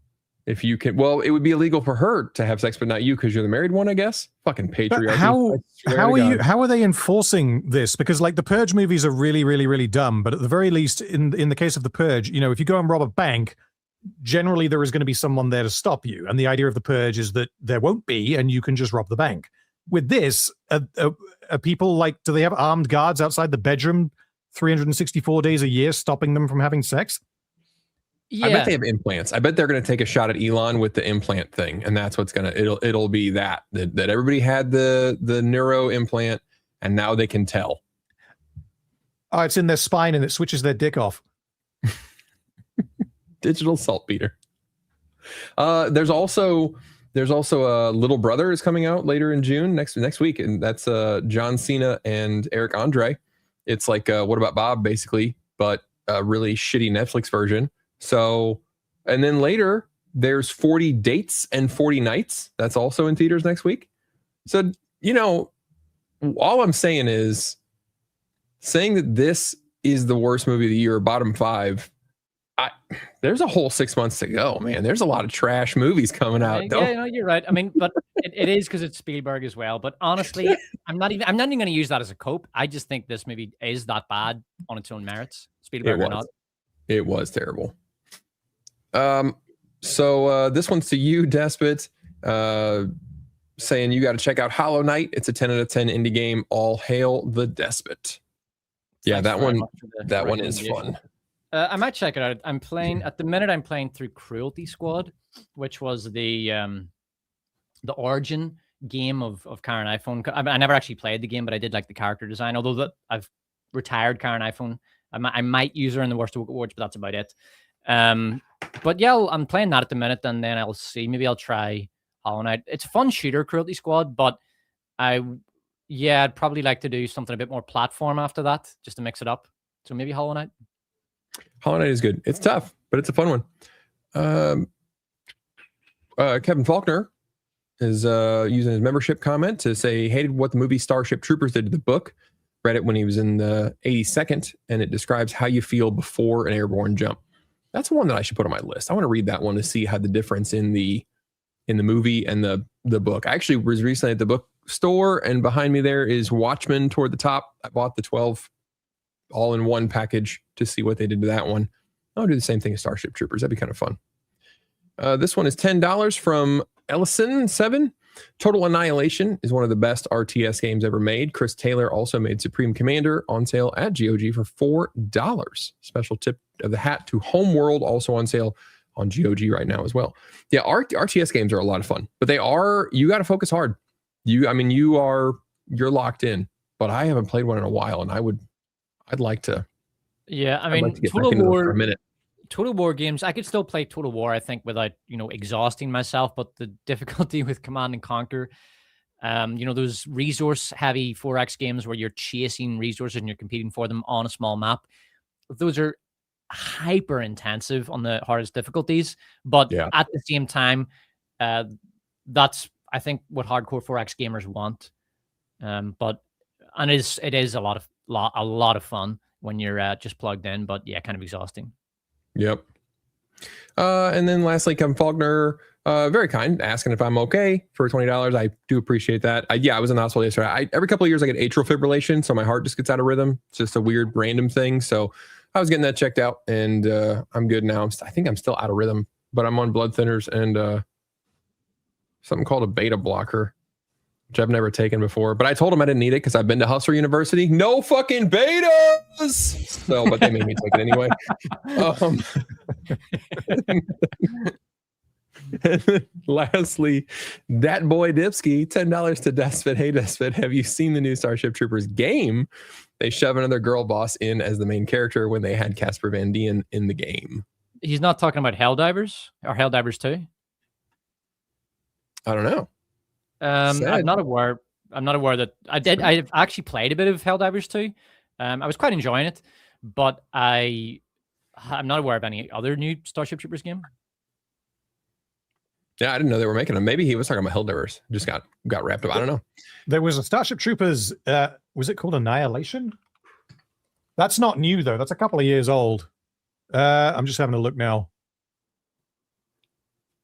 If you can, well, it would be illegal for her to have sex, but not you because you're the married one, I guess. Fucking patriarchy. But how are they enforcing this? Because like the Purge movies are really, really, really dumb. But at the very least, in the case of the Purge, you know, if you go and rob a bank, generally there is going to be someone there to stop you. And the idea of the Purge is that there won't be, and you can just rob the bank. With this, are people like, do they have armed guards outside the bedroom 364 days a year stopping them from having sex? Yeah. I bet they have implants. I bet they're going to take a shot at Elon with the implant thing, and that's what's gonna. It'll be that everybody had the neuro implant, and now they can tell. Oh, it's in their spine and it switches their dick off. Digital saltpeter. There's also a Little Brother is coming out later in June next week, and that's John Cena and Eric Andre. It's like What About Bob, basically, but a really shitty Netflix version. So, and then later there's 40 Dates and 40 Nights. That's also in theaters next week. So, you know, all I'm saying is saying that this is the worst movie of the year, bottom 5. There's a whole 6 months to go, man. There's a lot of trash movies coming out. Yeah, no, you're right. I mean, but it is because it's Spielberg as well. But honestly, I'm not even going to use that as a cope. I just think this movie is that bad on its own merits. Spielberg or not. It was terrible. So this one's to you, Despot, saying you got to check out Hollow Knight. It's a 10 out of 10 indie game. All hail the Despot. Yeah, that one is fun. I might check it out. I'm playing at the minute. I'm playing through Cruelty Squad, which was the origin game of Karen iPhone. I never actually played the game, but I did like the character design. Although I've retired Karen iPhone. I might use her in the Worst Awards, but that's about it. But yeah, I'm playing that at the minute, and then I'll see. Maybe I'll try Hollow Knight. It's a fun shooter, Cruelty Squad, but I'd probably like to do something a bit more platform after that, just to mix it up. So maybe Hollow Knight. Hollow Knight is good. It's tough, but it's a fun one. Kevin Faulkner is using his membership comment to say he hated what the movie Starship Troopers did to the book. Read it when he was in the 82nd, and it describes how you feel before an airborne jump. That's one that I should put on my list. I want to read that one to see how the difference in the movie and the book. I actually was recently at the bookstore, and behind me there is Watchmen toward the top. I bought the 12 all-in-one package to see what they did to that one. I'll do the same thing as Starship Troopers. That'd be kind of fun. This one is $10 from Ellison7. Total Annihilation is one of the best RTS games ever made. Chris Taylor also made Supreme Commander on sale at GOG for $4. Special tip of the hat to Homeworld, also on sale on GOG right now as well. Yeah, RTS games are a lot of fun, but you got to focus hard. You're locked in, but I haven't played one in a while, and I'd like to. Yeah, I mean, Total War for a minute. Total War games, I could still play Total War, I think, without, exhausting myself, but the difficulty with Command and Conquer, those resource-heavy 4X games where you're chasing resources and you're competing for them on a small map, those are hyper-intensive on the hardest difficulties, but at the same time, that's, I think, what hardcore 4X gamers want. It is a lot of fun when you're just plugged in, but yeah, kind of exhausting. Yep. And then lastly, Kevin Faulkner, very kind, asking if I'm okay for $20. I do appreciate that. I was in the hospital yesterday. Every couple of years I get atrial fibrillation, so my heart just gets out of rhythm. It's just a weird random thing. So I was getting that checked out, and I'm good now. I think I'm still out of rhythm, but I'm on blood thinners and something called a beta blocker, which I've never taken before. But I told them I didn't need it because I've been to Hustler University. No fucking betas! So, but they made me take it anyway. And lastly, that boy Dipsky, $10 to Despot. Hey, Despot, have you seen the new Starship Troopers game? They shove another girl boss in as the main character when they had Casper Van Dien in the game. He's not talking about Helldivers or Helldivers 2? I don't know. I'm not aware that I've actually played a bit of Helldivers 2. I was quite enjoying it, but I I'm not aware of any other new Starship Troopers game. Yeah, I didn't know they were making them. Maybe he was talking about Helldiverse. Just got wrapped up. I don't know. There was a Starship Troopers. Was it called Annihilation? That's not new though. That's a couple of years old. I'm just having a look now.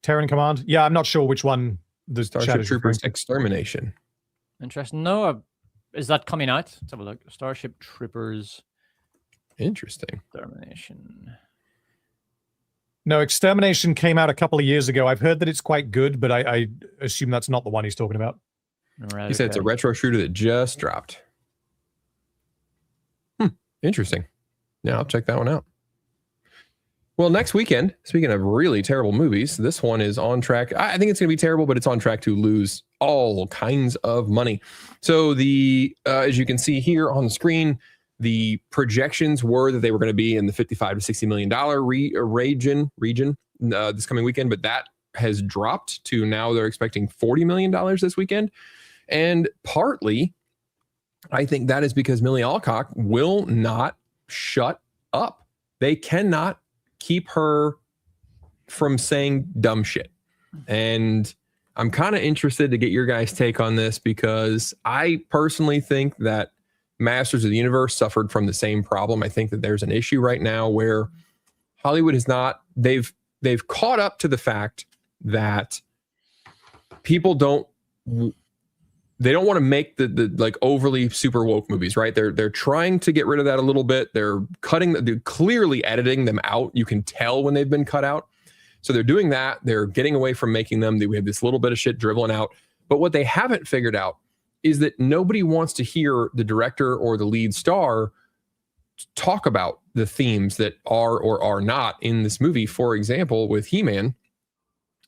Terran Command. Yeah, I'm not sure which one the Starship Troopers Extermination. Interesting. No, is that coming out? Let's have a look. Starship Troopers. Interesting. Extermination. No, Extermination came out a couple of years ago. I've heard that it's quite good, but I assume that's not the one he's talking about. Right, he said it's a retro shooter that just dropped. Interesting. Yeah, I'll check that one out. Well, next weekend, speaking of really terrible movies, this one is on track. I think it's going to be terrible, but it's on track to lose all kinds of money. So as you can see here on the screen, the projections were that they were going to be in the $55 to $60 million region this coming weekend, but that has dropped to now they're expecting $40 million this weekend. And partly, I think that is because Millie Alcock will not shut up. They cannot keep her from saying dumb shit. And I'm kind of interested to get your guys' take on this because I personally think that Masters of the Universe suffered from the same problem. I think that there's an issue right now where Hollywood is not, they've caught up to the fact that people don't want to make the like overly super woke movies, right? They're trying to get rid of that a little bit. They're clearly editing them out. You can tell when they've been cut out. So they're doing that. They're getting away from making them. We have this little bit of shit dribbling out. But what they haven't figured out is that nobody wants to hear the director or the lead star talk about the themes that are or are not in this movie. For example, with He-Man,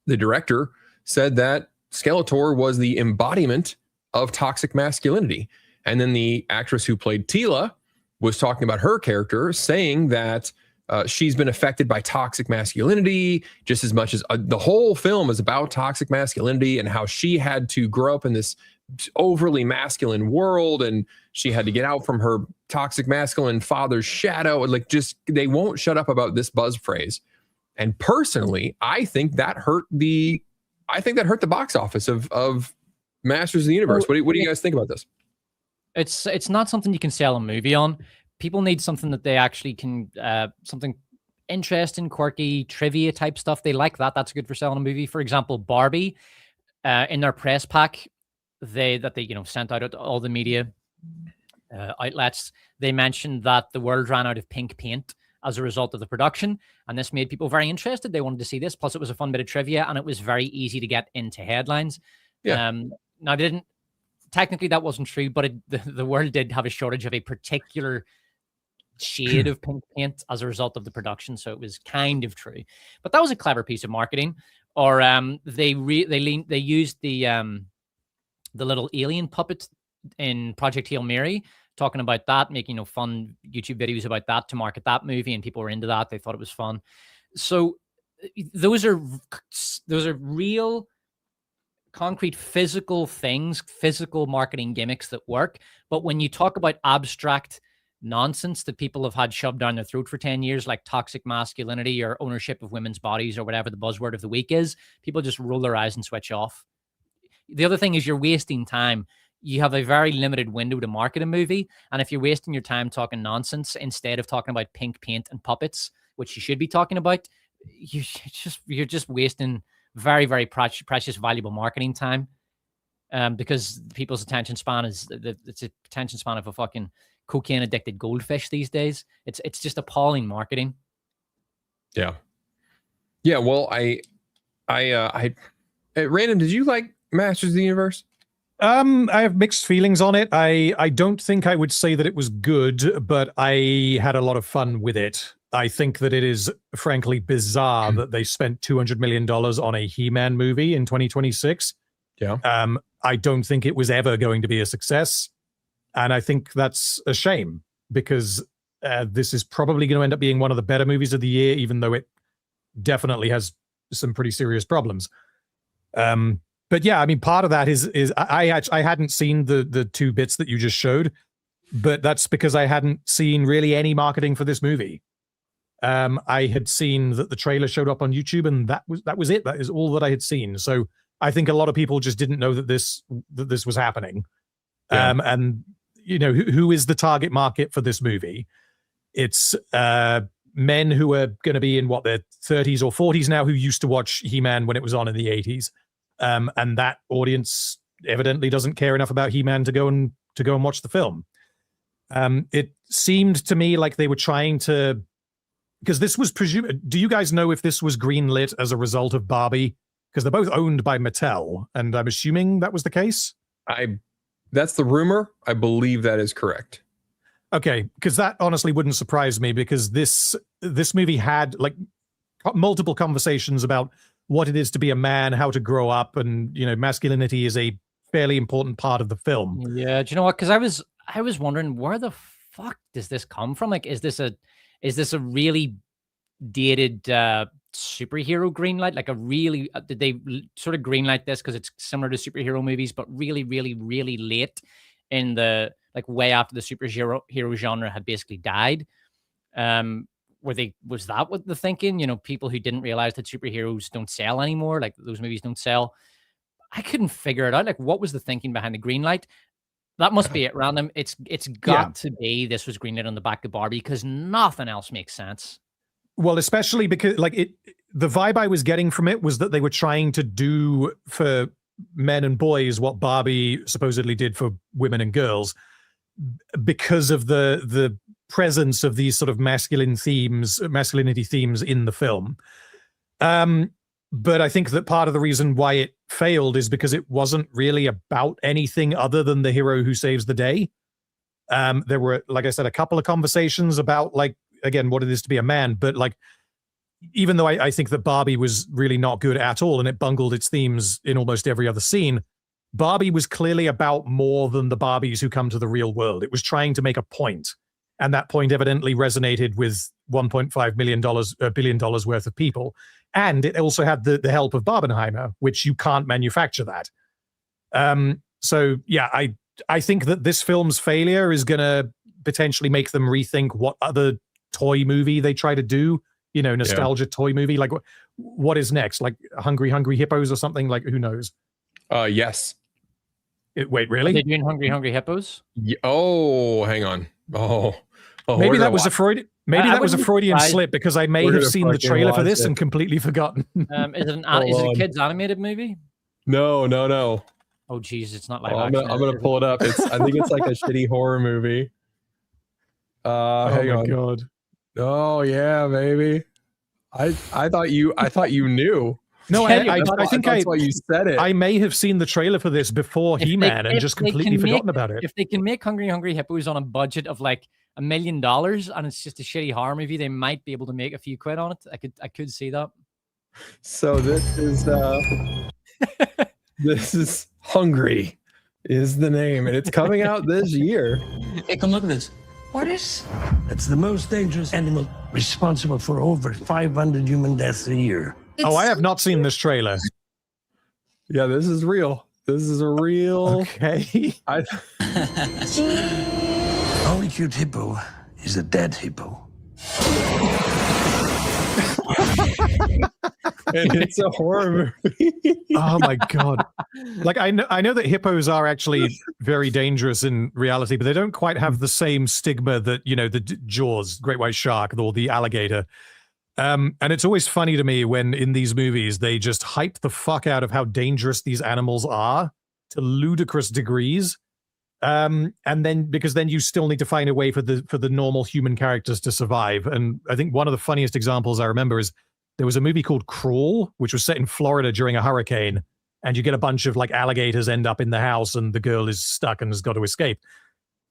the director said that Skeletor was the embodiment of toxic masculinity. And then the actress who played Teela was talking about her character, saying that she's been affected by toxic masculinity just as much as the whole film is about toxic masculinity and how she had to grow up in this overly masculine world and she had to get out from her toxic masculine father's shadow. Like, just they won't shut up about this buzz phrase. And personally, I think that hurt the box office of Masters of the Universe. What do you guys think about this? It's not something you can sell a movie on. People need something that they actually can, something interesting, quirky, trivia type stuff. They like that. That's good for selling a movie. For example, Barbie, in their press pack, they sent out to all the media outlets, they mentioned that the world ran out of pink paint as a result of the production, and this made people very interested. They wanted to see this. Plus, it was a fun bit of trivia, and it was very easy to get into headlines. Yeah. Now, they didn't. Technically, that wasn't true, but the world did have a shortage of a particular shade of pink paint as a result of the production, so it was kind of true. But that was a clever piece of marketing. Or they used the little alien puppet in Project Hail Mary, talking about that, making fun YouTube videos about that to market that movie, and people were into that. They thought it was fun. So those are real, concrete, physical things, physical marketing gimmicks that work. But when you talk about abstract nonsense that people have had shoved down their throat for 10 years, like toxic masculinity or ownership of women's bodies or whatever the buzzword of the week is, people just roll their eyes and switch off. The other thing is you're wasting time. You have a very limited window to market a movie. And if you're wasting your time talking nonsense instead of talking about pink paint and puppets, which you should be talking about, you're just wasting very, very precious, valuable marketing time. Because people's attention span it's a attention span of a fucking cocaine addicted goldfish these days. It's just appalling marketing. Yeah. Yeah. Well, I Random, did you like Masters of the Universe? I have mixed feelings on it. I don't think I would say that it was good, but I had a lot of fun with it. I think that it is frankly bizarre that they spent $200 million on a He-Man movie in 2026. Yeah. I don't think it was ever going to be a success. And I think that's a shame because this is probably going to end up being one of the better movies of the year, even though it definitely has some pretty serious problems. But yeah, I mean, part of that is I hadn't seen the two bits that you just showed, but that's because I hadn't seen really any marketing for this movie. I had seen that the trailer showed up on YouTube, and that was it. That is all that I had seen. So I think a lot of people just didn't know that this was happening. Yeah. And you know, who is the target market for this movie? It's men who are going to be in their 30s or 40s now, who used to watch He-Man when it was on in the 80s, and that audience evidently doesn't care enough about He-Man to go and watch the film. It seemed to me like they were trying to, because this was presumed. Do you guys know if this was greenlit as a result of Barbie? Because they're both owned by Mattel, and I'm assuming that was the case. That's the rumor. I believe that is correct. Okay, because that honestly wouldn't surprise me, because this movie had like multiple conversations about what it is to be a man, how to grow up, and you know, masculinity is a fairly important part of the film. Yeah, do you know what? Because I was wondering, where the fuck does this come from? Like, is this a really dated superhero greenlight? Like a really did they sort of greenlight this because it's similar to superhero movies, but really, really, really late in the, like, way after the superhero genre had basically died? Was that what the thinking? You know, people who didn't realize that superheroes don't sell anymore, like those movies don't sell. I couldn't figure it out. Like, what was the thinking behind the greenlight? That must be it, random. It's got to be this was greenlit on the back of Barbie, because nothing else makes sense. Well, especially because like the vibe I was getting from it was that they were trying to do for men and boys what Barbie supposedly did for women and girls, because of the presence of these sort of masculinity themes in the film. But I think that part of the reason why it failed is because it wasn't really about anything other than the hero who saves the day. There were, like I said, a couple of conversations about, like, again, what it is to be a man. But like, even though I think that Barbie was really not good at all and it bungled its themes in almost every other scene, Barbie was clearly about more than the Barbies who come to the real world. It was trying to make a point, and that point evidently resonated with $1.5 billion worth of people. And it also had the help of Barbenheimer, which you can't manufacture that. So yeah, I think that this film's failure is going to potentially make them rethink what other toy movie they try to do. You know, nostalgia toy movie. Like, what is next? Like Hungry Hippos or something? Like, who knows? Yes. Wait, really? Are they doing Hungry Hippos? Oh, hang on. Oh, maybe that was a Freudian slip, because I may have seen the trailer for this and completely forgotten. Is it a kids animated movie? No. Oh, geez, it's not like I'm gonna pull it up. I think it's like a shitty horror movie. Hang on. God. Oh yeah, baby. I thought you knew. No, I think that's why you said it. I may have seen the trailer for this before He-Man and just completely forgotten about it. If they can make Hungry Hippos on a budget of like $1 million and it's just a shitty horror movie, they might be able to make a few quid on it. I could see that. So this is Hungry is the name, and it's coming out this year. Hey, come look at this. What is? It's the most dangerous animal, responsible for over 500 human deaths a year. I have not seen this trailer. Yeah, this is real. This is a real. Okay. Only cute hippo is a dead hippo. And it's a horror movie. Oh my God. Like, I know that hippos are actually very dangerous in reality, but they don't quite have the same stigma that, you know, the Jaws, great white shark, or the alligator. And it's always funny to me when in these movies they just hype the fuck out of how dangerous these animals are to ludicrous degrees. And then, because then you still need to find a way for the normal human characters to survive. And I think one of the funniest examples I remember is there was a movie called Crawl, which was set in Florida during a hurricane, and you get a bunch of like alligators end up in the house, and the girl is stuck and has got to escape.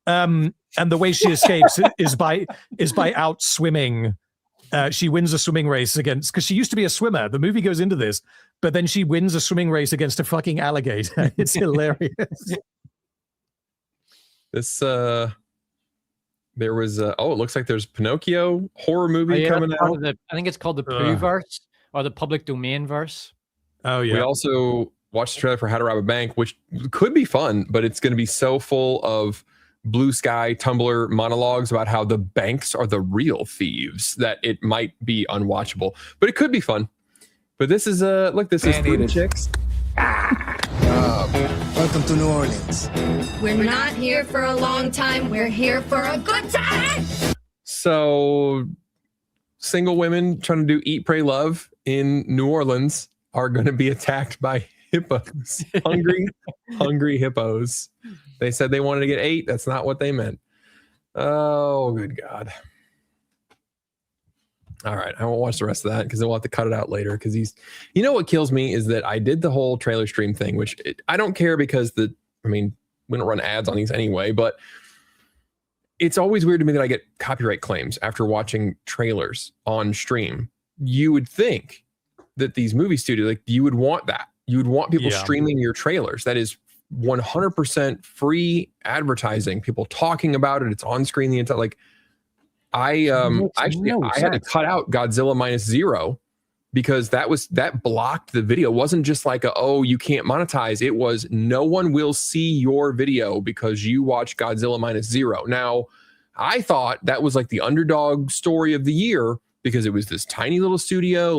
And the way she escapes is by out swimming. She wins a swimming race because she used to be a swimmer. The movie goes into this, but then she wins a swimming race against a fucking alligator. It's hilarious. This there was it looks like there's Pinocchio horror movie coming out. I think it's called the Pooh-verse or the public domain verse. Oh yeah. We also watched the trailer for How to Rob a Bank, which could be fun, but it's going to be so full of blue sky Tumblr monologues about how the banks are the real thieves, that it might be unwatchable, but it could be fun. But this is look, this is Three Chicks. Welcome to New Orleans. We're not here for a long time. We're here for a good time. So single women trying to do Eat, Pray, Love in New Orleans are going to be attacked by hippos, hungry hippos. They said they wanted to get 8. That's not what they meant. Oh, good God. All right. I won't watch the rest of that because I will have to cut it out later because you know what kills me is that I did the whole trailer stream thing, which I don't care because we don't run ads on these anyway, but it's always weird to me that I get copyright claims after watching trailers on stream. You would think that these movie studios, like, you would want that. You would want people streaming your trailers. That is 100% free advertising. People talking about it. It's on screen the entire, like, I had to cut out Godzilla Minus Zero because that blocked the video. It wasn't just like you can't monetize. It was no one will see your video because you watch Godzilla Minus Zero. Now, I thought that was like the underdog story of the year because it was this tiny little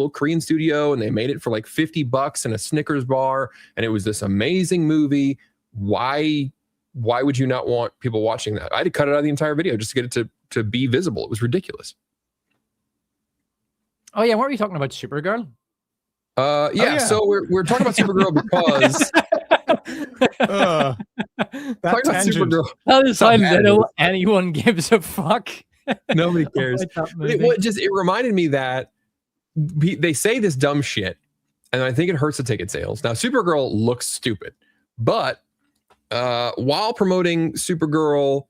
Korean studio, and they made it for like $50 in a Snickers bar, and it was this amazing movie. Why would you not want people watching that? I had to cut it out of the entire video just to get it to be visible. It was ridiculous. Oh yeah, weren't we talking about Supergirl? Yeah. So we're talking about Supergirl because that tangent. That is how little anyone gives a fuck. Nobody cares. It reminded me that they say this dumb shit, and I think it hurts the ticket sales. Now, Supergirl looks stupid, but while promoting Supergirl,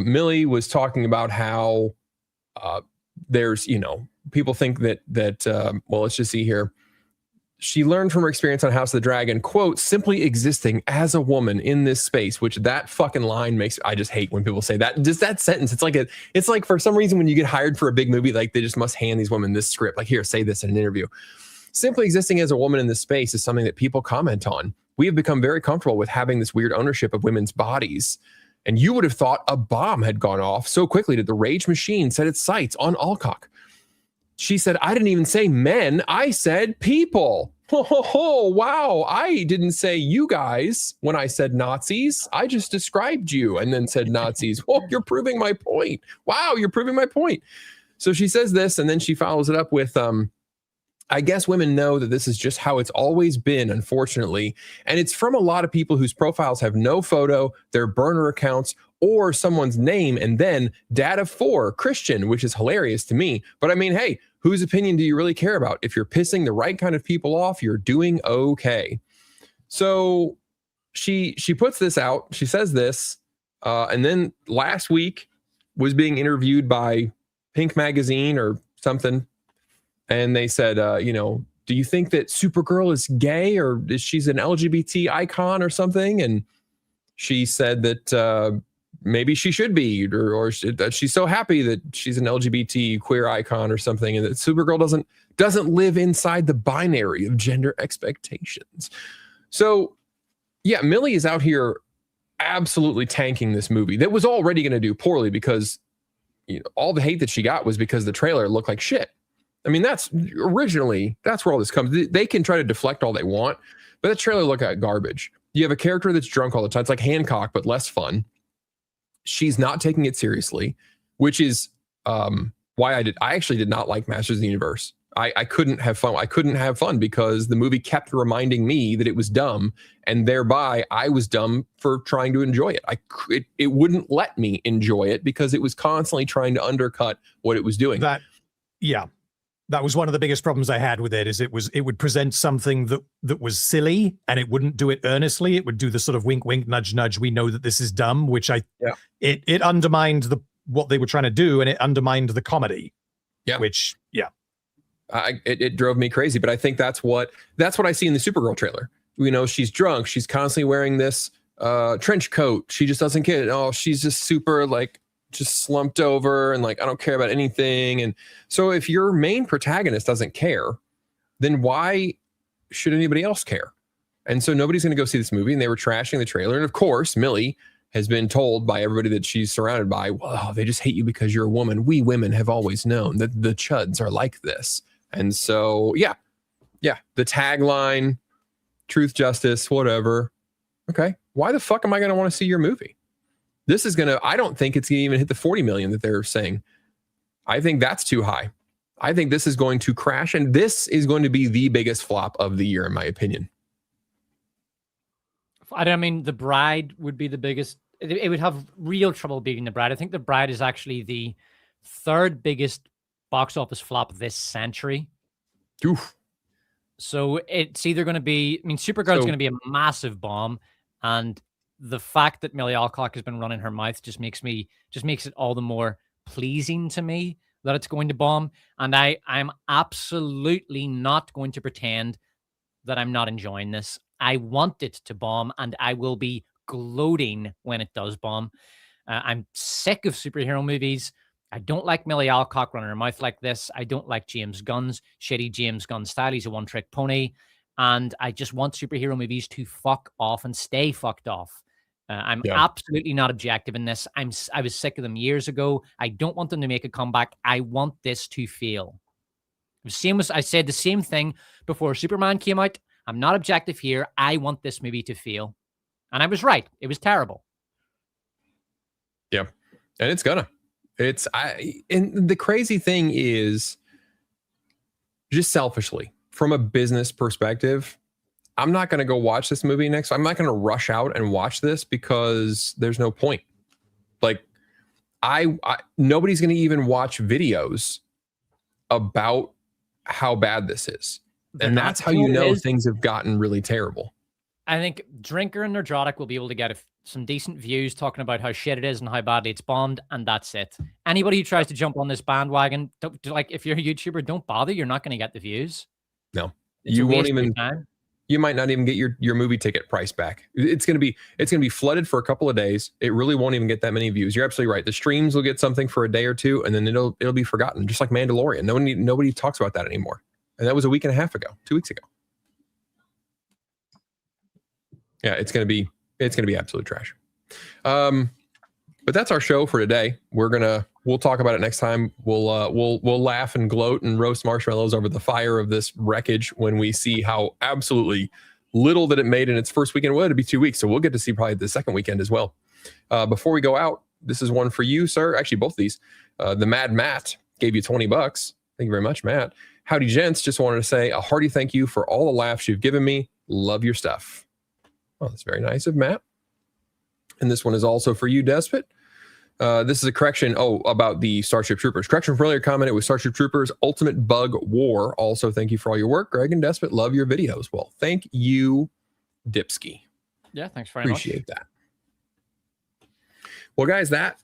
Millie was talking about how there's, people think that well, let's just see here. She learned from her experience on House of the Dragon, quote, simply existing as a woman in this space, which that fucking line makes, I just hate when people say that. Just that sentence. It's like for some reason when you get hired for a big movie, like they just must hand these women this script. Like, here, say this in an interview. Simply existing as a woman in this space is something that people comment on. We have become very comfortable with having this weird ownership of women's bodies. And you would have thought a bomb had gone off. So quickly did the rage machine set its sights on Alcock. She said, I didn't even say men. I said people. Oh, wow. I didn't say you guys when I said Nazis. I just described you and then said Nazis. Well, you're proving my point. Wow, you're proving my point. So she says this, and then she follows it up with, I guess women know that this is just how it's always been, unfortunately. And it's from a lot of people whose profiles have no photo, their burner accounts, or someone's name, and then data for Christian, which is hilarious to me. But I mean, hey, whose opinion do you really care about? If you're pissing the right kind of people off, you're doing okay. So she puts this out. She says this, and then last week was being interviewed by Pink Magazine or something. And they said, do you think that Supergirl is gay or is she's an LGBT icon or something? And she said that maybe she should be, or that she's so happy that she's an LGBT queer icon or something, and that Supergirl doesn't live inside the binary of gender expectations. So, yeah, Millie is out here absolutely tanking this movie that was already going to do poorly because all the hate that she got was because the trailer looked like shit. I mean, that's where all this comes. They can try to deflect all they want, but the trailer looked like garbage. You have a character that's drunk all the time. It's like Hancock, but less fun. She's not taking it seriously, which is why I actually did not like Masters of the Universe. I couldn't have fun. I couldn't have fun because the movie kept reminding me that it was dumb, and thereby I was dumb for trying to enjoy it. It wouldn't let me enjoy it because it was constantly trying to undercut what it was doing. That was one of the biggest problems I had with it. Is it would present something that was silly, and it wouldn't do it earnestly. It would do the sort of wink, wink, nudge, nudge. We know that this is dumb, which it undermined what they were trying to do, and it undermined the comedy. Yeah, which it drove me crazy. But I think that's what I see in the Supergirl trailer. She's drunk. She's constantly wearing this trench coat. She just doesn't get it. Oh, she's just super just slumped over and I don't care about anything. And so if your main protagonist doesn't care, then why should anybody else care? And so nobody's going to go see this movie, and they were trashing the trailer. And of course, Millie has been told by everybody that she's surrounded by, well, they just hate you because you're a woman. We women have always known that the chuds are like this. And so, yeah, the tagline, truth, justice, whatever. Okay, why the fuck am I going to want to see your movie? This is going to, I don't think it's going to even hit the 40 million that they're saying. I think that's too high. I think this is going to crash, and this is going to be the biggest flop of the year, in my opinion. I mean, The Bride would be the biggest. It would have real trouble beating The Bride. I think The Bride is actually the third biggest box office flop this century. Oof. So it's either going to be, I mean, Supergirl is going to be a massive bomb, and the fact that Millie Alcock has been running her mouth just makes it all the more pleasing to me that it's going to bomb. And I'm absolutely not going to pretend that I'm not enjoying this. I want it to bomb, and I will be gloating when it does bomb. I'm sick of superhero movies. I don't like Millie Alcock running her mouth like this. I don't like James Gunn's shitty James Gunn style. He's a one-trick pony. And I just want superhero movies to fuck off and stay fucked off. I'm absolutely not objective in this. I was sick of them years ago. I don't want them to make a comeback. I want this to fail. I said the same thing before Superman came out. I'm not objective here. I want this movie to fail. And I was right. It was terrible. Yeah. And it's gonna. And the crazy thing is, just selfishly, from a business perspective, I'm not going to go watch this movie next. I'm not going to rush out and watch this because there's no point. Like, nobody's going to even watch videos about how bad this is. And that's how you know things have gotten really terrible. I think Drinker and Nerdrotic will be able to get some decent views talking about how shit it is and how badly it's bombed, and that's it. Anybody who tries to jump on this bandwagon, like if you're a YouTuber, don't bother. You're not going to get the views. No, you won't even. You might not even get your movie ticket price back. It's going to be flooded for a couple of days. It really won't even get that many views. You're absolutely right. The streams will get something for a day or two, and then it'll be forgotten, just like Mandalorian. Nobody talks about that anymore. And that was a week and a half ago, 2 weeks ago. Yeah, it's gonna be absolute trash. But that's our show for today. We'll talk about it next time. We'll laugh and gloat and roast marshmallows over the fire of this wreckage when we see how absolutely little that it made in its first weekend. Well, it'll be 2 weeks, so we'll get to see probably the second weekend as well. Before we go out, this is one for you, sir. Actually, both of these. The Mad Matt gave you $20. Thank you very much, Matt. Howdy, gents. Just wanted to say a hearty thank you for all the laughs you've given me. Love your stuff. Oh, that's very nice of Matt. And this one is also for you, Despot. This is a correction. About the Starship Troopers. Correction from earlier comment. It was Starship Troopers Ultimate Bug War. Also, thank you for all your work, Greg and Despot. Love your videos. Well, thank you, Dipsky. Yeah, thanks very much. Appreciate that. Well, guys, that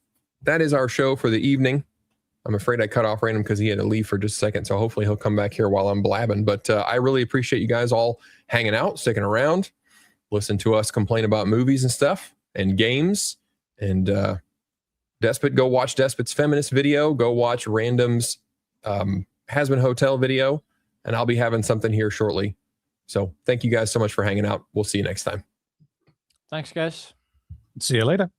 is our show for the evening. I'm afraid I cut off random because he had to leave for just a second. So hopefully he'll come back here while I'm blabbing. But I really appreciate you guys all hanging out, sticking around, listen to us complain about movies and stuff and games. And Despot, go watch Despot's feminist video. Go watch Random's Hasbin Hotel video. And I'll be having something here shortly. So thank you guys so much for hanging out. We'll see you next time. Thanks, guys. See you later.